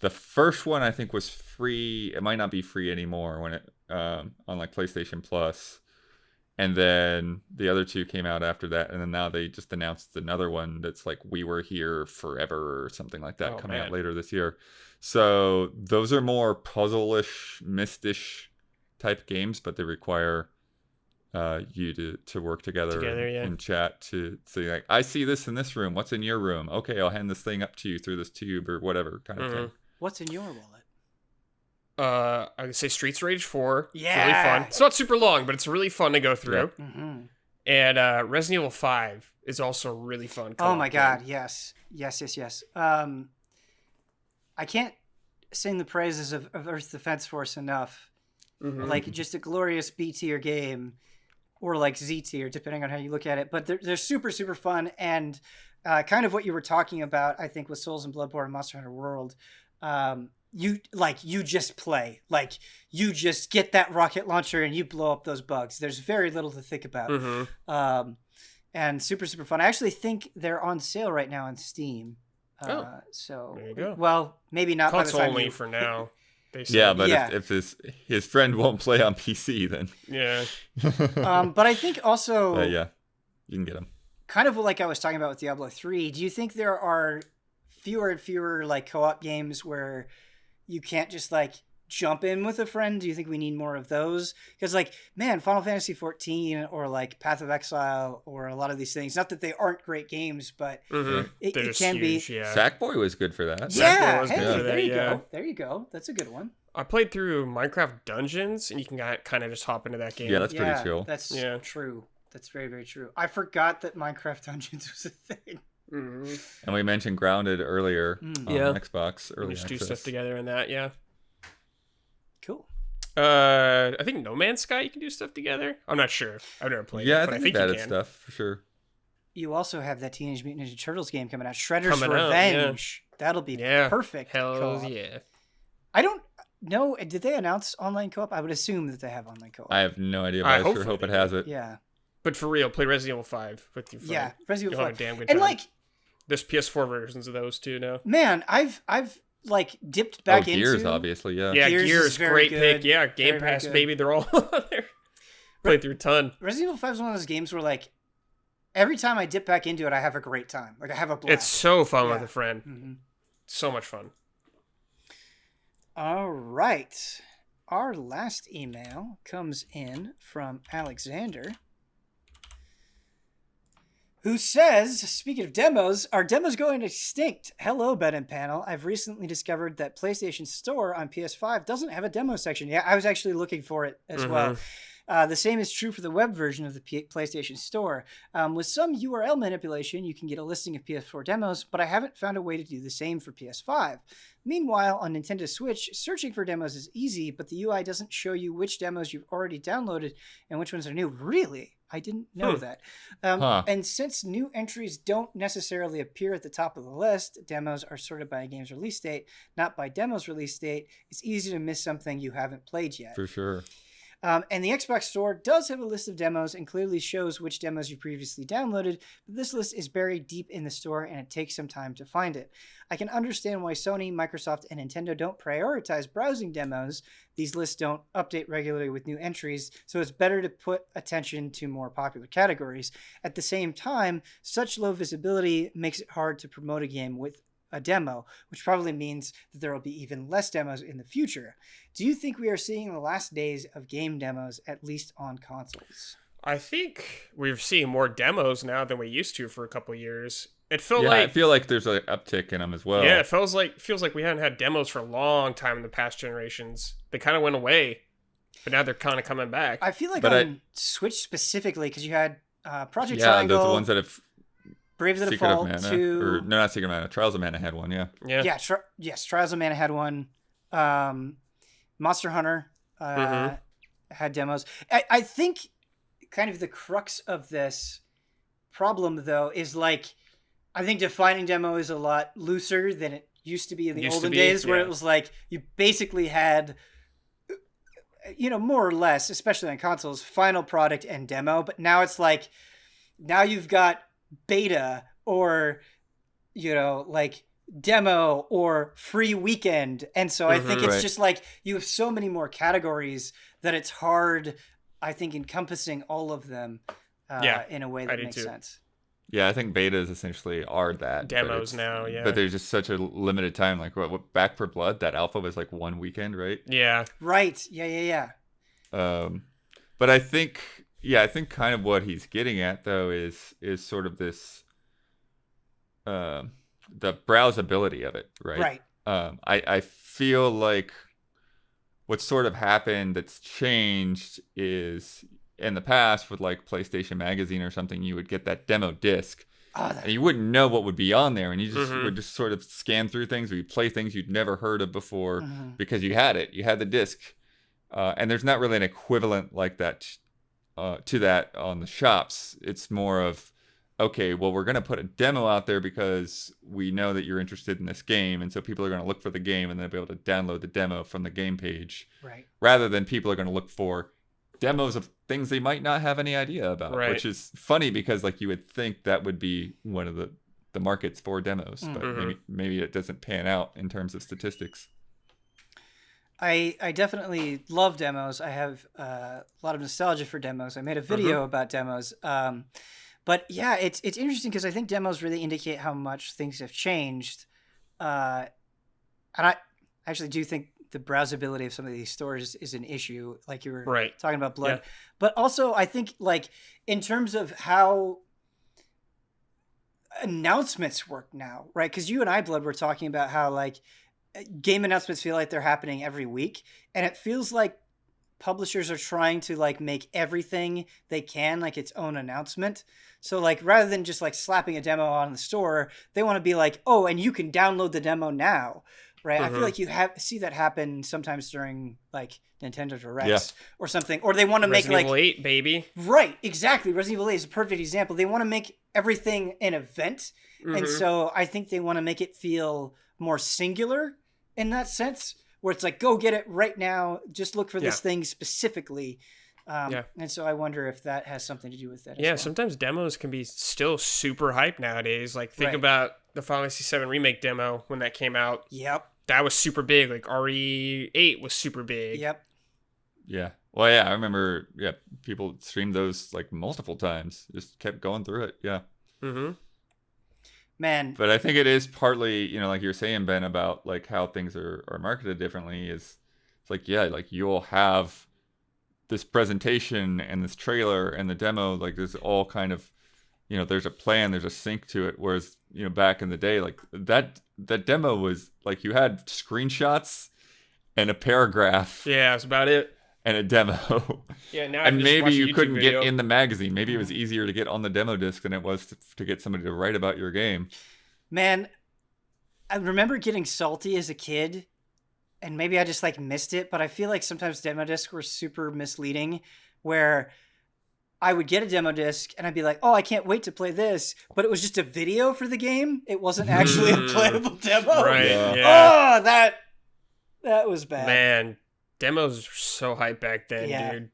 the first one I think was free. It might not be free anymore when it on like PlayStation Plus. And then the other two came out after that, and then now they just announced another one that's like We Were Here Forever or something like that coming out later this year. So those are more puzzle-ish, myst-ish type games, but they require you to work together and chat to say like, I see this in this room. What's in your room? Okay, I'll hand this thing up to you through this tube or whatever kind of thing. What's in your wallet? I would say Streets of Rage 4. Yeah. It's really fun. It's not super long, but it's really fun to go through. Yeah. Mm-hmm. And Resident Evil 5 is also really fun. Oh my God, yes. I can't sing the praises of Earth Defense Force enough. Mm-hmm. Like, just a glorious B tier game, or like Z tier, depending on how you look at it. But they're super, super fun, and kind of what you were talking about, I think, with Souls and Bloodborne and Monster Hunter World. You just play, like you just get that rocket launcher and you blow up those bugs. There's very little to think about. Mm-hmm. And super, super fun. I actually think they're on sale right now on Steam. So there you go. Well, maybe not by the Console time only you... for now. They said. Yeah, but Yeah. if his friend won't play on PC, then Yeah. But I think also yeah, you can get him. kind of like I was talking about with Diablo 3, do you think there are fewer and fewer like co-op games where you can't just like jump in with a friend? Do you think we need more of those? Because like, man, Final Fantasy 14 or like Path of Exile or a lot of these things, not that they aren't great games, but it can huge, be. Yeah. Sackboy was good for that. Yeah, Sackboy was good hey, for there that, you yeah. go. There you go. That's a good one. I played through Minecraft Dungeons, and you can kind of just hop into that game. Yeah, that's pretty chill. That's true. That's very, very true. I forgot that Minecraft Dungeons was a thing. Mm-hmm. And we mentioned Grounded earlier on Xbox early Just do access. stuff together in that, yeah. Cool. I think No Man's Sky you can do stuff together. I'm not sure. I've never played. Yeah, it, but I think you that can. stuff for sure. You also have that Teenage Mutant Ninja Turtles game coming out, Shredder's Coming out, Revenge. That'll be perfect. Hell co-op. yeah. I don't know. Did they announce online co-op? I would assume that they have online co-op. I have no idea, but I sure hopefully hope it they has it. Yeah. But for real, play Resident Evil 5 with your friend. Yeah, Resident You'll Evil have 5. a damn good And time. like, There's PS4 versions of those too now. man, I've like dipped back into Gears, obviously, yeah. Yeah, Gears Gears, is very great good. pick. Yeah, Game Very, very Pass, good. baby. They're all on there. Played through a ton. Resident Evil 5 is one of those games where like every time I dip back into it, I have a great time. Like I have a blast. It's so fun Yeah. with a friend. Mhm. So much fun. All right. Our last email comes in from Alexander, who says, speaking of demos, are demos going extinct? Hello, Ben and Panel. I've recently discovered that PlayStation Store on PS5 doesn't have a demo section. Yeah, I was actually looking for it as well. The same is true for the web version of the PlayStation Store. With some URL manipulation, you can get a listing of PS4 demos, but I haven't found a way to do the same for PS5. Meanwhile, on Nintendo Switch, searching for demos is easy, but the UI doesn't show you which demos you've already downloaded and which ones are new. Really? I didn't know that. And since new entries don't necessarily appear at the top of the list, demos are sorted by a game's release date, not by demo's release date, it's easy to miss something you haven't played yet. For sure. And the Xbox Store does have a list of demos and clearly shows which demos you previously downloaded, but this list is buried deep in the store and it takes some time to find it. I can understand why Sony, Microsoft, and Nintendo don't prioritize browsing demos. These lists don't update regularly with new entries, so it's better to put attention to more popular categories. At the same time, such low visibility makes it hard to promote a game with a demo, which probably means that there will be even less demos in the future. Do you think we are seeing the last days of game demos, at least on consoles? I think we're seeing more demos now than we used to for a couple of years. It felt I like feel like there's an uptick in them as well. yeah, it feels like we hadn't had demos for a long time in the past generations. They kind of went away, but now they're kind of coming back. I feel like But on Switch specifically, because you had Project Yeah, Triangle, those ones that have Brave of the Secret of Default, Mana, 2. or no, not Secret of Mana. Trials of Mana had one, yeah. yeah. Yes, Trials of Mana had one. Monster Hunter had demos. I think kind of the crux of this problem, though, is like, I think defining demo is a lot looser than it used to be in the olden days, where it was like you basically had, more or less, especially on consoles, final product and demo. But now it's like, now you've got beta or, like demo or free weekend. And so I think it's just like you have so many more categories that it's hard, I think, encompassing all of them in a way that makes sense. Yeah, I think betas essentially are that. Demos now, yeah. But there's just such a limited time. Like, what Back for Blood, that alpha was like one weekend, right? Yeah. Right. Yeah. But I think kind of what he's getting at, though, is sort of this, the browsability of it, right? Right. I feel like what's sort of happened that's changed is, in the past with like PlayStation Magazine or something, you would get that demo disc and you wouldn't know what would be on there, and you just would just sort of scan through things, or you play things you'd never heard of before because you had the disc, and there's not really an equivalent like that to that on the shops. It's more of, okay, well, we're going to put a demo out there because we know that you're interested in this game, and so people are going to look for the game and they'll be able to download the demo from the game page, right? Rather than people are going to look for demos of things they might not have any idea about, which is funny because like you would think that would be one of the the markets for demos, but Mm-hmm. maybe it doesn't pan out in terms of statistics. I definitely love demos. I have a lot of nostalgia for demos. I made a video about demos. But yeah, it's interesting because I think demos really indicate how much things have changed. And I actually do think the browsability of some of these stores is an issue, like you were talking about Blood. Yeah. But also, I think like in terms of how announcements work now, right? Because you and I, Blood, were talking about how like game announcements feel like they're happening every week, and it feels like publishers are trying to like make everything they can like its own announcement. So like rather than just like slapping a demo on the store, they want to be like, oh, and you can download the demo now, right? I feel like you see that happen sometimes during like Nintendo Directs or something, or they want to make Resident like Evil 8, baby. Right, exactly. Resident Evil 8 is a perfect example. They want to make everything an event, and so I think they want to make it feel more singular in that sense, where it's like, go get it right now. Just look for this thing specifically. And so I wonder if that has something to do with that. Yeah, as well. sometimes demos can be still super hype nowadays. Like, think about the Final Fantasy VII Remake demo when that came out. Yep. That was super big. Like, RE8 was super big. Yep. Yeah. Well, yeah, I remember, people streamed those like multiple times. Just kept going through it. Yeah. Mm-hmm. Man. But I think it is partly, like you're saying, Ben, about like how things are marketed differently is it's like, like you'll have this presentation and this trailer and the demo, like there's all kind of, there's a plan, there's a sync to it. Whereas, back in the day, like that demo was like you had screenshots and a paragraph. Yeah, that's about it. And a demo. Yeah, now and maybe you couldn't get in the magazine. Maybe it was easier to get on the demo disc than it was to get somebody to write about your game. Man, I remember getting salty as a kid, and maybe I just like missed it, but I feel like sometimes demo discs were super misleading, where I would get a demo disc and I'd be like, oh, I can't wait to play this, but it was just a video for the game. It wasn't actually a playable demo. Right, yeah. Oh, that was bad. Man, demos were so hype back then, dude.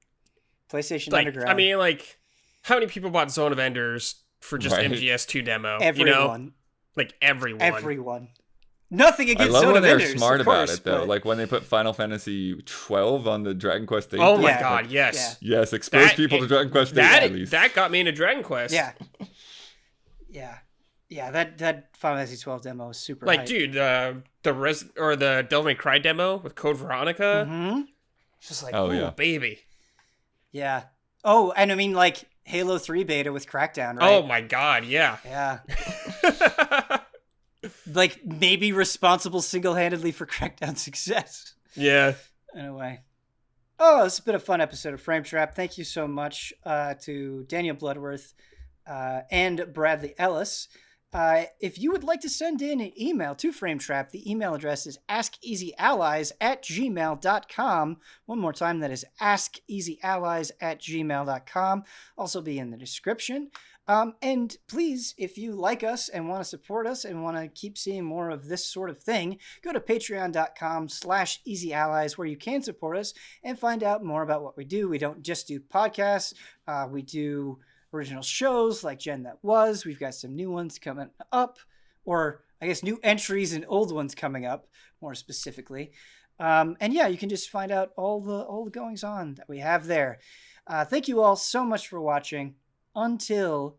PlayStation like, Underground. I mean, like, how many people bought Zone of Enders for just MGS2 demo? Everyone. Like, everyone. Everyone. Nothing against Zone of Enders. I love when they're Enders, smart course, about it, though. Like, when they put Final Fantasy 12 on the Dragon Quest 8. Oh, my God, yes. Yeah. Yes, expose people to Dragon Quest 8, at least. That got me into Dragon Quest. Yeah. Yeah, that Final Fantasy 12 demo was super like, hype. dude, the Devil May Cry demo with Code Veronica. Mm-hmm. It's just like, oh, baby. Yeah. Oh, and I mean, like, Halo 3 beta with Crackdown, right? Oh, my God, yeah. Yeah. Like, maybe responsible single-handedly for Crackdown's success. Yeah. In a way. Oh, this has been a fun episode of Frame Trap. Thank you so much to Daniel Bloodworth and Bradley Ellis. If you would like to send in an email to Frame Trap, the email address is askeasyallies@gmail.com. One more time, that is askeasyallies@gmail.com. Also be in the description. And please, if you like us and want to support us and want to keep seeing more of this sort of thing, go to patreon.com/easyallies, where you can support us and find out more about what we do. We don't just do podcasts. We do original shows like Gen That Was. We've got some new ones coming up, or I guess new entries and old ones coming up, more specifically. And yeah, you can just find out all the goings on that we have there. Thank you all so much for watching. Until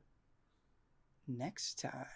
next time.